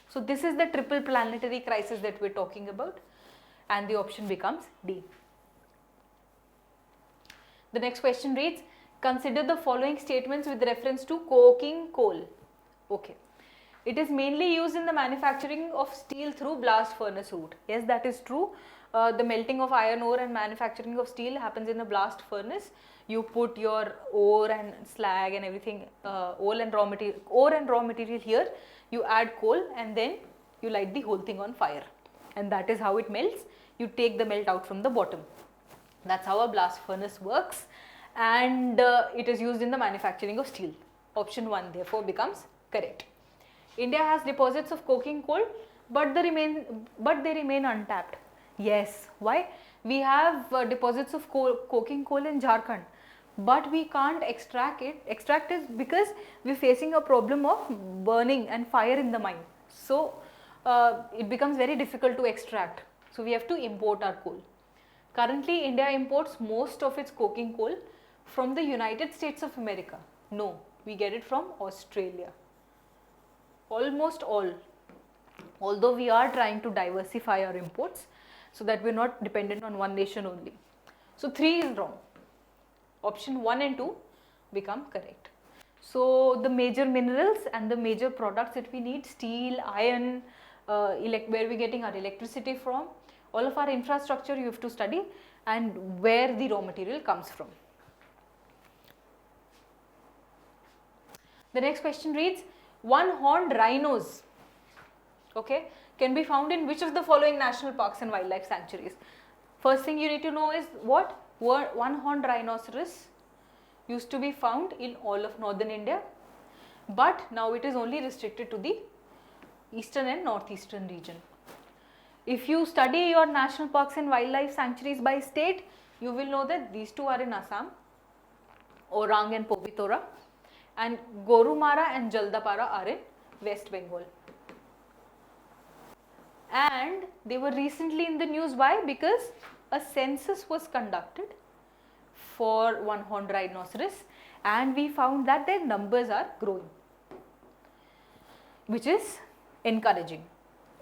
So this is the triple planetary crisis that we are talking about, and the option becomes D. The next question reads, consider the following statements with reference to coking coal. Okay. It is mainly used in the manufacturing of steel through blast furnace route. Yes, that is true. The melting of iron ore and manufacturing of steel happens in a blast furnace. You put your ore and slag and everything, ore and raw material here. You add coal and then you light the whole thing on fire. And that is how it melts. You take the melt out from the bottom. That's how a blast furnace works, and it is used in the manufacturing of steel. Option 1 therefore becomes correct. India has deposits of coking coal, but they remain untapped. Yes, why? We have deposits of coking coal in Jharkhand, but we can't extract it. Extract is because we are facing a problem of burning and fire in the mine. So it becomes very difficult to extract. So we have to import our coal. Currently, India imports most of its coking coal from the United States of America. No, we get it from Australia. Almost all. Although we are trying to diversify our imports so that we are not dependent on one nation only. So 3 is wrong. Option 1 and 2 become correct. So the major minerals and the major products that we need, steel, iron, where we are getting our electricity from, all of our infrastructure you have to study, and where the raw material comes from. The next question reads, one-horned rhinos, okay, can be found in which of the following national parks and wildlife sanctuaries? First thing you need to know is what? One-horned rhinoceros used to be found in all of northern India, but now it is only restricted to the eastern and northeastern region. If you study your national parks and wildlife sanctuaries by state, you will know that these two are in Assam, Orang and Povitora, and Gorumara and Jaldapara are in West Bengal. And they were recently in the news. Why? Because a census was conducted for one-horned rhinoceros and we found that their numbers are growing, which is encouraging.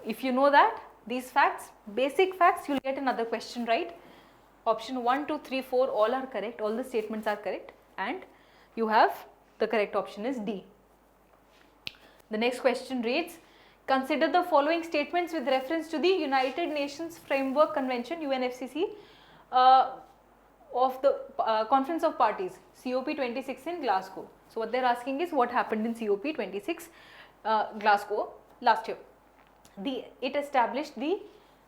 If you know that, these facts, basic facts, you will get another question right. Option 1, 2, 3, 4 all are correct, all the statements are correct, and you have the correct option is D. The next question reads, consider the following statements with reference to the United Nations Framework Convention UNFCCC of the Conference of Parties COP26 in Glasgow. So what they are asking is what happened in COP26 Glasgow last year. It established the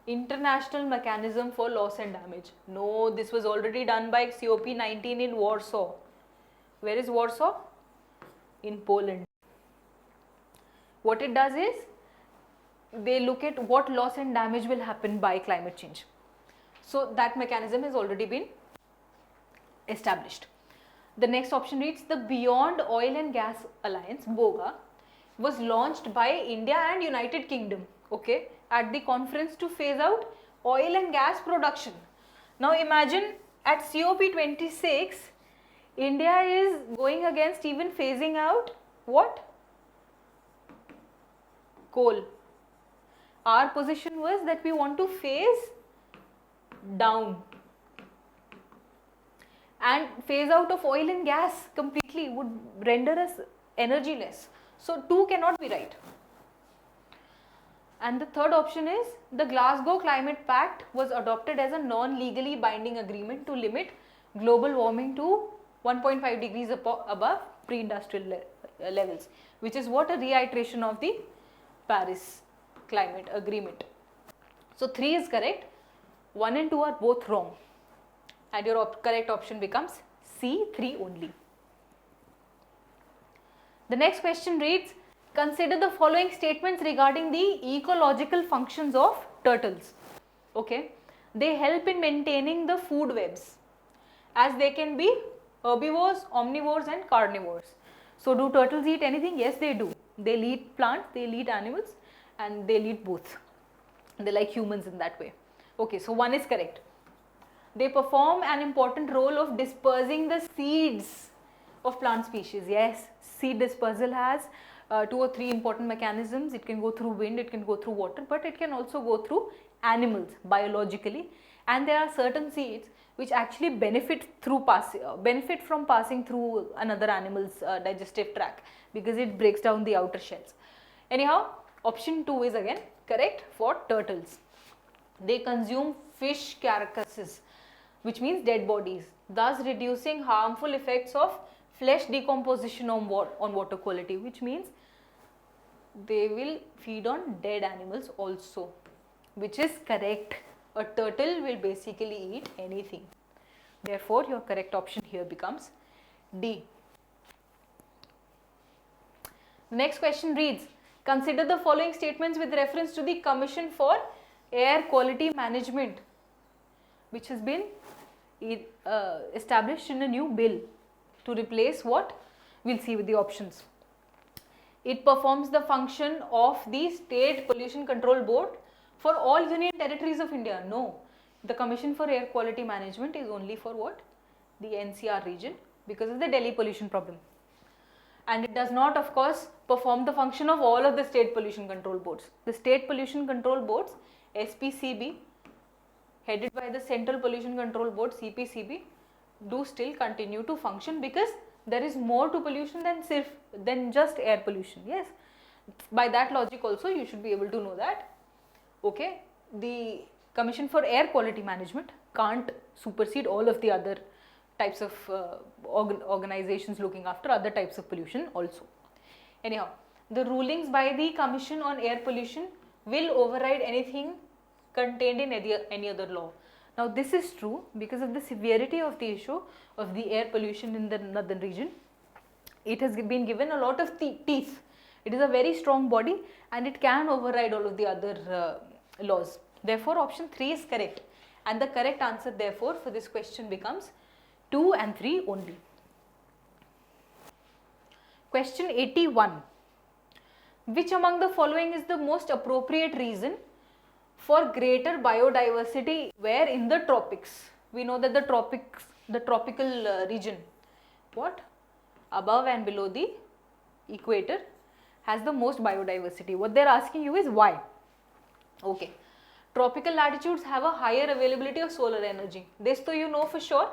International Mechanism for Loss and Damage. No, this was already done by COP19 in Warsaw. Where is Warsaw? In Poland. What it does is, they look at what loss and damage will happen by climate change. So that mechanism has already been established. The next option reads, the Beyond Oil and Gas Alliance, BOGA, was launched by India and United Kingdom, okay, at the conference to phase out oil and gas production. Now imagine at COP26, India is going against even phasing out what? Coal. Our position was that we want to phase down, and phase out of oil and gas completely would render us energyless. So 2 cannot be right. And the third option is, the Glasgow Climate Pact was adopted as a non-legally binding agreement to limit global warming to 1.5 degrees above pre-industrial levels, which is what? A reiteration of the Paris Climate Agreement. So 3 is correct, 1 and 2 are both wrong, and your correct option becomes C, 3 only. The next question reads, consider the following statements regarding the ecological functions of turtles. Okay, they help in maintaining the food webs, as they can be herbivores, omnivores and carnivores. So do turtles eat anything? Yes, they do. They eat plants, they eat animals, and they eat both. They like humans in that way. Okay, so 1 is correct. They perform an important role of dispersing the seeds of plant species. Yes, seed dispersal has 2 or 3 important mechanisms. It can go through wind, it can go through water, but it can also go through animals biologically. And there are certain seeds which actually benefit from passing through another animal's digestive tract, because it breaks down the outer shells. Anyhow, option 2 is again correct for turtles. They consume fish carcasses, which means dead bodies, thus reducing harmful effects of flesh decomposition on water quality, which means they will feed on dead animals also, which is correct. A turtle will basically eat anything. Therefore, your correct option here becomes D. The next question reads, consider the following statements with reference to the Commission for Air Quality Management, which has been established in a new bill to replace what? We'll see with the options. It performs the function of the State Pollution Control Board for all union territories of India. No, the Commission for Air Quality Management is only for what? The NCR region, because of the Delhi pollution problem. And it does not, of course, perform the function of all of the state pollution control boards. The state pollution control boards, SPCB, headed by the Central Pollution Control Board, CPCB, do still continue to function, because there is more to pollution than just air pollution. Yes, by that logic also you should be able to know that. Okay, the Commission for Air Quality Management can't supersede all of the other types of organizations looking after other types of pollution also. Anyhow, the rulings by the Commission on Air Pollution will override anything contained in any other law. Now this is true because of the severity of the issue of the air pollution in the northern region. It has been given a lot of teeth. It is a very strong body and it can override all of the other laws. Therefore, option 3 is correct, and the correct answer therefore for this question becomes 2 and 3 only. Question 81. Which among the following is the most appropriate reason for greater biodiversity where in the tropics? We know that the tropical region, what? Above and below the equator has the most biodiversity. What they are asking you is why? Okay. Tropical latitudes have a higher availability of solar energy. This though you know for sure.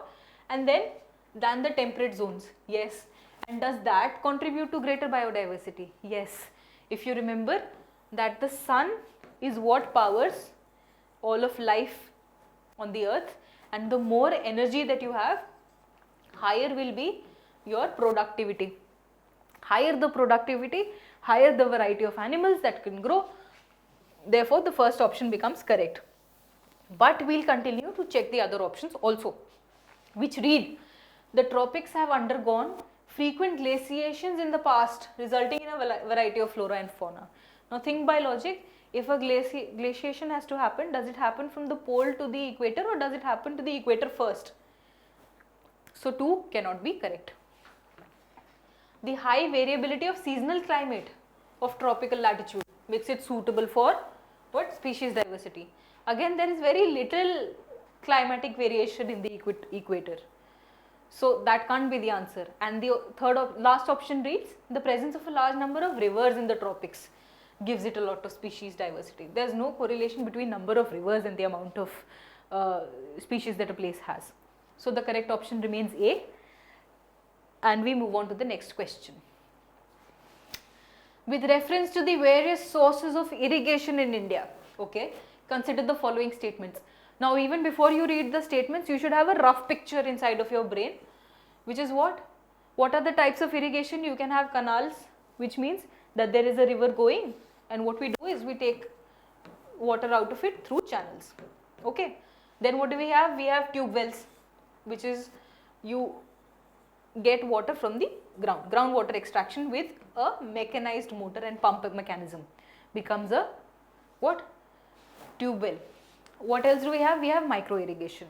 And then than the temperate zones. Yes. And does that contribute to greater biodiversity? Yes. If you remember that the sun is what powers all of life on the earth, and the more energy that you have, higher will be your productivity. Higher the productivity, higher the variety of animals that can grow. Therefore, the first option becomes correct. But we will continue to check the other options also, which read, the tropics have undergone frequent glaciations in the past, resulting in a variety of flora and fauna. Now think by logic, if a glaciation has to happen, does it happen from the pole to the equator or does it happen to the equator first? So 2 cannot be correct. The high variability of seasonal climate of tropical latitude makes it suitable for what? Species diversity. Again, there is very little climatic variation in the equator. So that can't be the answer. And the last option reads, the presence of a large number of rivers in the tropics gives it a lot of species diversity. There is no correlation between number of rivers and the amount of species that a place has. So the correct option remains A, and we move on to the next question. With reference to the various sources of irrigation in India, okay, consider the following statements. Now even before you read the statements, you should have a rough picture inside of your brain, which is what? What are the types of irrigation? You can have canals, which means that there is a river going, and what we do is we take water out of it through channels. Okay. Then what do we have? We have tube wells, which is you get water from the groundwater extraction with a mechanized motor and pump mechanism becomes a what? Tube well. What else do we have? We have micro irrigation.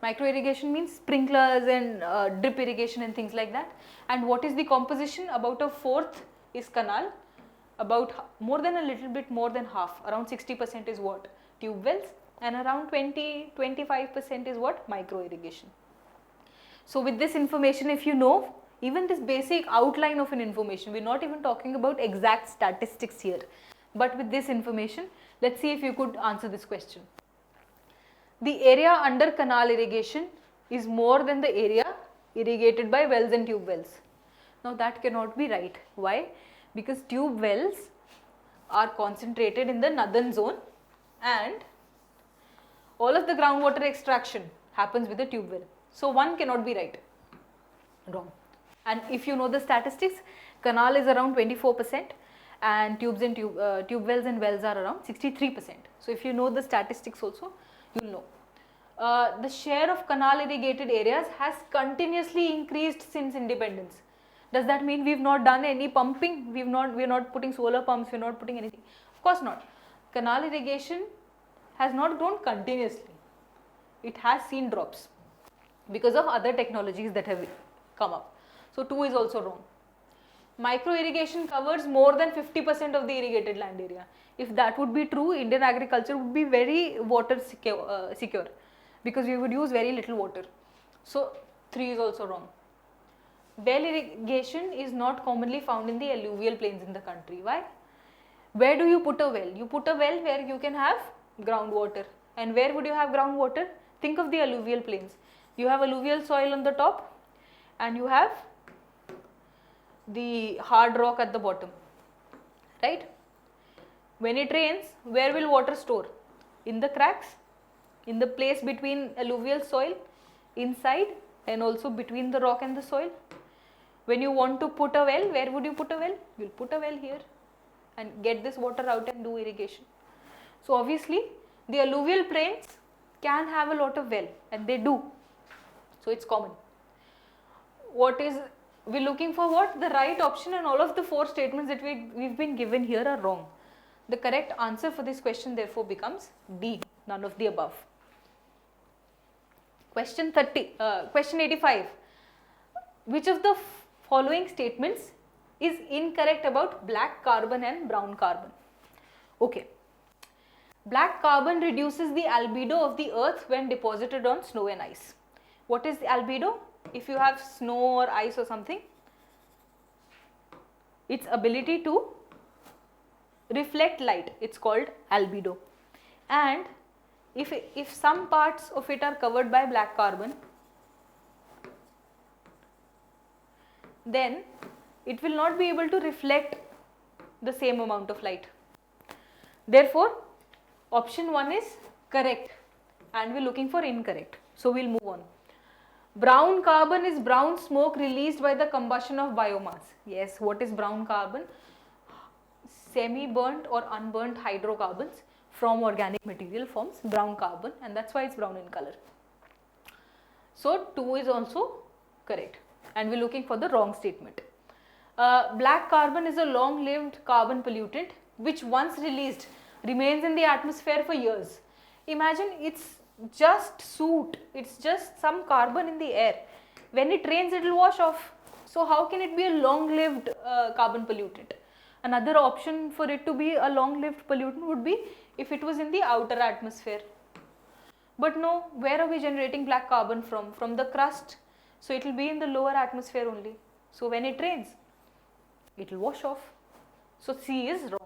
Micro irrigation means sprinklers and drip irrigation and things like that. And what is the composition? About a fourth is canal, about more than a little bit more than half, around 60% is what? Tube wells, and around 20-25% is what? Micro irrigation. So with this information, if you know even this basic outline of an information, we are not even talking about exact statistics here, but with this information, let's see if you could answer this question. The area under canal irrigation is more than the area irrigated by wells and tube wells. Now that cannot be right. Why? Because tube wells are concentrated in the northern zone and all of the groundwater extraction happens with the tube well. So 1 cannot be right. Wrong. And if you know the statistics, canal is around 24% and tube wells and wells are around 63%. So if you know the statistics also, you will know. The share of canal irrigated areas has continuously increased since independence. Does that mean we have not done any pumping? We are not putting solar pumps, we are not putting anything? Of course not. Canal irrigation has not grown continuously. It has seen drops because of other technologies that have come up. So 2 is also wrong. Micro irrigation covers more than 50% of the irrigated land area. If that would be true, Indian agriculture would be very water secure because we would use very little water. So 3 is also wrong. Well irrigation is not commonly found in the alluvial plains in the country. Why? Where do you put a well? You put a well where you can have groundwater. And where would you have groundwater? Think of the alluvial plains. You have alluvial soil on the top and you have the hard rock at the bottom, right? When it rains, where will water store? In the cracks, in the place between alluvial soil, inside, and also between the rock and the soil. When you want to put a well, where would you put a well? You will put a well here and get this water out and do irrigation. So obviously the alluvial plains can have a lot of well, and they do. So it's common. We're looking for what? The right option, and all of the 4 statements that we've been given here are wrong. The correct answer for this question therefore becomes D, none of the above. Question 85. Which of the following statements is incorrect about black carbon and brown carbon? Okay. Black carbon reduces the albedo of the earth when deposited on snow and ice. What is the albedo? If you have snow or ice or something, its ability to reflect light, it's called albedo. And if some parts of it are covered by black carbon, then it will not be able to reflect the same amount of light. Therefore, option 1 is correct, and we're looking for incorrect. So we'll move on. Brown carbon is brown smoke released by the combustion of biomass. Yes, what is brown carbon? Semi-burnt or unburnt hydrocarbons from organic material forms brown carbon, and that's why it's brown in color. So 2 is also correct, and we're looking for the wrong statement. Black carbon is a long-lived carbon pollutant which once released remains in the atmosphere for years. Imagine it's just soot, it's just some carbon in the air. When it rains, it will wash off. So how can it be a long-lived carbon pollutant? Another option for it to be a long-lived pollutant would be if it was in the outer atmosphere. But no, where are we generating black carbon from? From the crust. So it will be in the lower atmosphere only. So when it rains, it will wash off. So C is wrong.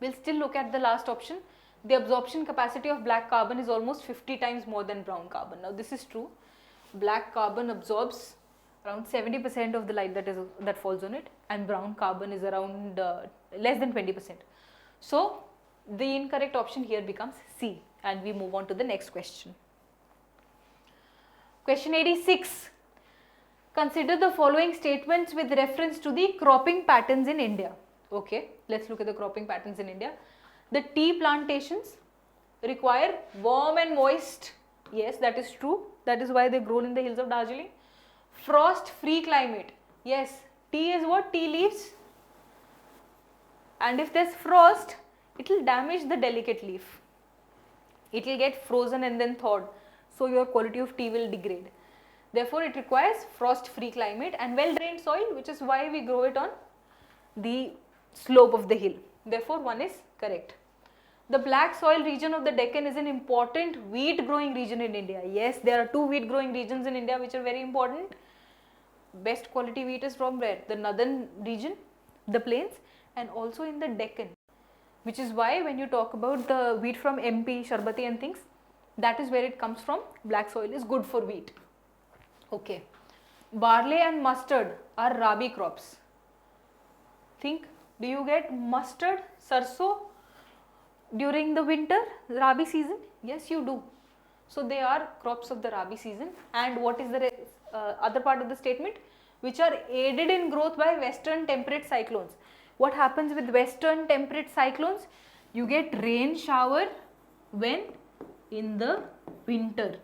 We'll still look at the last option. The absorption capacity of black carbon is almost 50 times more than brown carbon. Now this is true. Black carbon absorbs around 70% of the light that falls on it, and brown carbon is around less than 20%. So the incorrect option here becomes C, and we move on to the next question. Question 86. Consider the following statements with reference to the cropping patterns in India. Okay, let's look at the cropping patterns in India. The tea plantations require warm and moist. Yes, that is true. That is why they grow in the hills of Darjeeling. Frost-free climate. Yes, tea is what? Tea leaves. And if there's frost, it will damage the delicate leaf. It will get frozen and then thawed. So your quality of tea will degrade. Therefore, it requires frost-free climate and well-drained soil, which is why we grow it on the slope of the hill. Therefore, 1 is correct. The black soil region of the Deccan is an important wheat growing region in India. Yes, there are 2 wheat growing regions in India which are very important. Best quality wheat is from where? The northern region, the plains, and also in the Deccan. Which is why when you talk about the wheat from MP, Sharbati and things, that is where it comes from. Black soil is good for wheat. Okay. Barley and mustard are Rabi crops. Think, do you get mustard, sarso during the winter, Rabi season? Yes, you do. So they are crops of the Rabi season. And what is the other part of the statement? Which are aided in growth by western temperate cyclones. What happens with western temperate cyclones? You get rain shower when? In the winter.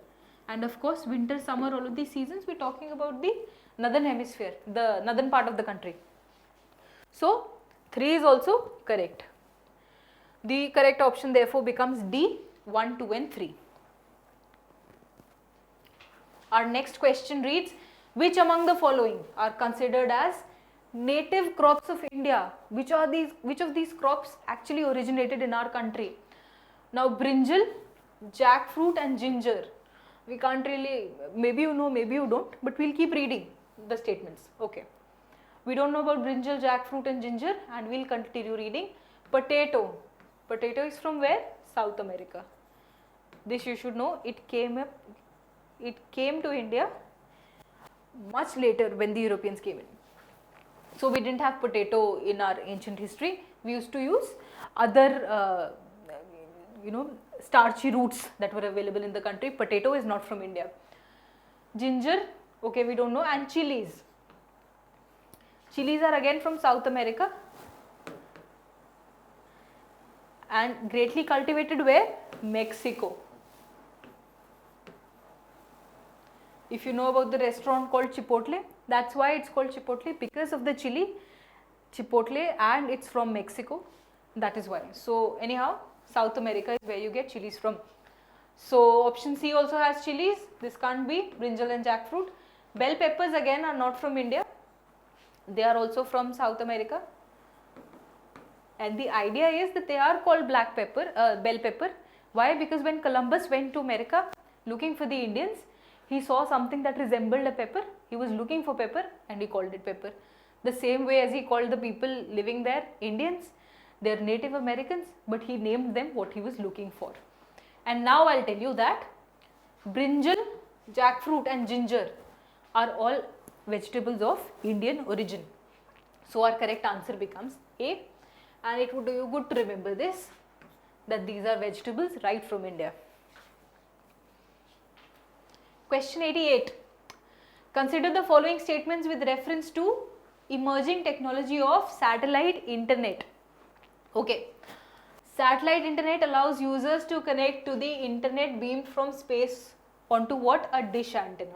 And of course, winter, summer, all of these seasons, we are talking about the northern hemisphere, the northern part of the country. So 3 is also correct. The correct option therefore becomes D, 1, 2 and 3. Our next question reads, which among the following are considered as native crops of India? Which of these crops actually originated in our country? Now brinjal, jackfruit and ginger. We can't really, maybe you know, maybe you don't, but we'll keep reading the statements. Okay. We don't know about brinjal, jackfruit and ginger, and we'll continue reading. Potato. Potato is from where? South America. This you should know. It came to India much later when the Europeans came in. So we didn't have potato in our ancient history. We used to use other starchy roots that were available in the country. Potato is not from India. Ginger, okay, we don't know. And chilies. Chilies are again from South America and greatly cultivated where? Mexico. If you know about the restaurant called Chipotle, that's why it's called Chipotle, because of the chili Chipotle, and it's from Mexico, that is why. So anyhow, South America is where you get chilies from. So option C also has chilies, this can't be. Brinjal and jackfruit. Bell peppers again are not from India, they are also from South America, and the idea is that they are called black pepper, bell pepper. Why? Because when Columbus went to America looking for the Indians, he saw something that resembled a pepper, he was looking for pepper and he called it pepper. The same way as he called the people living there Indians, they are Native Americans, but he named them what he was looking for. And now I'll tell you that brinjal, jackfruit and ginger are all vegetables of Indian origin. So our correct answer becomes A, and it would do you good to remember this, that these are vegetables right from India. Question 88. Consider the following statements with reference to emerging technology of satellite internet. Okay. Satellite internet allows users to connect to the internet beamed from space onto what? A dish antenna.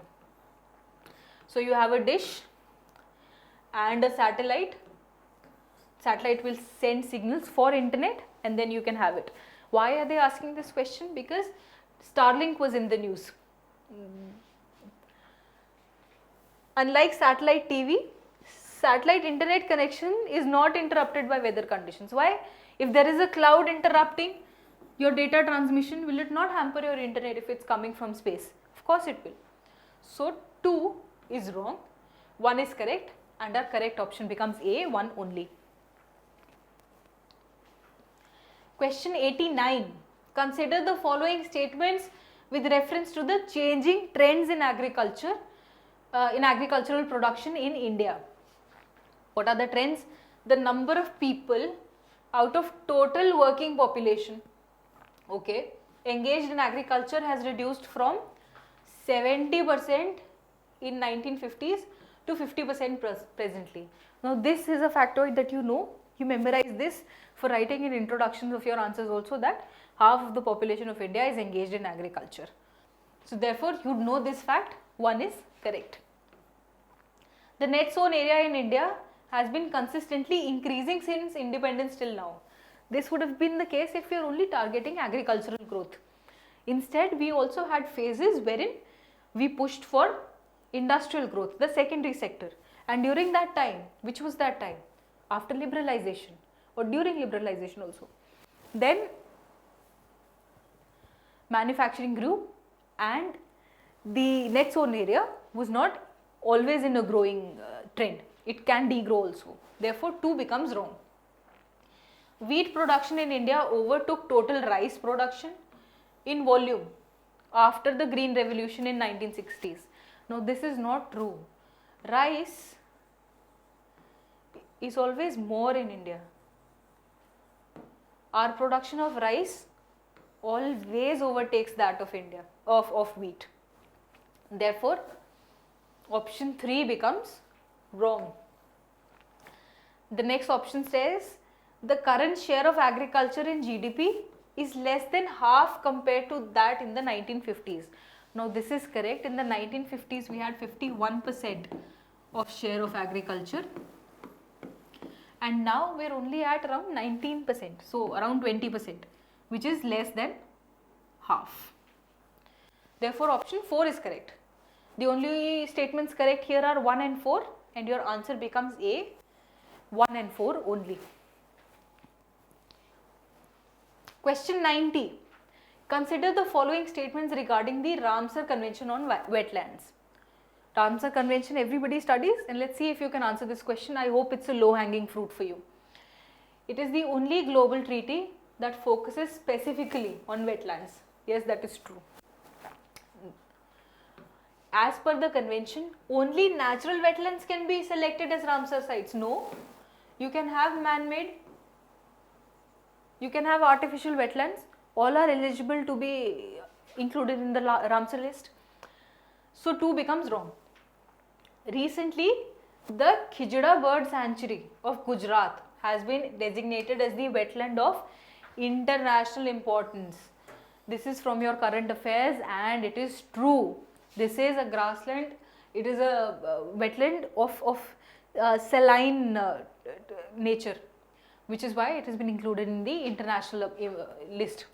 So you have a dish and a satellite. Satellite will send signals for internet and then you can have it. Why are they asking this question? Because Starlink was in the news. Unlike satellite TV, satellite internet connection is not interrupted by weather conditions. Why? If there is a cloud interrupting your data transmission, will it not hamper your internet if it's coming from space? Of course it will. So 2 is wrong, 1 is correct, and our correct option becomes A, 1 only. Question 89. Consider the following statements with reference to the changing trends in agriculture, in agricultural production in India. What are the trends? The number of people out of total working population, okay, engaged in agriculture has reduced from 70% in 1950s to 50% presently. Now this is a factoid that you know, you memorize this for writing in introductions of your answers also, that half of the population of India is engaged in agriculture. So therefore you know this fact, 1 is correct. The net sown area in India has been consistently increasing since independence till now. This would have been the case if we are only targeting agricultural growth. Instead, we also had phases wherein we pushed for industrial growth, the secondary sector. And during that time, which was that time? After liberalization or during liberalization also. Then manufacturing grew and the net sown area was not always in a growing trend. It can degrow also. Therefore, 2 becomes wrong. Wheat production in India overtook total rice production in volume after the Green Revolution in 1960s. Now, this is not true. Rice is always more in India. Our production of rice always overtakes that of India, of wheat. Therefore, option 3 becomes wrong. The next option says the current share of agriculture in GDP is less than half compared to that in the 1950s. Now this is correct. In the 1950s we had 51% of share of agriculture and now we are only at around 19%, so around 20%, which is less than half. Therefore option 4 is correct. The only statements correct here are 1 and 4 and your answer becomes A, 1 and 4 only. Question 90. Consider the following statements regarding the Ramsar Convention on Wetlands. Ramsar Convention everybody studies and let's see if you can answer this question. I hope it's a low hanging fruit for you. It is the only global treaty that focuses specifically on wetlands. Yes, that is true. As per the convention, only natural wetlands can be selected as Ramsar sites. No, you can have man-made, you can have artificial wetlands. All are eligible to be included in the Ramsar list. So 2 becomes wrong. Recently, the Khijda Bird Sanctuary of Gujarat has been designated as the wetland of international importance. This is from your current affairs and it is true. This is a grassland. It is a wetland of saline nature, which is why it has been included in the international list.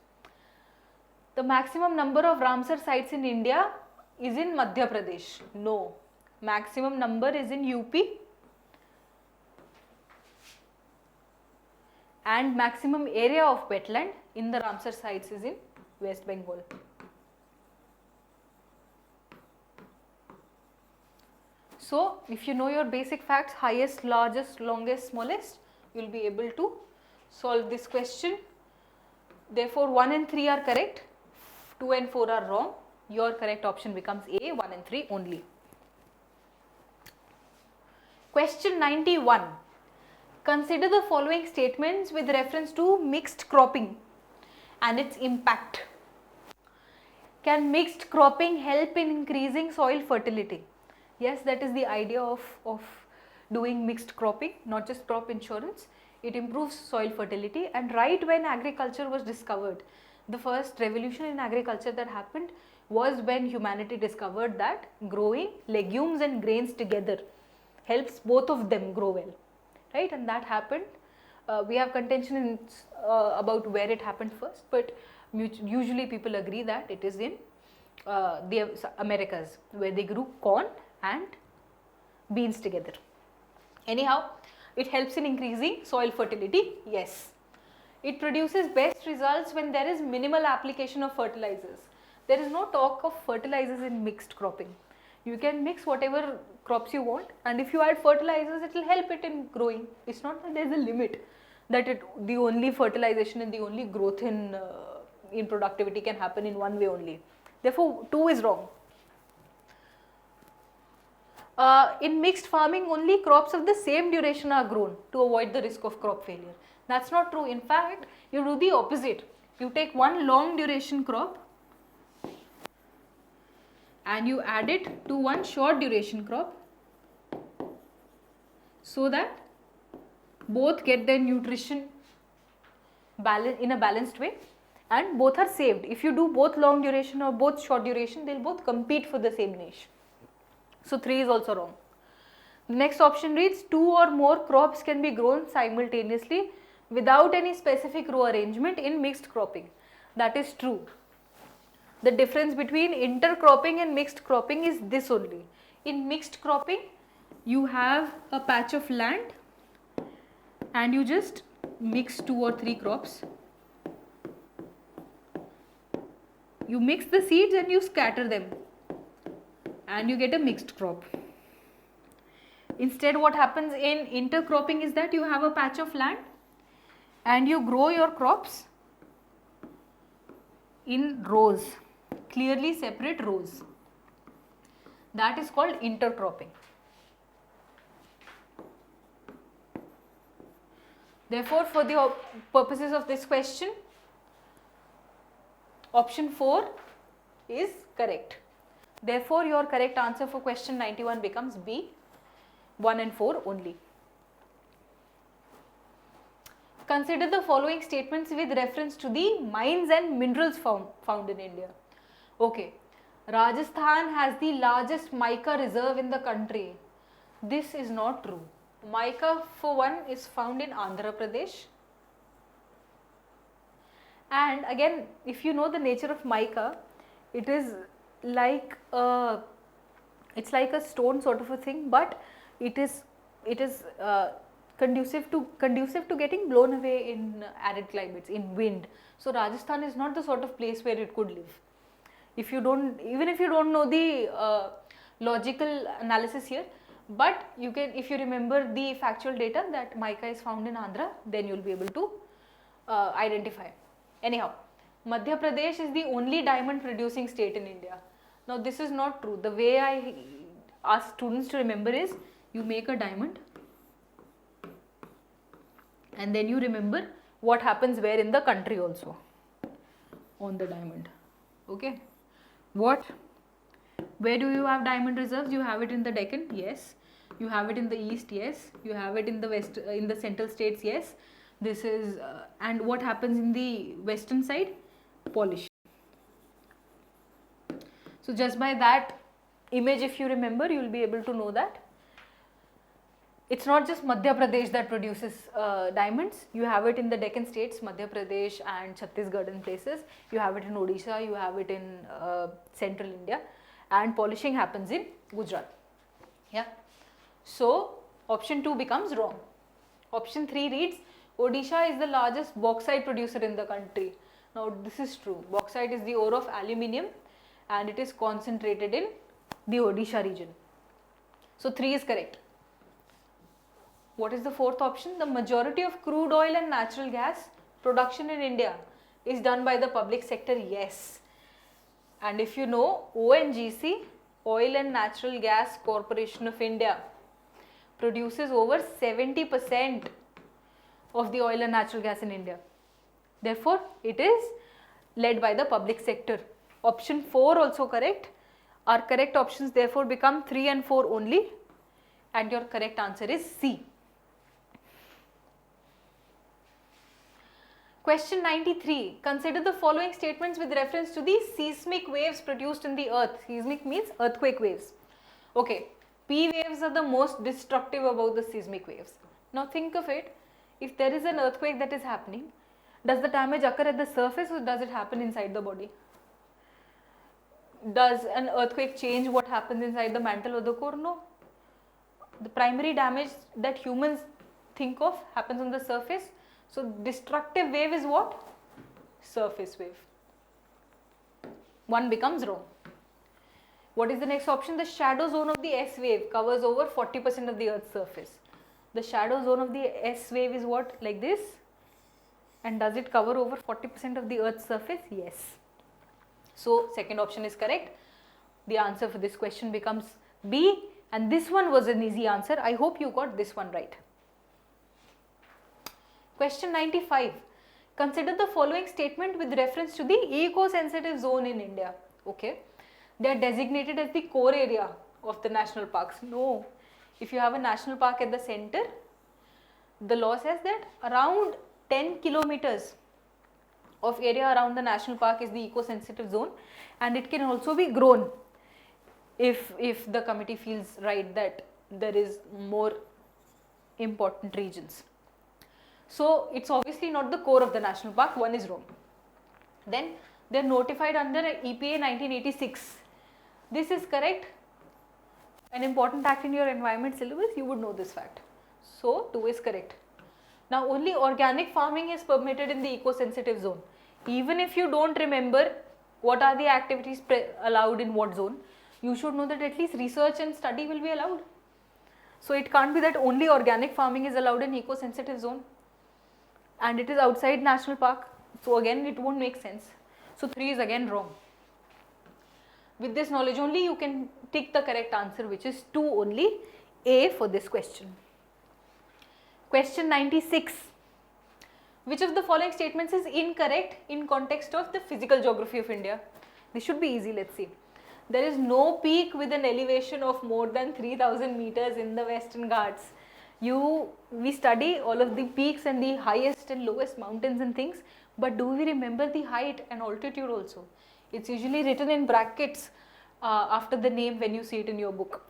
The maximum number of Ramsar sites in India is in Madhya Pradesh. No, maximum number is in UP, and maximum area of wetland in the Ramsar sites is in West Bengal. So, if you know your basic facts, highest, largest, longest, smallest, you will be able to solve this question. Therefore, 1 and 3 are correct, 2 and 4 are wrong. Your correct option becomes A, 1 and 3 only. Question 91. Consider the following statements with reference to mixed cropping and its impact. Can mixed cropping help in increasing soil fertility? Yes, that is the idea of doing mixed cropping, not just crop insurance. It improves soil fertility, and right when agriculture was discovered, the first revolution in agriculture that happened was when humanity discovered that growing legumes and grains together helps both of them grow well, right? And that happened. We have contention about where it happened first, but usually people agree that it is in the Americas, where they grew corn and beans together. Anyhow, it helps in increasing soil fertility, yes. It produces best results when there is minimal application of fertilizers. There is no talk of fertilizers in mixed cropping. You can mix whatever crops you want, and if you add fertilizers, it will help it in growing. It's not that there is a limit that the only fertilization and the only growth in productivity can happen in one way only. Therefore, 2 is wrong. In mixed farming, only crops of the same duration are grown to avoid the risk of crop failure. That's not true. In fact, you do the opposite. You take one long duration crop and you add it to one short duration crop so that both get their nutrition in a balanced way and both are saved. If you do both long duration or both short duration, they'll both compete for the same niche. So 3 is also wrong. The next option reads, 2 or more crops can be grown simultaneously without any specific row arrangement in mixed cropping. That is true. The difference between intercropping and mixed cropping is this only. In mixed cropping, you have a patch of land and you just mix 2 or 3 crops. You mix the seeds and you scatter them, and you get a mixed crop. Instead, what happens in intercropping is that you have a patch of land and you grow your crops in rows, clearly separate rows. That is called intercropping. Therefore, for the purposes of this question, option 4 is correct. Therefore, your correct answer for question 91 becomes B, 1 and 4 only. Consider the following statements with reference to the mines and minerals found in India. Okay, Rajasthan has the largest mica reserve in the country. This is not true. Mica, for one, is found in Andhra Pradesh. And again, if you know the nature of mica, it is like it's like a stone sort of a thing, but it is conducive to getting blown away in arid climates, in wind. So Rajasthan is not the sort of place where it could live. Even if you don't know the logical analysis here, but you can, if you remember the factual data that mica is found in Andhra, then you will be able to identify. Anyhow, Madhya Pradesh is the only diamond producing state in India. Now this is not true. The way I ask students to remember is, you make a diamond and then you remember what happens where in the country also on the diamond. Okay. Where do you have diamond reserves? You have it in the Deccan, yes. You have it in the east, yes. You have it in the west, in the central states, yes. This is and what happens in the western side? Polish. So just by that image, if you remember, you will be able to know that. It's not just Madhya Pradesh that produces diamonds. You have it in the Deccan states, Madhya Pradesh and Chhattisgarh and places. You have it in Odisha, you have it in central India, and polishing happens in Gujarat. Yeah. So option 2 becomes wrong. Option 3 reads, Odisha is the largest bauxite producer in the country. Now this is true. Bauxite is the ore of aluminium and it is concentrated in the Odisha region. So 3 is correct. What is the fourth option? The majority of crude oil and natural gas production in India is done by the public sector. Yes. And if you know, ONGC, Oil and Natural Gas Corporation of India, produces over 70% of the oil and natural gas in India. Therefore, it is led by the public sector. Option 4 also correct. Our correct options therefore become 3 and 4 only, and your correct answer is C. Question 93. Consider the following statements with reference to the seismic waves produced in the earth. Seismic means earthquake waves. Okay, P waves are the most destructive about the seismic waves. Now think of it, if there is an earthquake that is happening, does the damage occur at the surface or does it happen inside the body? Does an earthquake change what happens inside the mantle or the core? No. The primary damage that humans think of happens on the surface. So destructive wave is what? Surface wave. 1 becomes wrong. What is the next option? The shadow zone of the S wave covers over 40% of the earth's surface. The shadow zone of the S wave is what? Like this. And does it cover over 40% of the earth's surface? Yes. So second option is correct. The answer for this question becomes B, and this one was an easy answer. I hope you got this one right. Question 95. Consider the following statement with reference to the eco-sensitive zone in India. Okay. They are designated as the core area of the national parks. No. If you have a national park at the center, the law says that around 10 kilometers of area around the national park is the eco-sensitive zone, and it can also be grown if the committee feels right that there is more important regions. So it's obviously not the core of the national park. 1 is wrong. Then they are notified under EPA 1986. This is correct. An important act in your environment syllabus, you would know this fact. So 2 is correct. Now only organic farming is permitted in the eco-sensitive zone. Even if you don't remember what are the activities allowed in what zone, you should know that at least research and study will be allowed. So it can't be that only organic farming is allowed in eco-sensitive zone and it is outside national park. So again it won't make sense. So 3 is again wrong. With this knowledge only you can tick the correct answer, which is 2 only, A for this question. Question 96. Which of the following statements is incorrect in context of the physical geography of India? This should be easy, let's see. There is no peak with an elevation of more than 3000 meters in the Western Ghats. We study all of the peaks and the highest and lowest mountains and things, but do we remember the height and altitude also? It's usually written in brackets after the name when you see it in your book.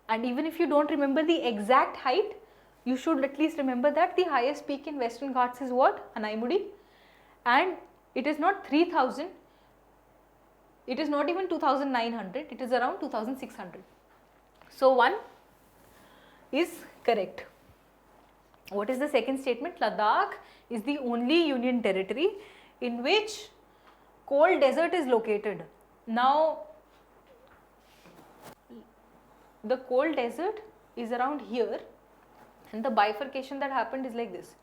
And even if you don't remember the exact height, you should at least remember that the highest peak in Western Ghats is what? Anaimudi. And it is not 3000, it is not even 2900, it is around 2600. So 1 is correct. What is the second statement? Ladakh is the only union territory in which cold desert is located. Now the cold desert is around here, and the bifurcation that happened is like this.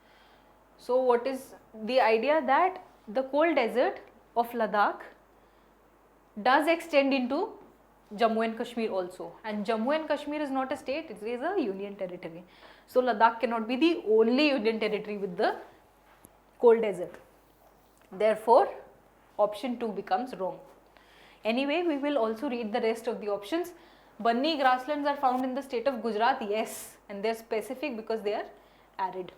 So what is the idea? That the cold desert of Ladakh does extend into Jammu and Kashmir also, and Jammu and Kashmir is not a state, it is a union territory. So Ladakh cannot be the only union territory with the cold desert. Therefore option 2 becomes wrong. Anyway, we will also read the rest of the options. Banni grasslands are found in the state of Gujarat, yes, and they are specific because they are arid.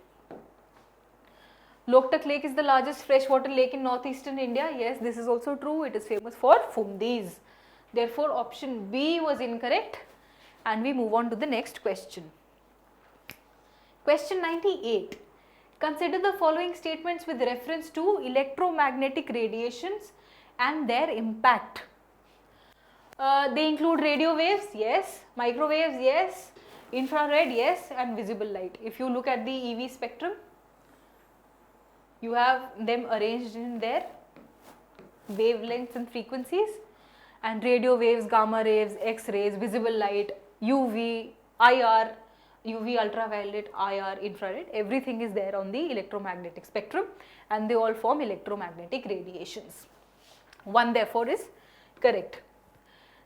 Loktak Lake is the largest freshwater lake in northeastern India. Yes, this is also true. It is famous for Fundis. Therefore, option B was incorrect, and we move on to the next question. Question 98. Consider the following statements with reference to electromagnetic radiations and their impact. They include radio waves, yes, microwaves, yes, infrared, yes, and visible light. If you look at the EV spectrum, you have them arranged in their wavelengths and frequencies, and radio waves, gamma rays, X-rays, visible light, UV, IR, UV ultraviolet, IR, infrared, everything is there on the electromagnetic spectrum, and they all form electromagnetic radiations. 1 therefore is correct.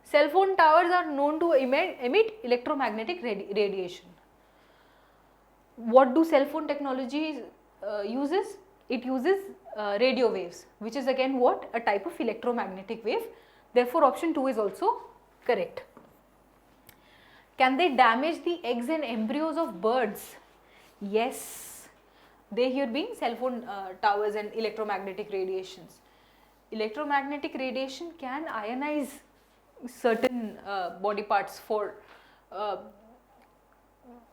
Cell phone towers are known to emit electromagnetic radiation. What do cell phone technology uses? It uses radio waves, which is again what? A type of electromagnetic wave. Therefore, option 2 is also correct. Can they damage the eggs and embryos of birds? Yes. They here being cell phone towers and electromagnetic radiations. Electromagnetic radiation can ionize certain body parts for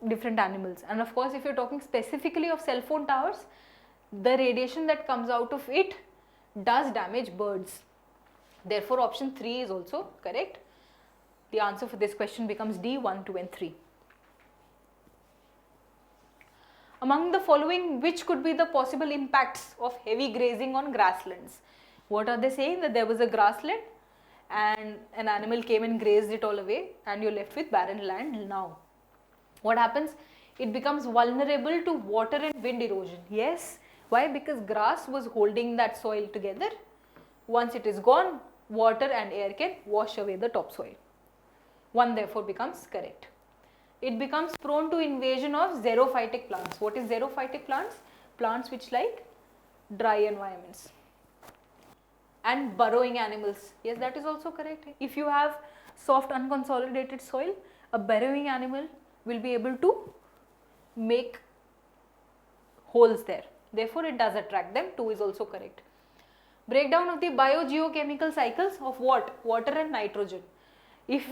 different animals, and of course if you are talking specifically of cell phone towers, the radiation that comes out of it does damage birds. Therefore, option 3 is also correct. The answer for this question becomes D, 1, 2 and 3. Among the following, which could be the possible impacts of heavy grazing on grasslands? What are they saying? That there was a grassland and an animal came and grazed it all away, and you're left with barren land now. What happens? It becomes vulnerable to water and wind erosion. Yes. Why? Because grass was holding that soil together. Once it is gone, water and air can wash away the topsoil. 1 therefore becomes correct. It becomes prone to invasion of xerophytic plants. What is xerophytic plants? Plants which like dry environments. And burrowing animals. Yes, that is also correct. If you have soft unconsolidated soil, a burrowing animal will be able to make holes there. Therefore, it does attract them. 2 is also correct. Breakdown of the biogeochemical cycles of what? Water and nitrogen. If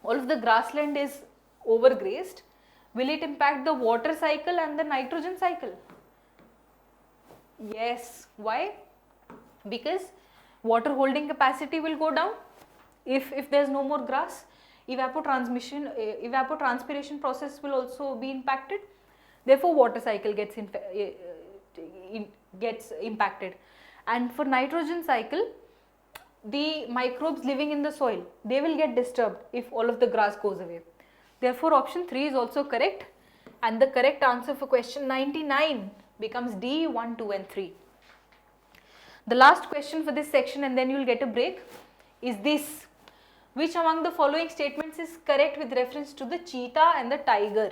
all of the grassland is overgrazed, will it impact the water cycle and the nitrogen cycle? Yes. Why? Because water holding capacity will go down if there is no more grass. Evapotranspiration process will also be impacted. Therefore, water cycle gets impacted. And for nitrogen cycle, the microbes living in the soil, they will get disturbed if all of the grass goes away. Therefore, option 3 is also correct, and the correct answer for question 99 becomes D, 1, 2 and 3. The last question for this section, and then you will get a break, is this. Which among the following statements is correct with reference to the cheetah and the tiger?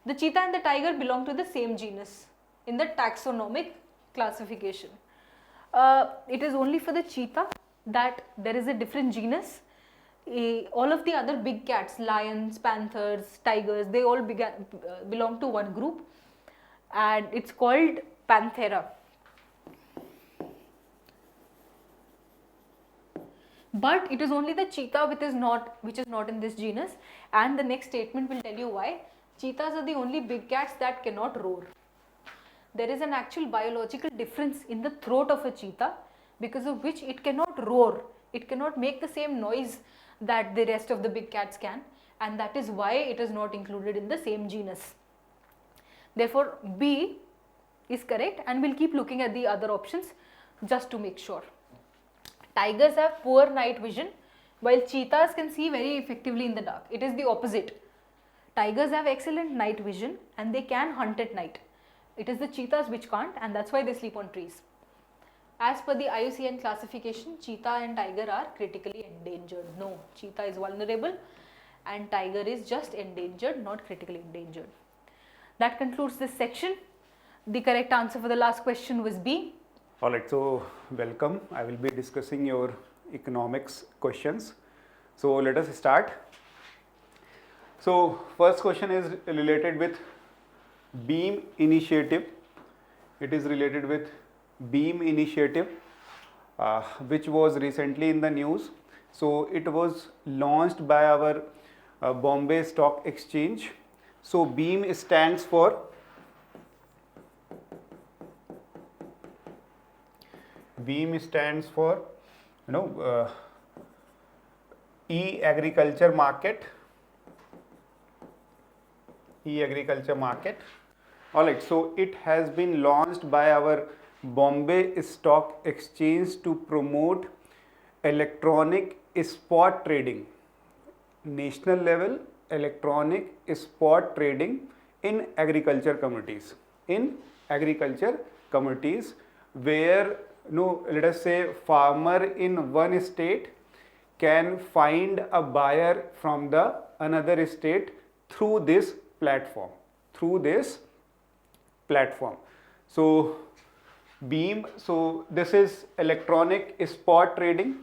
The cheetah and the tiger belong to the same genus in the taxonomic classification. It is only for the cheetah that there is a different genus. All of the other big cats, lions, panthers, tigers, they all belong to one group, and it's called Panthera. But it is only the cheetah which is not in this genus, and the next statement will tell you why. Cheetahs are the only big cats that cannot roar. There is an actual biological difference in the throat of a cheetah, because of which it cannot roar. It cannot make the same noise that the rest of the big cats can, and that is why it is not included in the same genus. Therefore, B is correct, and we'll keep looking at the other options just to make sure. Tigers have poor night vision, while cheetahs can see very effectively in the dark. It is the opposite. Tigers have excellent night vision and they can hunt at night. It is the cheetahs which can't, and that's why they sleep on trees. As per the IUCN classification, cheetah and tiger are critically endangered. No, cheetah is vulnerable and tiger is just endangered, not critically endangered. That concludes this section. The correct answer for the last question was B. Alright, so welcome. I will be discussing your economics questions. So let us start. So first question is related with beam initiative. It is related with beam initiative, which was recently in the news. So it was launched by our Bombay Stock Exchange. So BEAM stands for e-agriculture market. Alright, so it has been launched by our Bombay Stock Exchange to promote electronic spot trading, national level electronic spot trading in agriculture communities. Where let us say farmer in one state can find a buyer from the another state through this platform. So BEAM, so this is electronic spot trading.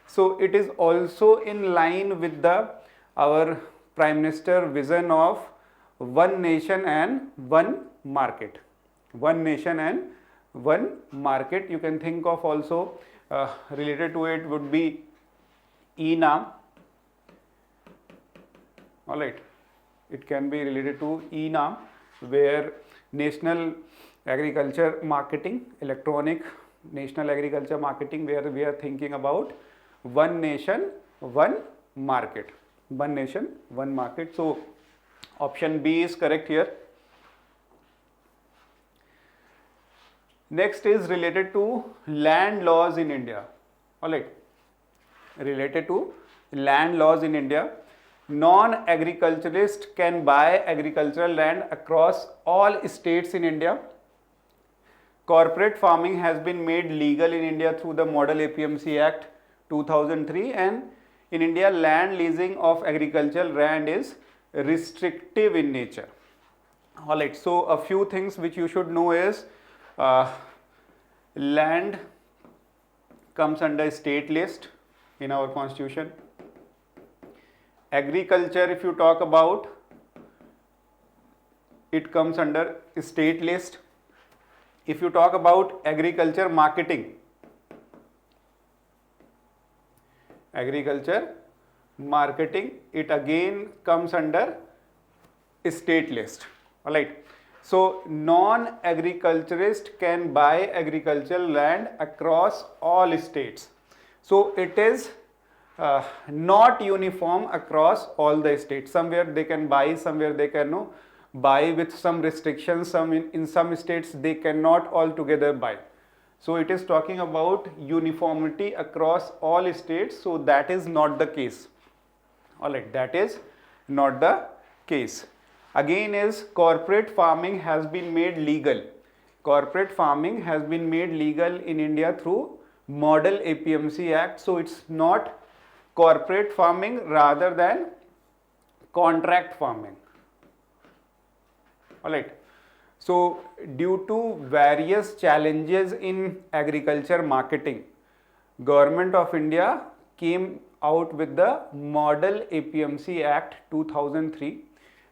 So it is also in line with our Prime Minister vision of one nation and one market. You can think of also related to it would be e-NAM. Alright, it can be related to e-NAM, where national agriculture marketing, electronic national agriculture marketing, where we are thinking about one nation, one market. So option B is correct here. Next is related to land laws in India. Alright, related to land laws in India. Non-agriculturist can buy agricultural land across all states in India. Corporate farming has been made legal in India through the Model APMC Act 2003, and in India land leasing of agricultural land is restrictive in nature. Alright, so a few things which you should know is land comes under state list in our constitution. Agriculture, if you talk about, it comes under state list. If you talk about agriculture marketing, it again comes under state list. Alright, so non-agriculturist can buy agricultural land across all states. So it is not uniform across all the states. Somewhere they can buy, somewhere they can buy with some restrictions. In some states they cannot altogether buy. So it is talking about uniformity across all states. So that is not the case. Alright, that is not the case. Again is corporate farming has been made legal. Corporate farming has been made legal in India through Model APMC Act. So it's not corporate farming rather than contract farming. Alright. So due to various challenges in agriculture marketing, Government of India came out with the Model APMC Act 2003,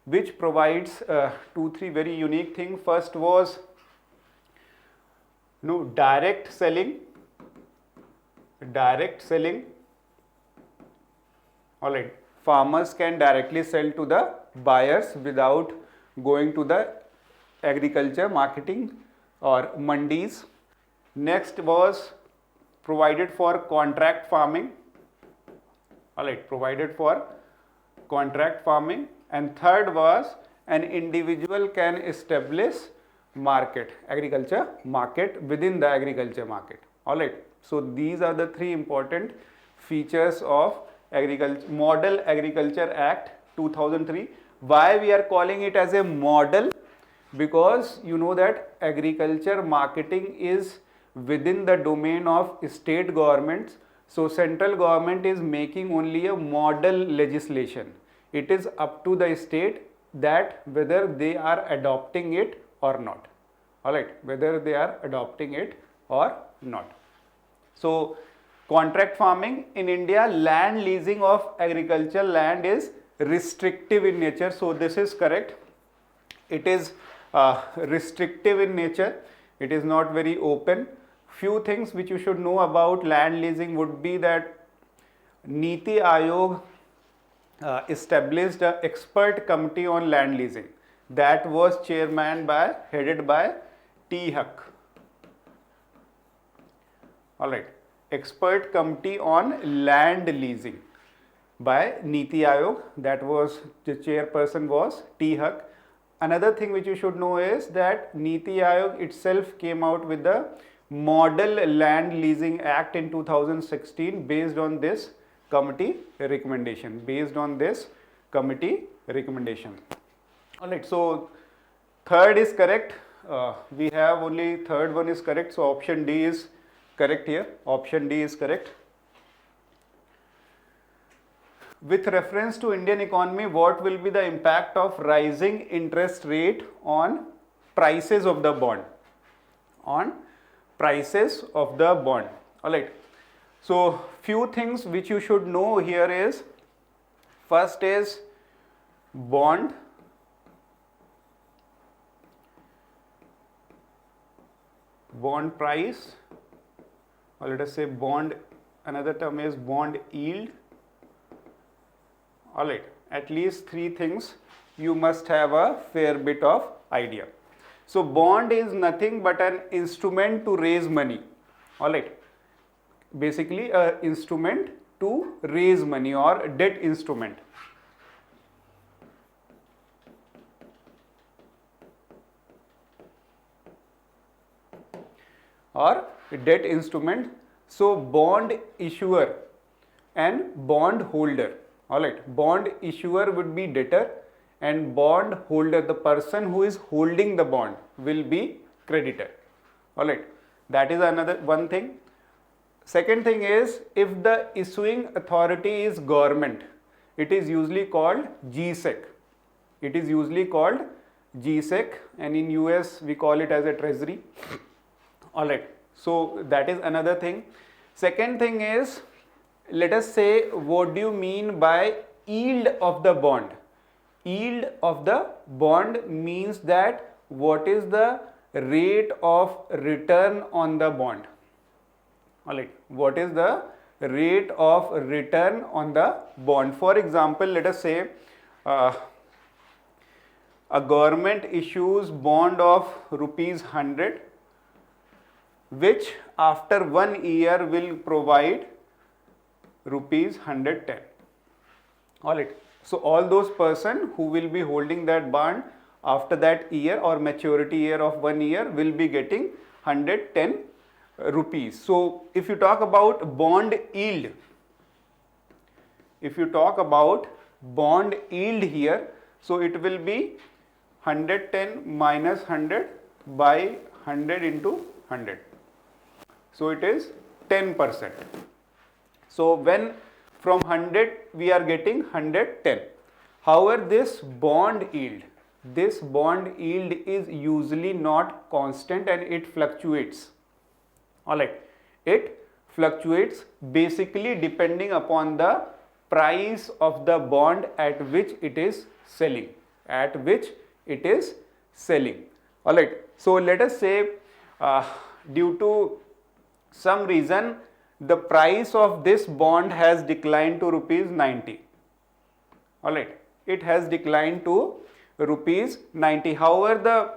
which provides 2-3 very unique things. First was direct selling. Alright, farmers can directly sell to the buyers without going to the agriculture marketing or mandis. Next was provided for contract farming. Alright, provided for contract farming. And third was an individual can establish agriculture market within the agriculture market. Alright, so these are the three important features of Model Agriculture Act 2003. Why we are calling it as a model? Because you know that agriculture marketing is within the domain of state governments. So central government is making only a model legislation. It is up to the state that whether they are adopting it or not. Alright, whether they are adopting it or not. So contract farming in India, land leasing of agricultural land is restrictive in nature. So this is correct. It is restrictive in nature. It is not very open. few things which you should know about land leasing would be that Niti Aayog established an expert committee on land leasing that was headed by T. Huck. Alright, expert committee on land leasing by Niti Aayog, that was the chairperson was T. Huck. Another thing which you should know is that Niti Aayog itself came out with the Model Land Leasing Act in 2016 based on this committee recommendation. Alright, so third is correct. We have only third one is correct. So option D is correct here. Option D is correct. With reference to Indian economy, what will be the impact of rising interest rate on prices of the bond? On prices of the bond. Alright. So few things which you should know here is, first is bond price, or let us say bond, another term is bond yield. Alright, at least three things you must have a fair bit of idea. So bond is nothing but an instrument to raise money. Alright, basically an instrument to raise money or debt instrument. Or debt instrument. So bond issuer and bond holder. Alright, bond issuer would be debtor and bond holder, the person who is holding the bond, will be creditor. Alright, that is another one thing. Second thing is, if the issuing authority is government, it is usually called GSEC. It is usually called GSEC, and in US we call it as a treasury. Alright, so that is another thing. Second thing is, let us say, what do you mean by yield of the bond? Yield of the bond means that what is the rate of return on the bond? Alright, what is the rate of return on the bond? For example, let us say a government issues bond of ₹100, which after 1 year will provide ₹110. Alright, so all those person who will be holding that bond after that year or maturity year of 1 year will be getting 110 rupees. So if you talk about bond yield, here, so it will be 110 minus 100 by 100 into 100. So it is 10%. So when from 100 we are getting 110. However, this bond yield is usually not constant and it fluctuates. Alright, it fluctuates basically depending upon the price of the bond at which it is selling. Alright, so let us say due to some reason the price of this bond has declined to ₹90. Alright, it has declined to ₹90. However, the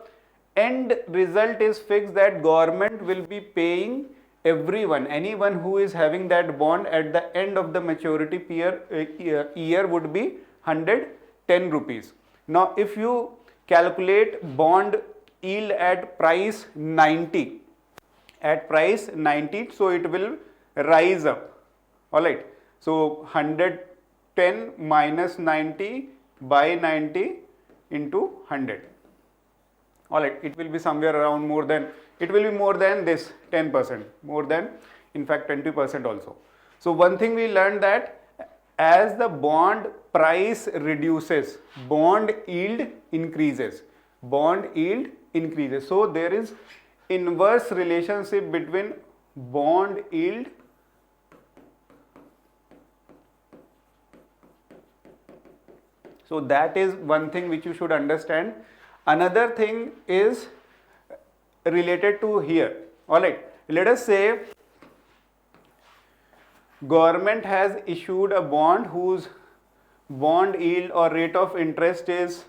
end result is fixed that government will be paying anyone who is having that bond at the end of the maturity year would be 110 rupees. Now, if you calculate bond yield at price 90, so it will rise up. Alright, so 110 minus 90 by 90 into 100. Alright, it will be somewhere around more than this 10%, more than in fact 20% also. So one thing we learned that as the bond price reduces, bond yield increases. So there is inverse relationship between bond yield so that is one thing which you should understand. Another thing is related to here. Alright, let us say government has issued a bond whose bond yield or rate of interest is,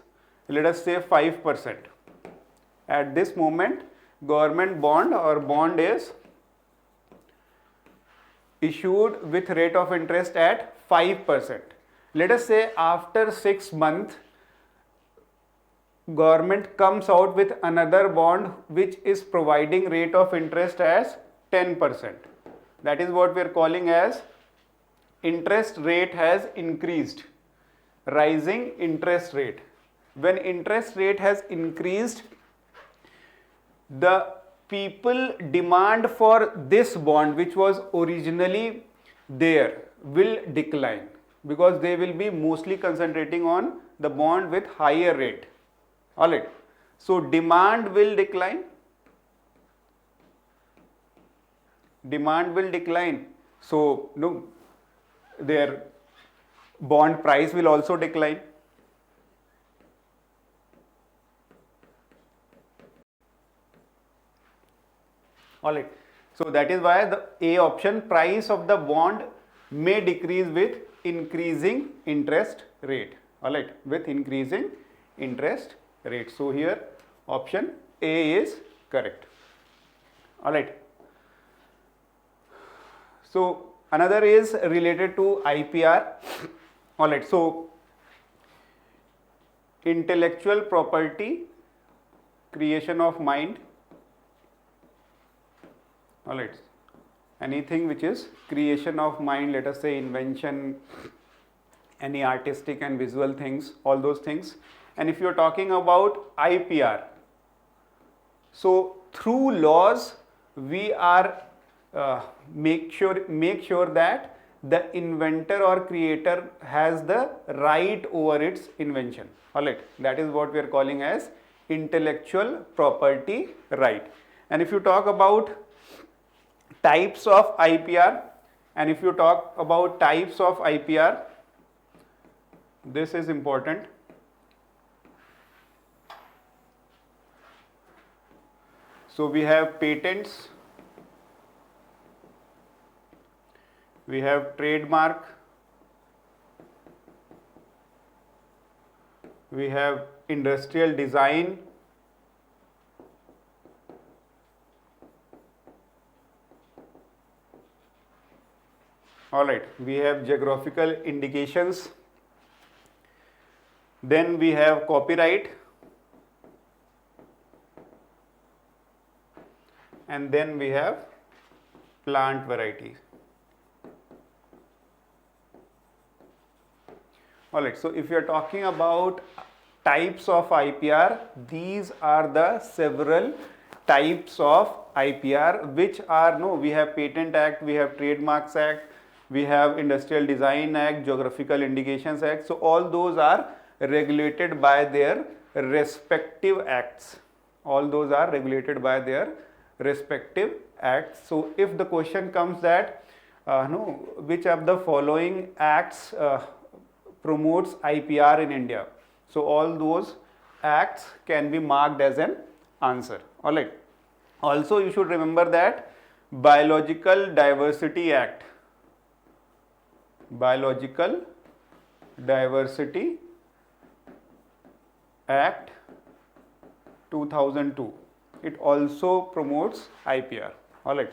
let us say, 5%. At this moment, government bond or bond is issued with rate of interest at 5%. Let us say after 6 months, government comes out with another bond which is providing rate of interest as 10%. That is what we are calling as interest rate has increased, rising interest rate. When interest rate has increased, the people demand for this bond which was originally there will decline, because they will be mostly concentrating on the bond with higher rate. Alright, so demand will decline. Demand will decline. So no, their bond price will also decline. Alright, so that is why the A option, price of the bond may decrease with increasing interest rate. Alright, with increasing interest rate. So here option A is correct. Alright. So another is related to IPR. Alright, so intellectual property, creation of mind. Alright, anything which is creation of mind, let us say invention, any artistic and visual things, all those things. And if you are talking about IPR, so through laws we are make sure that the inventor or creator has the right over its invention. Alright, that is what we are calling as intellectual property right. And if you talk about types of IPR, and if you talk about types of IPR, this is important. So we have patents, we have trademark, we have industrial design, alright, we have geographical indications, then we have copyright, and then we have plant varieties. Alright, so if you are talking about types of IPR, these are the several types of IPR which are, we have Patent Act, we have Trademarks Act, we have Industrial Design Act, Geographical Indications Act. So all those are regulated by their respective acts. All those are regulated by their respective acts. So if the question comes that which of the following acts promotes IPR in India, so all those acts can be marked as an answer. Alright. Also you should remember that Biological Diversity Act, Biological Diversity Act 2002, it also promotes IPR. Alright.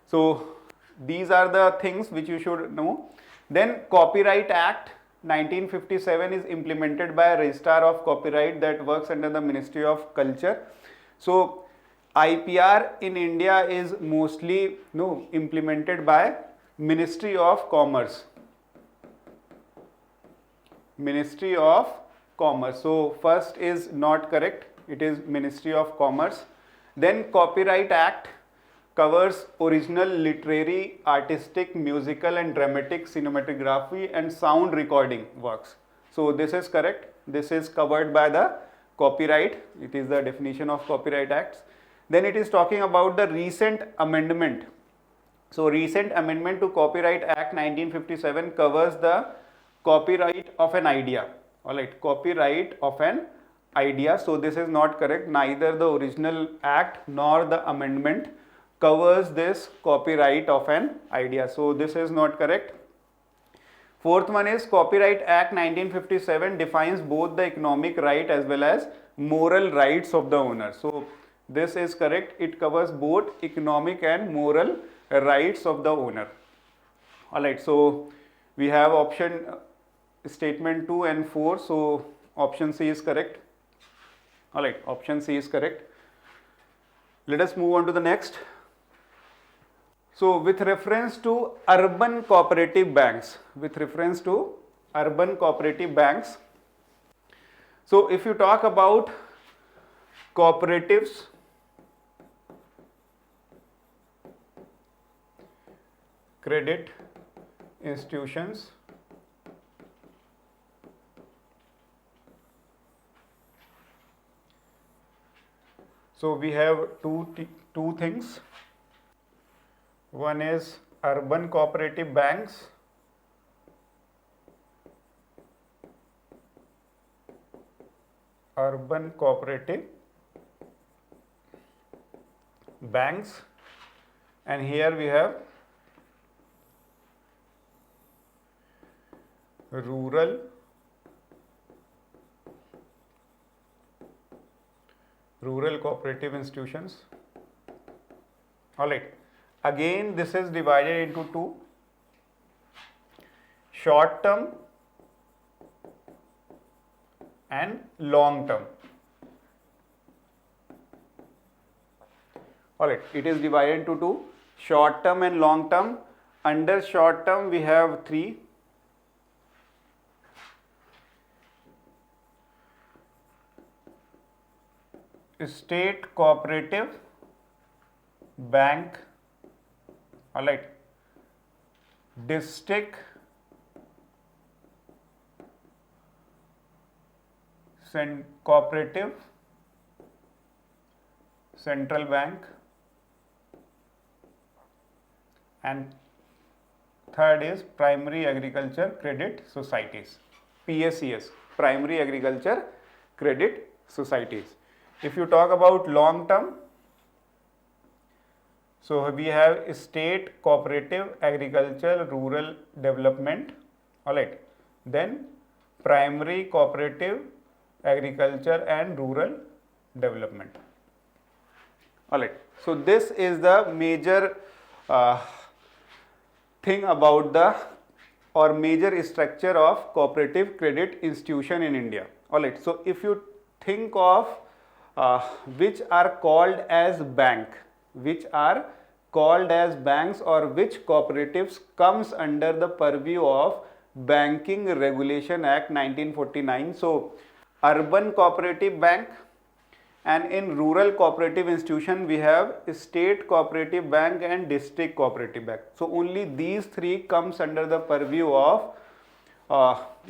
So these are the things which you should know. Then Copyright Act 1957 is implemented by a registrar of copyright that works under the Ministry of Culture. So IPR in India is mostly implemented by Ministry of Commerce. Ministry of Commerce. So first is not correct, it is Ministry of Commerce. Then Copyright Act covers original literary, artistic, musical and dramatic cinematography and sound recording works. So this is correct. This is covered by the copyright. It is the definition of Copyright Acts. Then it is talking about the recent amendment. So recent amendment to Copyright Act 1957 covers the copyright of an idea. Alright, copyright of an idea. So this is not correct. Neither the original act nor the amendment covers this copyright of an idea. So this is not correct. Fourth one is Copyright Act 1957 defines both the economic right as well as moral rights of the owner. So this is correct. It covers both economic and moral rights of the owner. Alright, so we have option statement 2 and 4. So option C is correct. Alright, option C is correct. Let us move on to the next. So with reference to urban cooperative banks, so if you talk about cooperatives, credit institutions, so we have two things. One is urban cooperative banks, and here we have rural cooperative institutions. Alright. Again, this is divided into two: short term and long term. Alright, it is divided into two: short term and long term. Under short term, we have three: state cooperative bank, alright, district cooperative central bank, and third is primary agriculture credit societies, PACS, primary agriculture credit societies. If you talk about long term, so we have state cooperative agriculture rural development, alright, then primary cooperative agriculture and rural development. Alright, so this is the major thing about the major structure of cooperative credit institution in India. Alright, so if you think of which are called as banks or which cooperatives comes under the purview of Banking Regulation Act 1949. So urban cooperative bank, and in rural cooperative institution we have state cooperative bank and district cooperative bank. So only these three comes under the purview of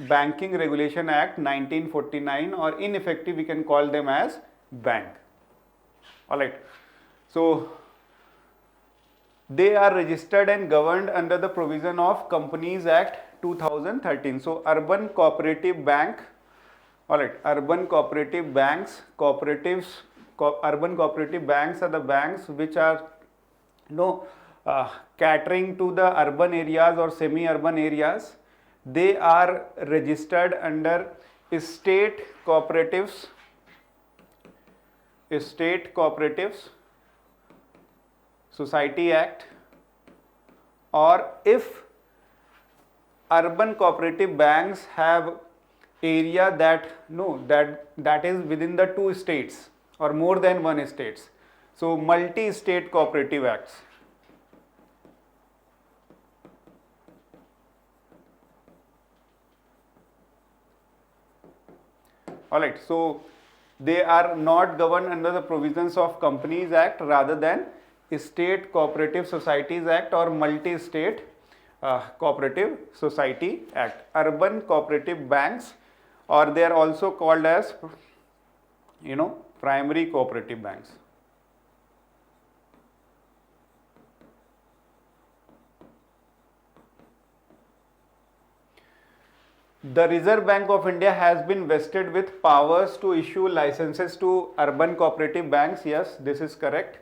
Banking Regulation Act 1949, or in effect we can call them as bank. Alright, so they are registered and governed under the provision of Companies Act 2013. So urban cooperative bank, alright, urban cooperative banks, urban cooperative banks are the banks which are catering to the urban areas or semi-urban areas. They are registered under State Cooperatives Society Act, or if urban cooperative banks have area that is within the two states or more than one states, so multi-state cooperative acts. Alright, so they are not governed under the provisions of Companies Act rather than State Cooperative Societies Act or Multi-State Cooperative Society Act. Urban cooperative banks, or they are also called as primary cooperative banks. The Reserve Bank of India has been vested with powers to issue licenses to urban cooperative banks. Yes, this is correct.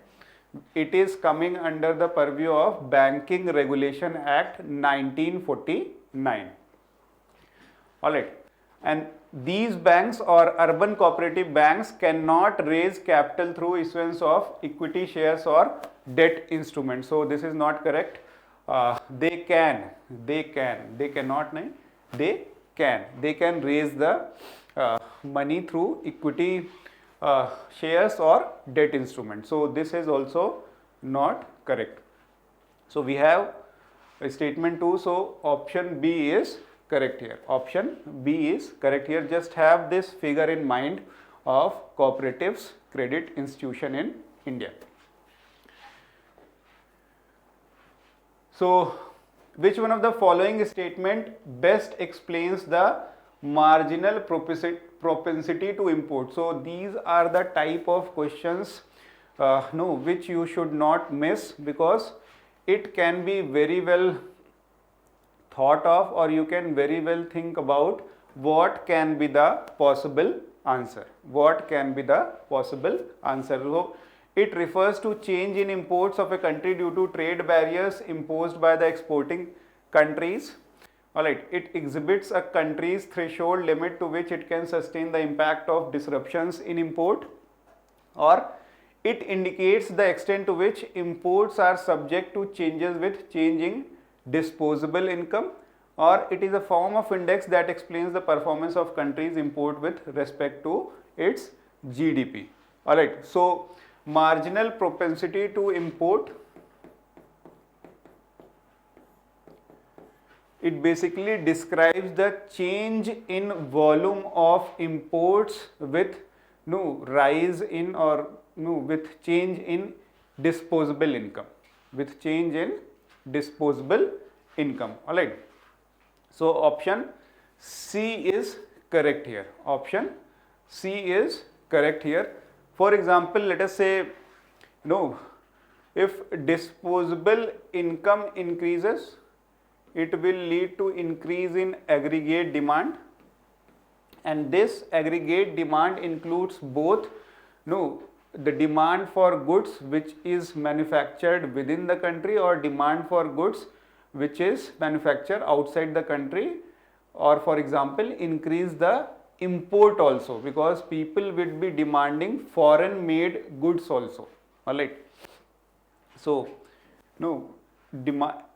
it is coming under the purview of Banking Regulation Act 1949. Alright, and these banks or urban cooperative banks cannot raise capital through issuance of equity shares or debt instruments. So this is not correct. They can raise the money through equity shares or debt instruments. So this is also not correct. So we have a statement 2. So option B is correct here. Option B is correct here. Just have this figure in mind of cooperatives credit institution in India. So which one of the following statement best explains the marginal propensity to import? So these are the type of questions which you should not miss, because it can be very well thought of, or you can very well think about what can be the possible answer. What can be the possible answer? So it refers to change in imports of a country due to trade barriers imposed by the exporting countries. Alright, it exhibits a country's threshold limit to which it can sustain the impact of disruptions in import, or it indicates the extent to which imports are subject to changes with changing disposable income, or it is a form of index that explains the performance of countries' import with respect to its GDP. Alright, so marginal propensity to import, it basically describes the change in volume of imports with rise in or with change in disposable income, with change in disposable income. Alright, so option C is correct here. Option C is correct here. For example, let us say if disposable income increases, it will lead to increase in aggregate demand, and this aggregate demand includes both the demand for goods which is manufactured within the country, or demand for goods which is manufactured outside the country, or for example increase the import also, because people will be demanding foreign made goods also. Alright, so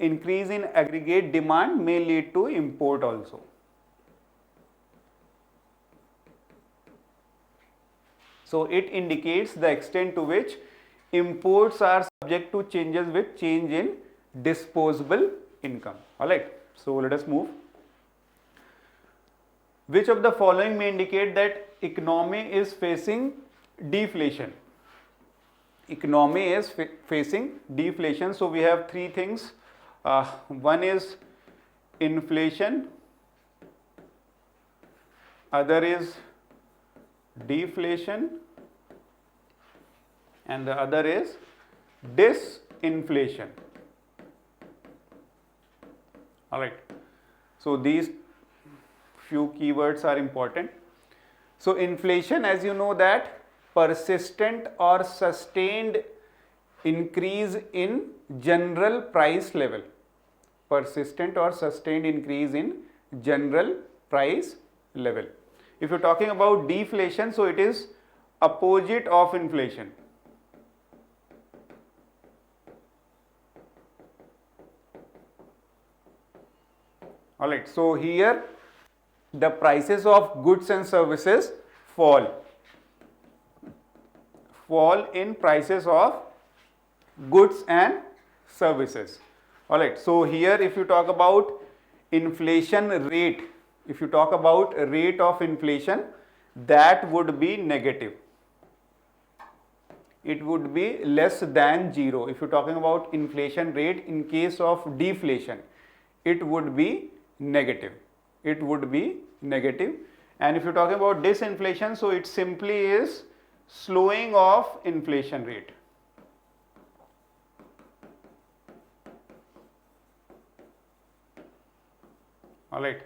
increase in aggregate demand may lead to import also. So it indicates the extent to which imports are subject to changes with change in disposable income. Alright, so let us move. Which of the following may indicate that economy is facing deflation? Economy is facing deflation. So we have three things. One is inflation, other is deflation, and the other is disinflation. Alright, so these few keywords are important. So inflation, as you know, that persistent or sustained increase in general price level. Persistent or sustained increase in general price level. If you're talking about deflation, so it is opposite of inflation. Alright, so here the prices of goods and services fall in prices of goods and services. Alright, so here if you talk about inflation rate, if you talk about rate of inflation, that would be negative. It would be less than 0. If you're talking about inflation rate in case of deflation, it would be negative. It would be negative. And if you're talking about disinflation, so it simply is slowing of inflation rate. Alright.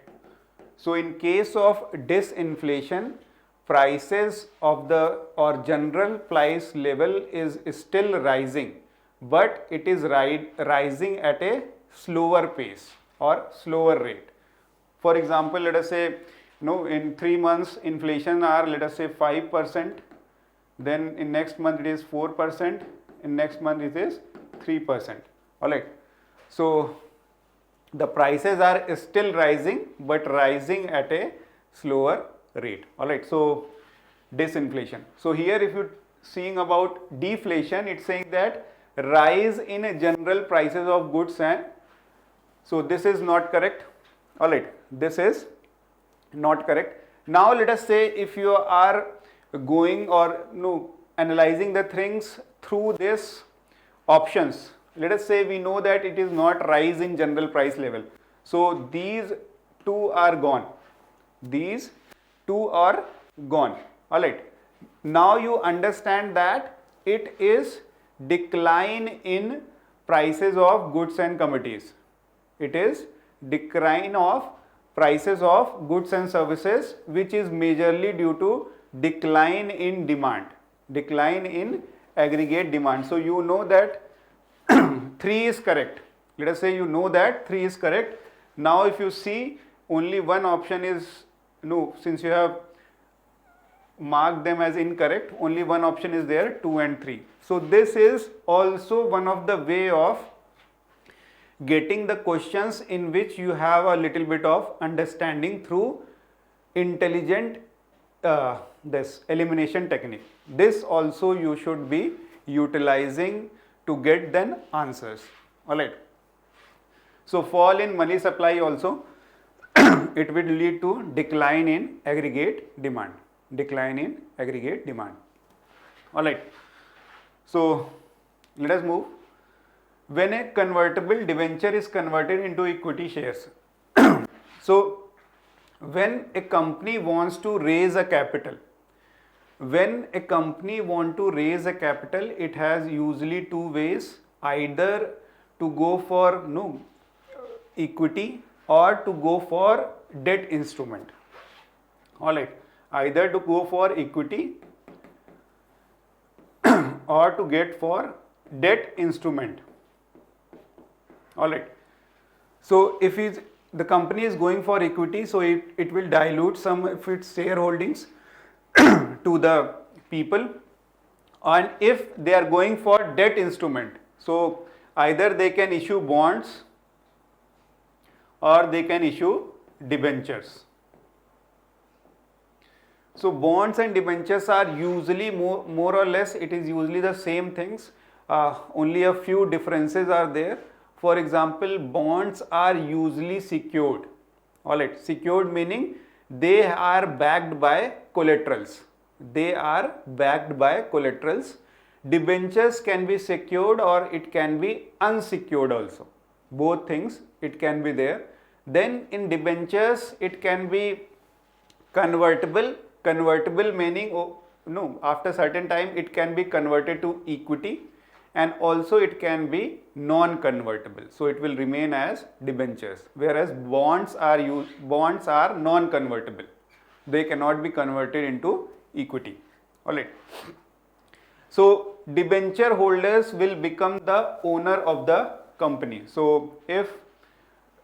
So in case of disinflation, prices of the or general price level is still rising, but it is rising at a slower pace or slower rate. For example, let us say, in 3 months inflation are, let us say, 5%, then in next month it is 4%, in next month it is 3%. Alright, so the prices are still rising, but rising at a slower rate. Alright, so disinflation. So here if you seeing about deflation, it's saying that rise in general prices of goods, and so this is not correct. Alright, this is not correct. Now let us say if you are going or analyzing the things through this options, let us say we know that it is not rise in general price level. So these two are gone. These two are gone. Alright. Now you understand that it is decline in prices of goods and commodities. It is decline of prices of goods and services, which is majorly due to decline in demand, decline in aggregate demand. So you know that 3 is correct. Let us say you know that 3 is correct. Now if you see, only one option is, since you have marked them as incorrect, only one option is there, 2 and 3. So this is also one of the way of getting the questions in which you have a little bit of understanding through intelligent this elimination technique. This also you should be utilizing to get then answers. Alright. So fall in money supply also it will lead to decline in aggregate demand. Decline in aggregate demand. Alright. So let us move. When a convertible debenture is converted into equity shares, so when a company wants to raise a capital, it has usually two ways, either to go for equity or to go for debt instrument. Alright, either to go for equity or to get for debt instrument. Alright, so if the company is going for equity, so it will dilute some of its shareholdings to the people, and if they are going for debt instrument, so either they can issue bonds or they can issue debentures. So bonds and debentures are usually more or less, it is usually the same things, only a few differences are there. For example, bonds are usually secured. Alright, secured meaning they are backed by collaterals. They are backed by collaterals. Debentures can be secured or it can be unsecured also. Both things it can be there. Then in debentures it can be convertible. Convertible meaning after certain time it can be converted to equity, and also it can be non-convertible, so it will remain as debentures, whereas bonds are non-convertible, they cannot be converted into equity. Alright, so debenture holders will become the owner of the company. So if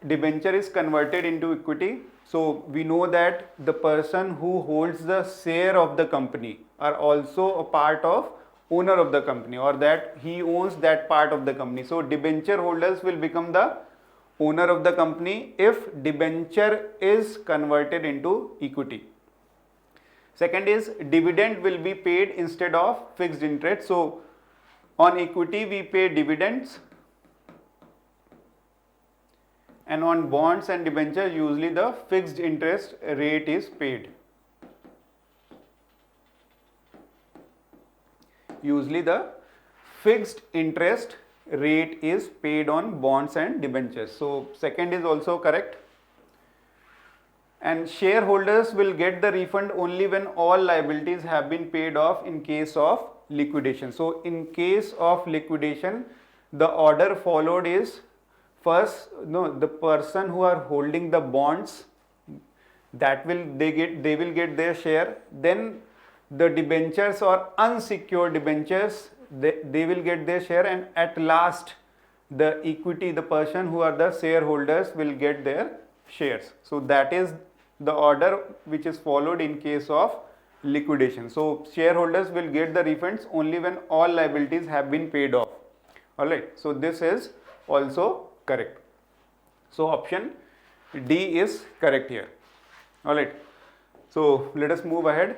debenture is converted into equity, so we know that the person who holds the share of the company are also a part of owner of the company, or that he owns that part of the company. So debenture holders will become the owner of the company if debenture is converted into equity. Second is dividend will be paid instead of fixed interest. So on equity we pay dividends, and on bonds and debentures usually the fixed interest rate is paid. Usually the fixed interest rate is paid on bonds and debentures. So second is also correct. And shareholders will get the refund only when all liabilities have been paid off in case of liquidation. So in case of liquidation, the order followed is first the person who are holding the bonds, that will they will get their share. Then the debentures or unsecured debentures, they will get their share, and at last the equity, the person who are the shareholders will get their shares. So that is the order which is followed in case of liquidation. So shareholders will get the refunds only when all liabilities have been paid off. Alright, so this is also correct. So option D is correct here. Alright, so let us move ahead.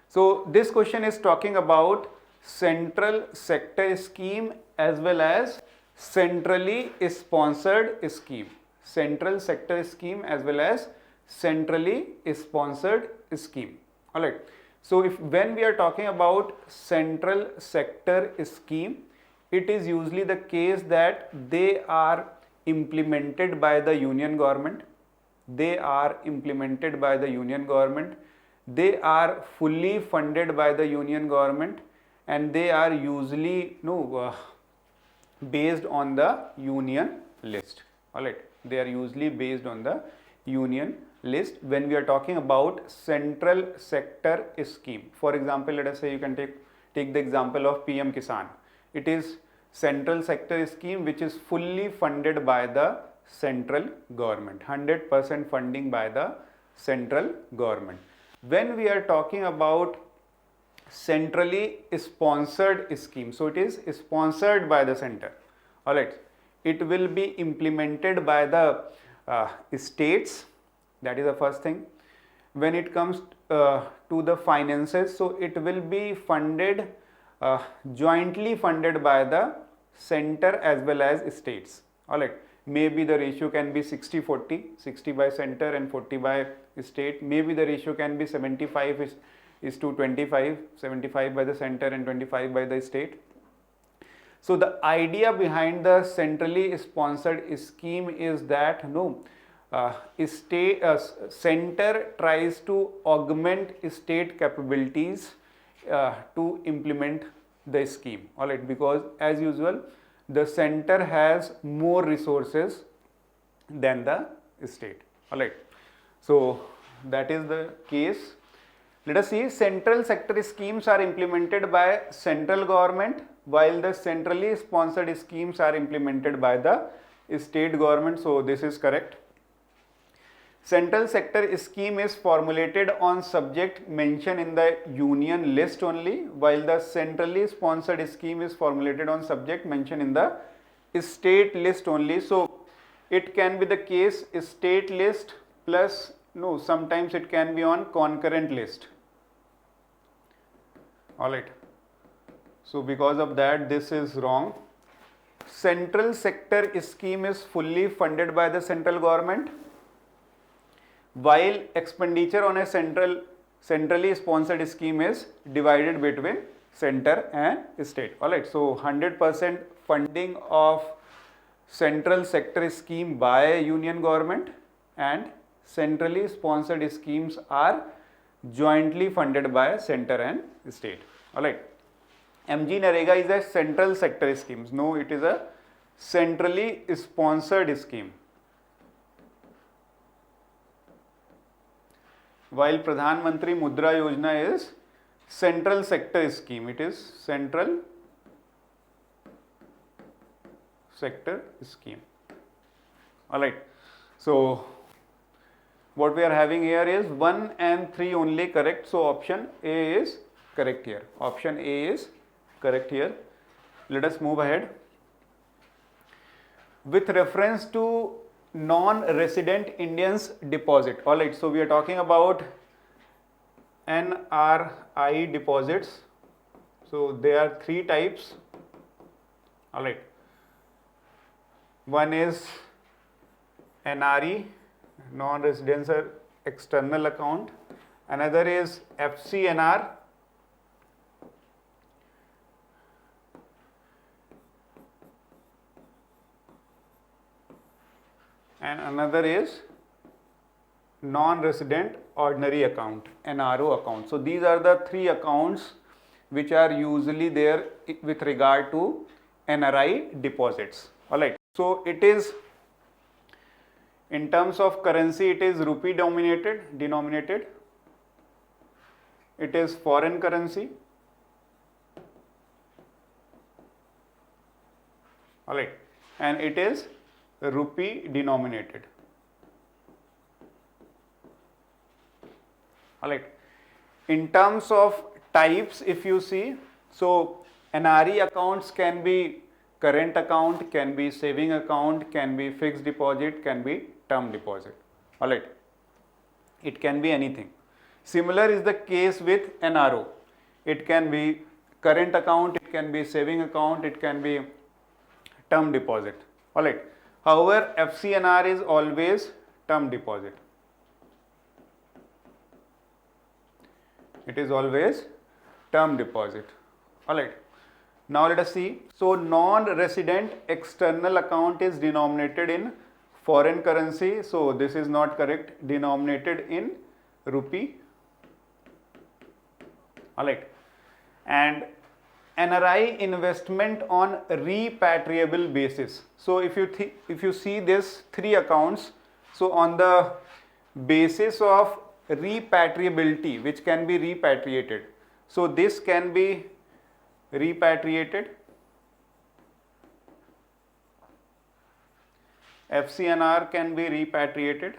So this question is talking about central sector scheme as well as centrally sponsored scheme. Central sector scheme as well as centrally sponsored scheme. Alright, so when we are talking about central sector scheme, it is usually the case that they are implemented by the union government. They are implemented by the union government. They are fully funded by the union government, and they are usually based on the union list. Alright, they are usually based on the union list when we are talking about central sector scheme. For example, let us say you can take the example of PM Kisan. It is central sector scheme which is fully funded by the central government, 100% funding by the central government. When we are talking about centrally sponsored scheme, so it is sponsored by the center. Alright, it will be implemented by the states. That is the first thing. When it comes to the finances, so it will be funded, jointly funded by the center as well as states. Alright, maybe the ratio can be 60-40, 60 by center and 40 by state. Maybe the ratio can be 75 is to 25, 75 by the center and 25 by the state. So the idea behind the centrally sponsored scheme is that center tries to augment state capabilities to implement the scheme. Alright, because as usual the center has more resources than the state. Alright, so that is the case. Let us see, central sector schemes are implemented by central government, while the centrally sponsored schemes are implemented by the state government. So this is correct. Central sector scheme is formulated on subject mentioned in the union list only, while the centrally sponsored scheme is formulated on subject mentioned in the state list only. So it can be the case state list plus sometimes it can be on concurrent list. Alright, so because of that this is wrong. Central sector scheme is fully funded by the central government, while expenditure on a centrally sponsored scheme is divided between center and state. Alright, so 100% funding of central sector scheme by union government, and centrally sponsored schemes are jointly funded by center and state. Alright, MG Narega is a central sector scheme. No, it is a centrally sponsored scheme. While Pradhan Mantri Mudra Yojana is central sector scheme. It is central sector scheme. Alright, so what we are having here is 1 and 3 only correct. So option A is correct here. Option A is correct here. Let us move ahead. With reference to non-resident Indians deposit. Alright, so we are talking about NRI deposits. So there are 3 types. Alright, one is NRE, non-residential external account. Another is FCNR, and another is non-resident ordinary account, NRO account. So these are the 3 accounts which are usually there with regard to NRI deposits. Alright, so it is in terms of currency, it is rupee denominated. It is foreign currency. alright, and it is rupee denominated, alright. In terms of types, if you see, so NRE accounts can be current account, can be saving account, can be fixed deposit, can be term deposit, alright. It can be anything. Similar is the case with NRO. It can be current account, it can be saving account, it can be term deposit, alright. However, FCNR is always term deposit. It is always term deposit, alright. Now let us see. So non-resident external account is denominated in foreign currency. So this is not correct. Denominated in rupee, alright. And NRI investment on repatriable basis. So if you see this three accounts, so on the basis of repatriability, which can be repatriated, so this can be repatriated, FCNR can be repatriated,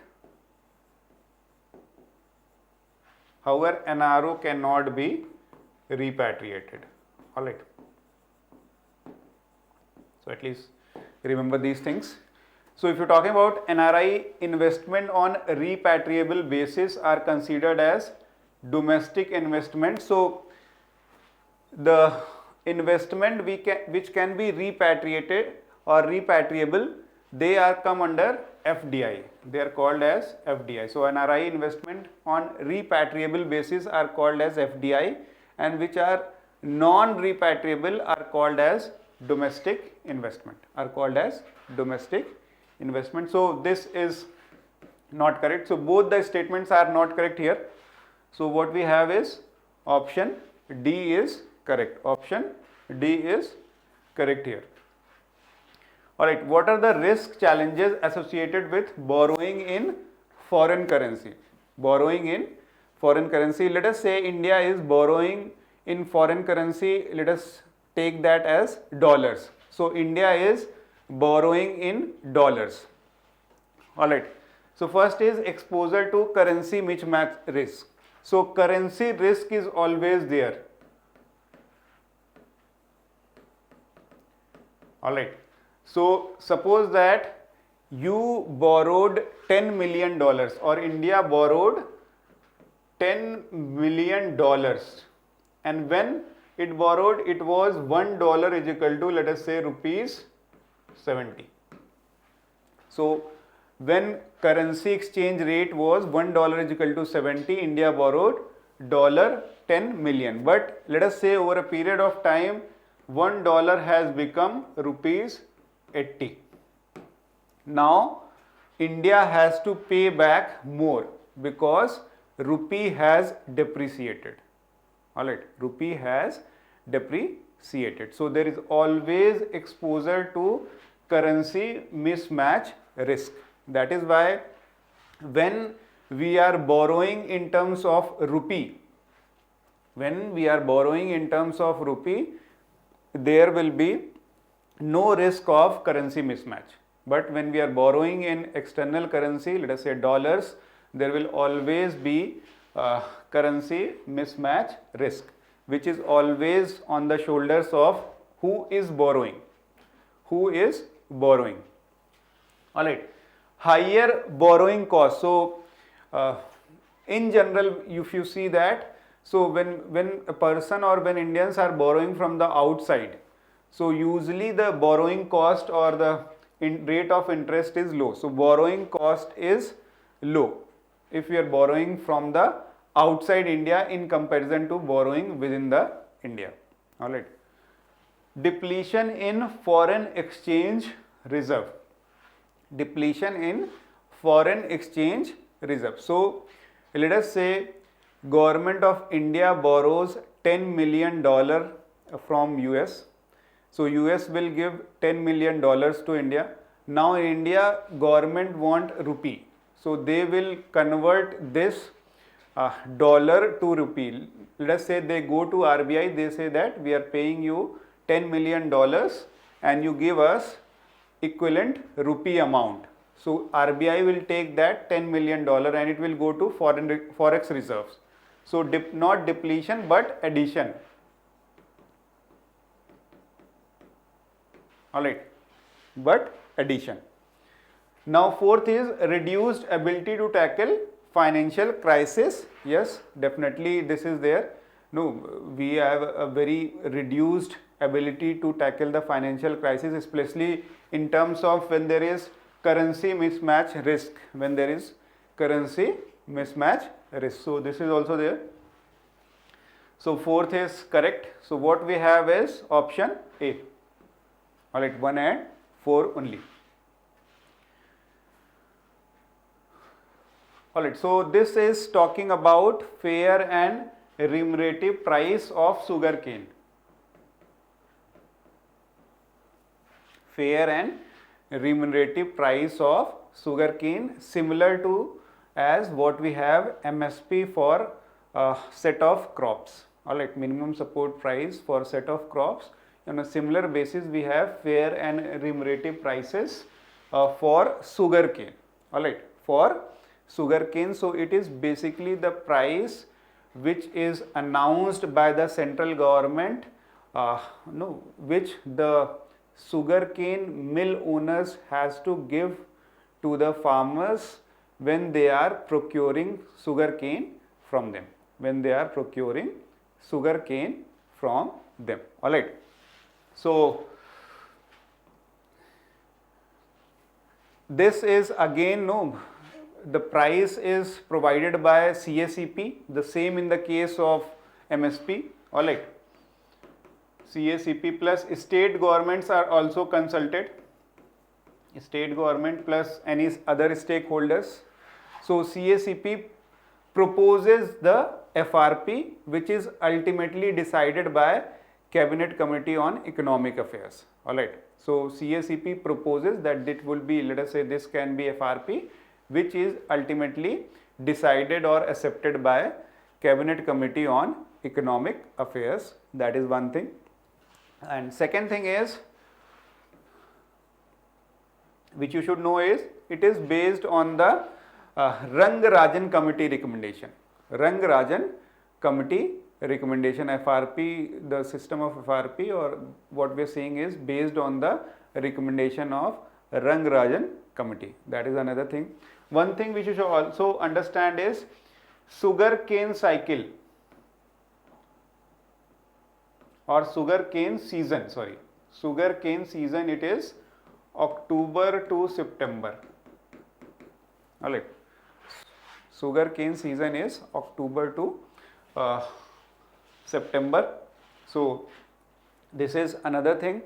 however NRO cannot be repatriated, alright. So at least remember these things. So if you're talking about NRI investment on repatriable basis are considered as domestic investment. So the investment which can be repatriated or repatriable, they are come under FDI. They are called as FDI. So NRI investment on repatriable basis are called as FDI, and which are non-repatriable are called as domestic investment. So this is not correct. So both the statements are not correct here. So what we have is option D is correct. Option D is correct here. Alright, what are the risk challenges associated with borrowing in foreign currency? Borrowing in foreign currency, let us say India is borrowing in foreign currency, let us take that as dollars. So India is borrowing in dollars. Alright, so first is exposure to currency mismatch risk. So currency risk is always there. Alright, so suppose that you borrowed $10 million or India borrowed $10 million, and when it borrowed, it was $1 is equal to, let us say, rupees 70. So when currency exchange rate was $1 is equal to 70, India borrowed $10 million. But let us say over a period of time, $1 has become rupees 80. Now India has to pay back more because rupee has depreciated. Alright, rupee has depreciated. So there is always exposure to currency mismatch risk. That is why when we are borrowing in terms of rupee, there will be no risk of currency mismatch. But when we are borrowing in external currency, let us say dollars, there will always be currency mismatch risk, which is always on the shoulders of who is borrowing. Alright, higher borrowing cost. So in general, if you see that, so when a person or when Indians are borrowing from the outside, so usually the borrowing cost or the rate of interest is low. So borrowing cost is low if we are borrowing from the outside India in comparison to borrowing within the India. Alright. Depletion in foreign exchange reserve. So let us say government of India borrows $10 million from US. So US will give $10 million to India. Now in India government want rupee. So they will convert this dollar to rupee. Let us say they go to RBI, they say that we are paying you $10 million and you give us equivalent rupee amount. So RBI will take that $10 million and it will go to forex reserves. So not depletion but addition. Alright, but addition. Now fourth is reduced ability to tackle financial crisis. Yes, definitely this is there. No, we have a very reduced ability to tackle the financial crisis, especially in terms of when there is currency mismatch risk, when there is currency mismatch risk. So this is also there. So fourth is correct. So what we have is option A. Alright, 1 and 4 only. Alright, so this is talking about fair and remunerative price of sugarcane. Fair and remunerative price of sugarcane, similar to as what we have MSP for a set of crops. Alright, minimum support price for set of crops. On a similar basis, we have fair and remunerative prices for sugarcane. Alright, for sugarcane. So it is basically the price which is announced by the central government, which the sugarcane mill owners has to give to the farmers when they are procuring sugarcane from them. When they are procuring sugarcane from them. Alright. So this is again the price is provided by CACP, the same in the case of MSP. Alright. CACP plus state governments are also consulted, state government plus any other stakeholders. So CACP proposes the FRP, which is ultimately decided by Cabinet Committee on Economic Affairs. Alright. So CACP proposes that it will be, let us say this can be FRP, which is ultimately decided or accepted by Cabinet Committee on Economic Affairs. That is one thing. And second thing is, which you should know, is it is based on the Rangarajan Committee recommendation. Rangarajan Committee recommendation, FRP, the system of FRP, or what we are saying is based on the recommendation of Rangarajan Committee. That is another thing. One thing which you should also understand is sugarcane cycle or sugarcane season. Sorry, sugarcane season, it is October to September. Alright. Sugarcane season is October to September. So this is another thing.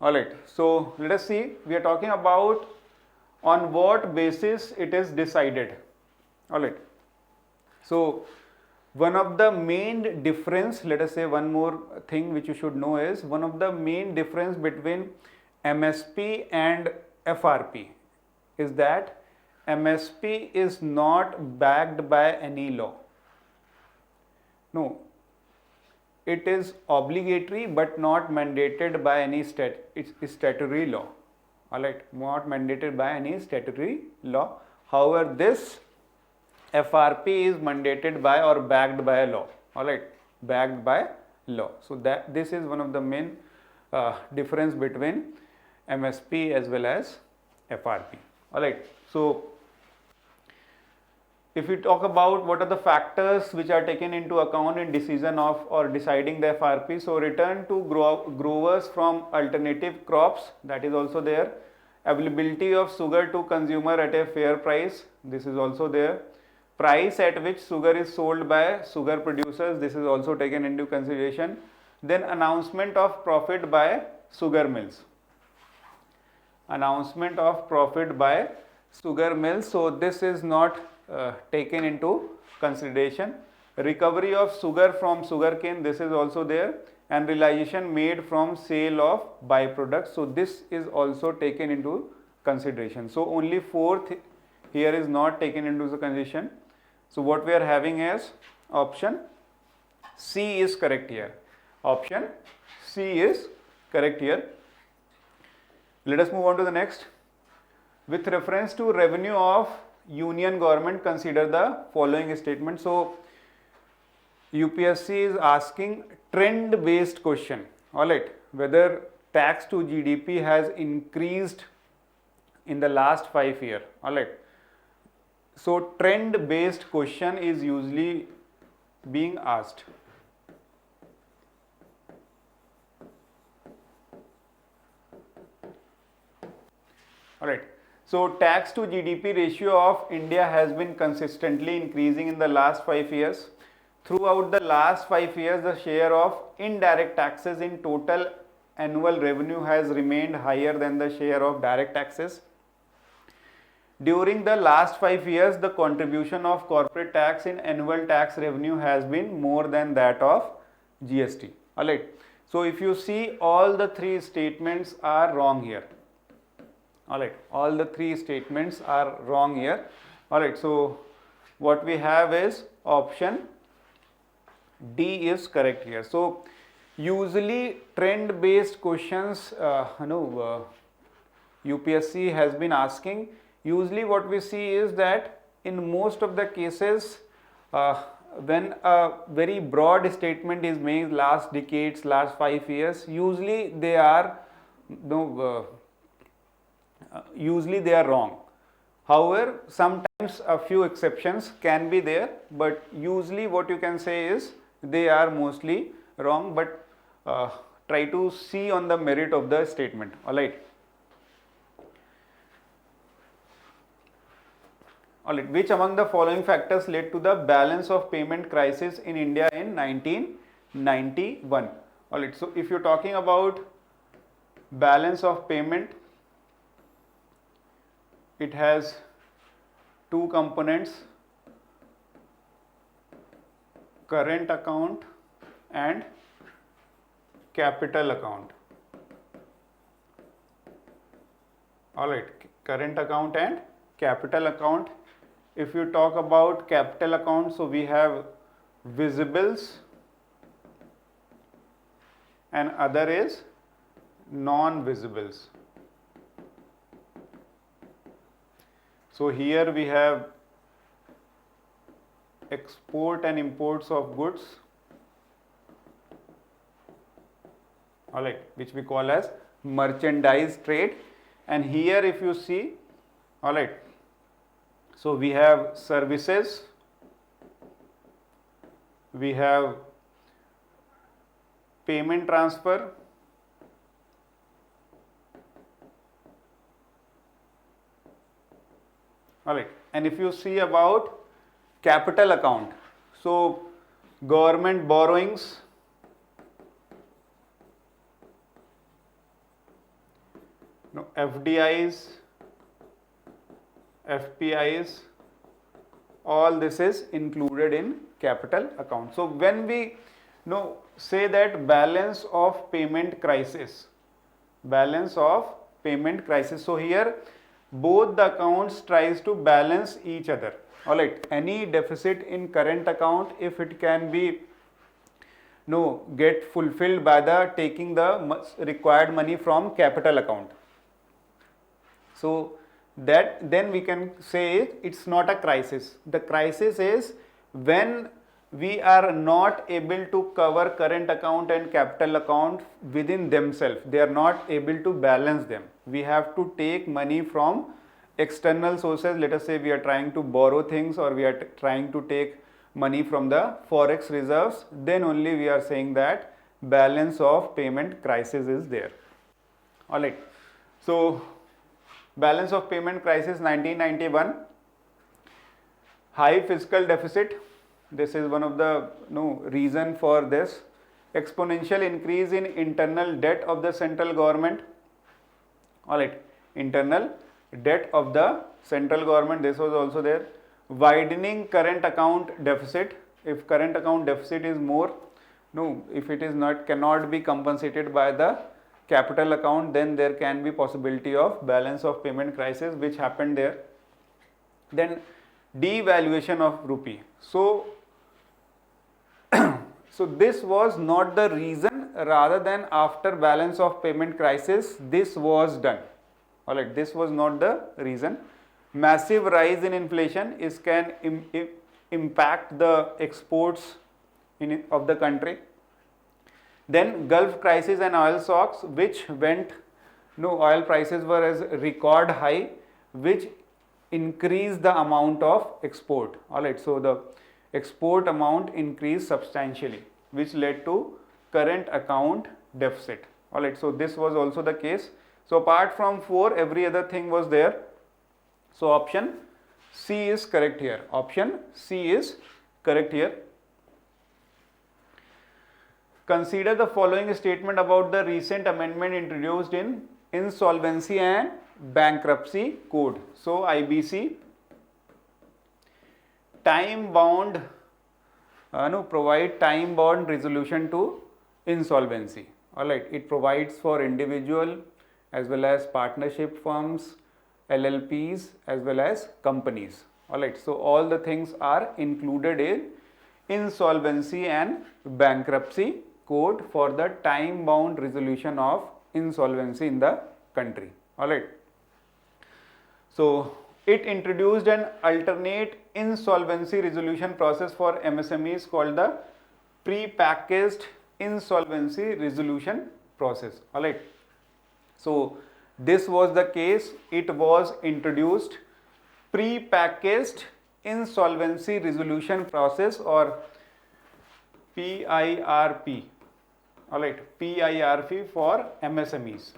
Alright. So let us see. We are talking about on what basis it is decided. Alright. So one of the main difference, let us say one more thing which you should know is, one of the main difference between MSP and FRP is that MSP is not backed by any law. No, it is obligatory but not mandated by any statutory law. Alright, not mandated by any statutory law. However, this FRP is mandated by or backed by a law. Alright, backed by law. So that this is one of the main difference between MSP as well as FRP. Alright, so if we talk about what are the factors which are taken into account in decision of or deciding the FRP, so return to growers from alternative crops, that is also there. Availability of sugar to consumer at a fair price, this is also there. Price at which sugar is sold by sugar producers, this is also taken into consideration. Then announcement of profit by sugar mills. Announcement of profit by sugar mills, so this is not taken into consideration. Recovery of sugar from sugarcane, this is also there, and realization made from sale of byproducts, so this is also taken into consideration. So only fourth here is not taken into the consideration. So what we are having is option C is correct here. Option C is correct here. Let us move on to the next. With reference to revenue of union government, consider the following statement. So UPSC is asking trend based question, alright, whether tax to GDP has increased in the last 5 years, alright. So trend based question is usually being asked. Alright, so tax to GDP ratio of India has been consistently increasing in the last 5 years. Throughout the last 5 years, the share of indirect taxes in total annual revenue has remained higher than the share of direct taxes. During the last 5 years, the contribution of corporate tax in annual tax revenue has been more than that of GST. Alright, so if you see, all the three statements are wrong here. Alright, all the three statements are wrong here. Alright, so what we have is option D is correct here. So usually trend based questions, UPSC has been asking. Usually what we see is that in most of the cases, when a very broad statement is made, last decades, last 5 years, usually they are wrong. However, sometimes a few exceptions can be there, but usually what you can say is they are mostly wrong, but try to see on the merit of the statement. Alright. Alright, which among the following factors led to the balance of payment crisis in India in 1991? Alright, so if you're talking about balance of payment, it has two components, current account and capital account. Alright, current account and capital account. If you talk about capital account, so we have visibles and other is non-visibles. So here we have export and imports of goods, alright, which we call as merchandise trade. And here if you see, alright, so we have services, we have payment transfer, alright, and if you see about capital account, so government borrowings, FDIs, FPIs, all this is included in capital account. So when we say that balance of payment crisis, so here both the accounts tries to balance each other. Alright, any deficit in current account, if it can be get fulfilled by the taking the required money from capital account, so that then we can say it's not a crisis. The crisis is when we are not able to cover current account and capital account within themselves. They are not able to balance them. We have to take money from external sources. Let us say we are trying to borrow things, or we are trying to take money from the forex reserves. Then only we are saying that balance of payment crisis is there. Alright. So balance of payment crisis 1991, high fiscal deficit, this is one of the reason for this, exponential increase in internal debt of the central government, alright, internal debt of the central government, this was also there, widening current account deficit, if current account deficit is more, if it is not, cannot be compensated by the capital account, then there can be possibility of balance of payment crisis, which happened there. Then devaluation of rupee. So this was not the reason, rather than after balance of payment crisis this was done. Alright, this was not the reason. Massive rise in inflation can impact the exports of the country. Then Gulf crisis and oil shocks, which went, oil prices were as record high, which increased the amount of export. Alright, so the export amount increased substantially, which led to current account deficit. Alright, so this was also the case. So apart from 4, every other thing was there. So option C is correct here. Option C is correct here. Consider the following statement about the recent amendment introduced in Insolvency and Bankruptcy Code. So IBC provide time bound resolution to insolvency. Alright, it provides for individual as well as partnership firms, LLPs as well as companies. Alright, so all the things are included in Insolvency and Bankruptcy Code for the time bound resolution of insolvency in the country. Alright, so it introduced an alternate insolvency resolution process for MSMEs called the pre-packaged insolvency resolution process. Alright, so this was the case. It was introduced pre-packaged insolvency resolution process, or PIRP. Alright, PIRP for MSMEs.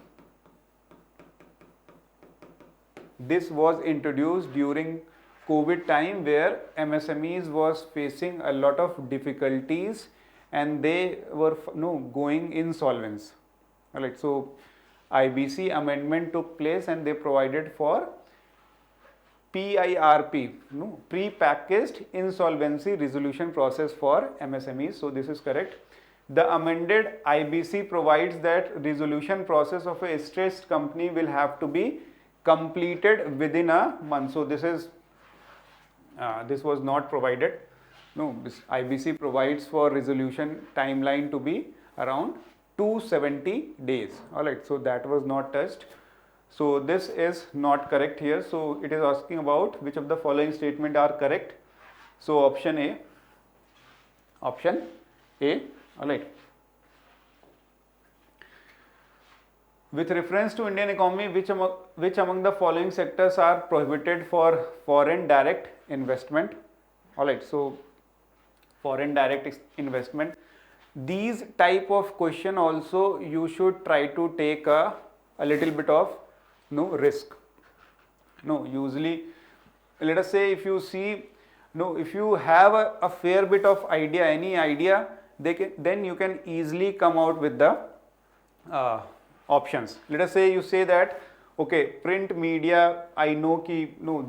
This was introduced during COVID time, where MSMEs was facing a lot of difficulties and they were going insolvent. Alright, so IBC amendment took place and they provided for PIRP, pre-packaged insolvency resolution process for MSMEs. So this is correct. The amended IBC provides that resolution process of a stressed company will have to be completed within a month. So this is this was not provided. This IBC provides for resolution timeline to be around 270 days. Alright, so that was not touched. So this is not correct here. So it is asking about which of the following statement are correct. So option A. Option A. Alright. With reference to Indian economy, which among the following sectors are prohibited for foreign direct investment? Alright, so foreign direct investment. These type of question also you should try to take a little bit of risk. Usually, let us say if you see, if you have a fair bit of idea, any idea, then you can easily come out with the options. Let us say you say that, okay, print media, I know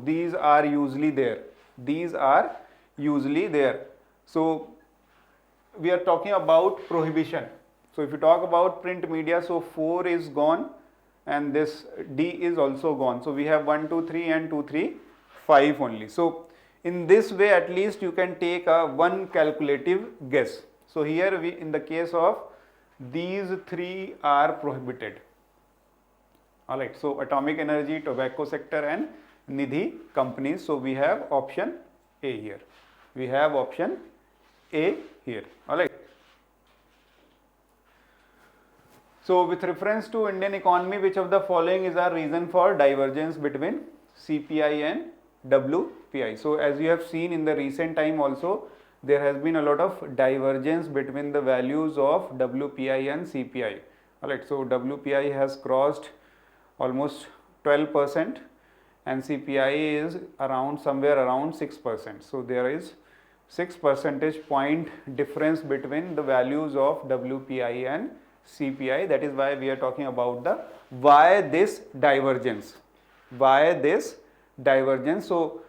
these are usually there. These are usually there. So we are talking about prohibition. So if you talk about print media, so 4 is gone and this D is also gone. So we have 1, 2, 3 and 2, 3, 5 only. So in this way, at least you can take a one calculative guess. So here we, in the case of these 3 are prohibited. Alright, so atomic energy, tobacco sector and Nidhi companies. So we have option A here. We have option A here. Alright. So with reference to Indian economy, which of the following is our reason for divergence between CPI and WPI? So as you have seen in the recent time also, there has been a lot of divergence between the values of WPI and CPI. Alright, so WPI has crossed almost 12% and CPI is around somewhere around 6%. So there is 6 percentage point difference between the values of WPI and CPI. That is why we are talking about the why this divergence. Why this divergence? So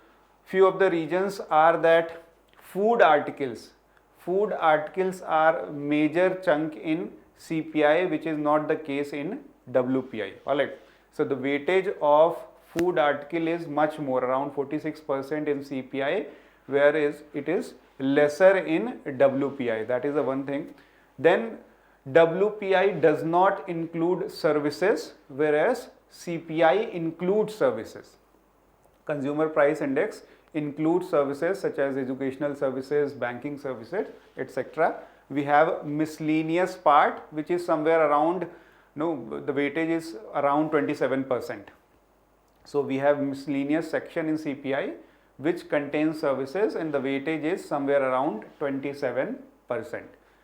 few of the reasons are that food articles are major chunk in CPI, which is not the case in WPI. Alright, so the weightage of food article is much more, around 46% in CPI, whereas it is lesser in WPI. That is the one thing. Then WPI does not include services, whereas CPI includes services. Consumer Price Index includes services such as educational services, banking services, etc. We have miscellaneous part, which is somewhere around, the weightage is around 27%. So we have miscellaneous section in CPI which contains services, and the weightage is somewhere around 27%.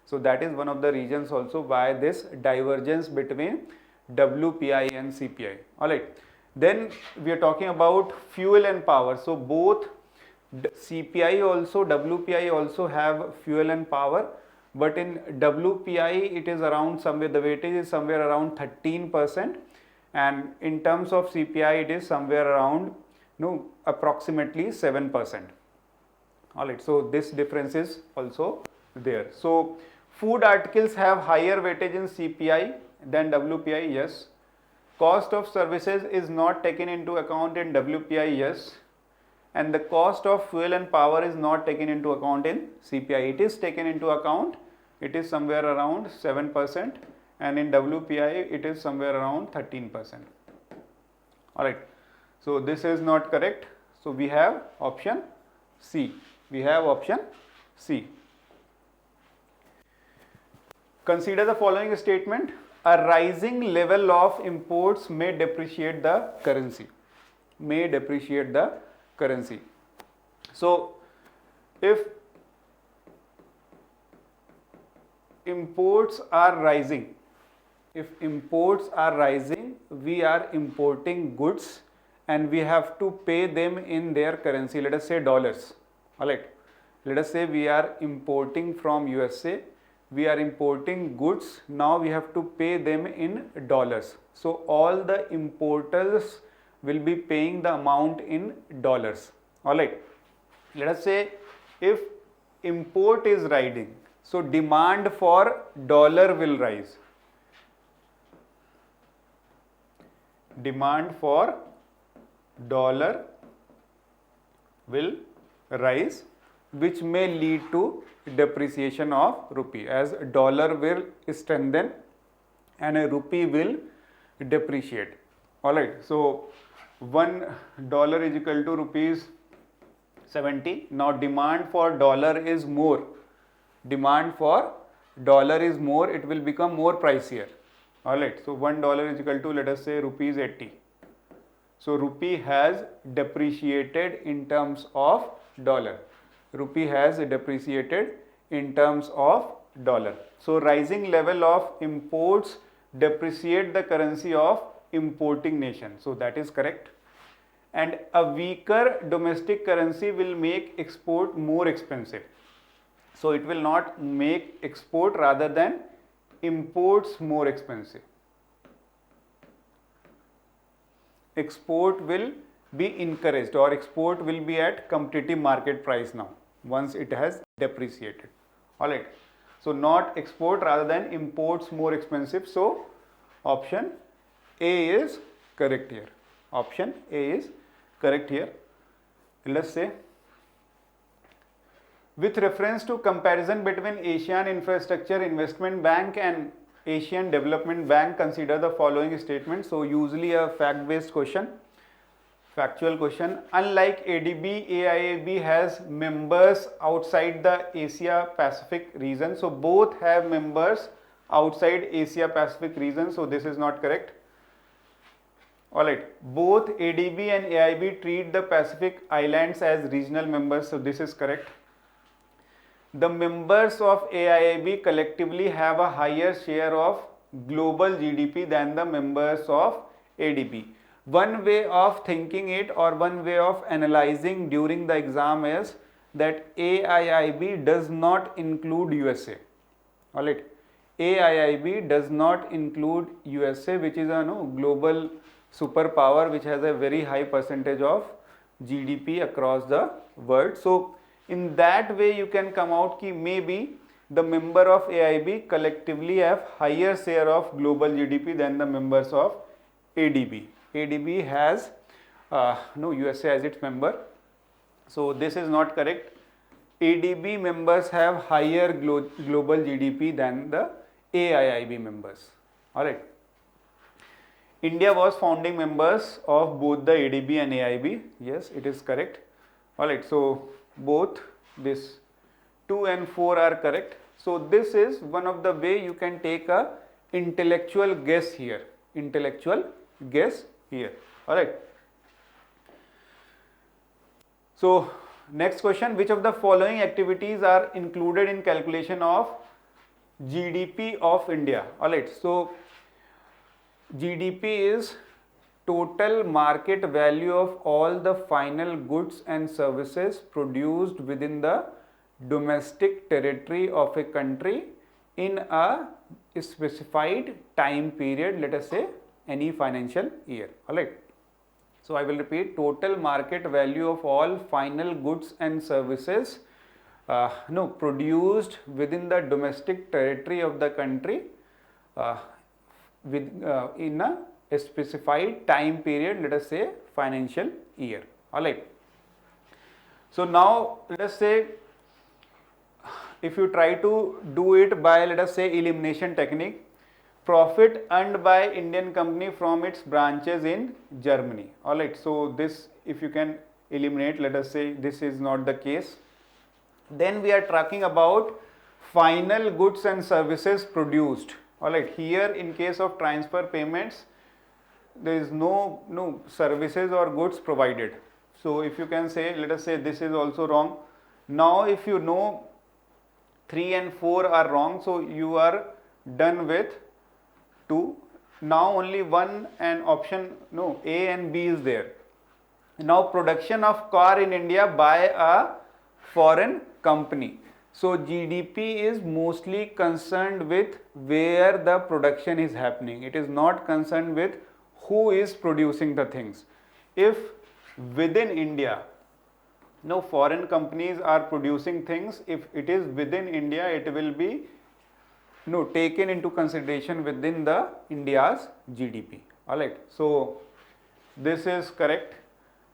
So that is one of the reasons also why this divergence between WPI and CPI. Alright. Then we are talking about fuel and power. So both CPI also, WPI also have fuel and power, but in WPI it is around somewhere, the weightage is somewhere around 13%, and in terms of CPI it is somewhere around approximately 7%. Alright, so this difference is also there. So food articles have higher weightage in CPI than WPI, yes. Cost of services is not taken into account in WPI, yes. And the cost of fuel and power is not taken into account in CPI. It is taken into account, it is somewhere around 7%, and in WPI it is somewhere around 13%. Alright, so this is not correct. So we have option C. We have option C. Consider the following statement. A rising level of imports may depreciate the currency. May depreciate the currency. So if imports are rising, we are importing goods and we have to pay them in their currency, let us say dollars. Alright, let us say we are importing from USA, we are importing goods, now we have to pay them in dollars. So all the importers will be paying the amount in dollars. Alright, let us say if import is rising, so demand for dollar will rise. Demand for dollar will rise, which may lead to depreciation of rupee, as dollar will strengthen and a rupee will depreciate. Alright, so $1 is equal to rupees 70. Now demand for dollar is more. Demand for dollar is more, it will become more pricier. Alright, so $1 is equal to, let us say, rupees 80. So rupee has depreciated in terms of dollar. Rupee has depreciated in terms of dollar. So rising level of imports depreciate the currency of importing nation. So that is correct. And a weaker domestic currency will make export more expensive. So it will not make export, rather than imports more expensive. Export will be encouraged, or export will be at competitive market price now once it has depreciated. Alright, so not export, rather than imports more expensive. So option A is correct here. Option A is correct here. Let's say, with reference to comparison between Asian Infrastructure Investment Bank and Asian Development Bank, consider the following statement. So usually a fact-based question, factual question. Unlike ADB, AIIB has members outside the Asia Pacific region. So both have members outside Asia Pacific region. So this is not correct. Alright, both ADB and AIIB treat the Pacific Islands as regional members. So this is correct. The members of AIIB collectively have a higher share of global GDP than the members of ADB. One way of thinking it, or one way of analyzing during the exam, is that AIIB does not include USA. Alright, AIIB does not include USA, which is a global superpower which has a very high percentage of GDP across the world. So in that way you can come out ki maybe the member of AIB collectively have higher share of global GDP than the members of ADB. ADB has USA as its member. So this is not correct. ADB members have higher global GDP than the AIIB members. Alright. India was founding members of both the ADB and AIB. Yes, it is correct. Alright, so both this 2 and 4 are correct. So this is one of the way you can take a intellectual guess here. Intellectual guess here. Alright. So next question, which of the following activities are included in calculation of GDP of India? Alright, so GDP is total market value of all the final goods and services produced within the domestic territory of a country in a specified time period, let us say any financial year. Alright. So I will repeat, total market value of all final goods and services produced within the domestic territory of the country in a specified time period, let us say financial year. Alright. So now let us say if you try to do it by, let us say, elimination technique, profit earned by Indian company from its branches in Germany. Alright, so this if you can eliminate, let us say this is not the case. Then we are talking about final goods and services produced. Alright, here in case of transfer payments, there is no services or goods provided. So if you can say, let us say this is also wrong. Now if you know 3 and 4 are wrong, so you are done with 2. Now only 1 and option A and B is there. Now production of car in India by a foreign company. So GDP is mostly concerned with where the production is happening. It is not concerned with who is producing the things. If within India, foreign companies are producing things, if it is within India, it will be taken into consideration within the India's GDP. Alright, so this is correct.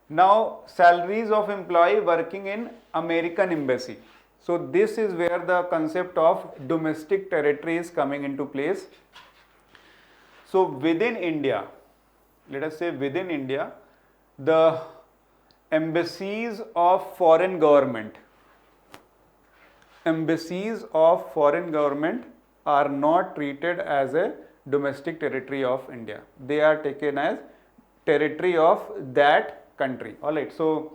Now salaries of employee working in American embassy. So this is where the concept of domestic territory is coming into place. So within India, let us say within India, the embassies of foreign government are not treated as a domestic territory of India. They are taken as territory of that country. Alright, so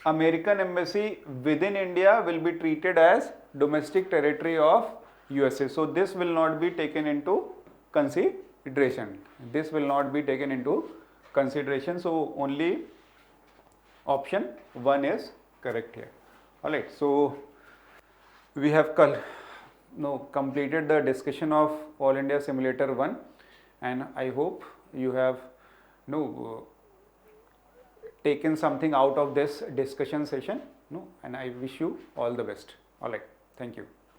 American embassy within India will be treated as domestic territory of USA. So this will not be taken into consideration. This will not be taken into consideration. So only option 1 is correct here. Alright, so we have completed the discussion of All India Simulator 1, and I hope you have taken something out of this discussion session, and I wish you all the best. Alright, thank you.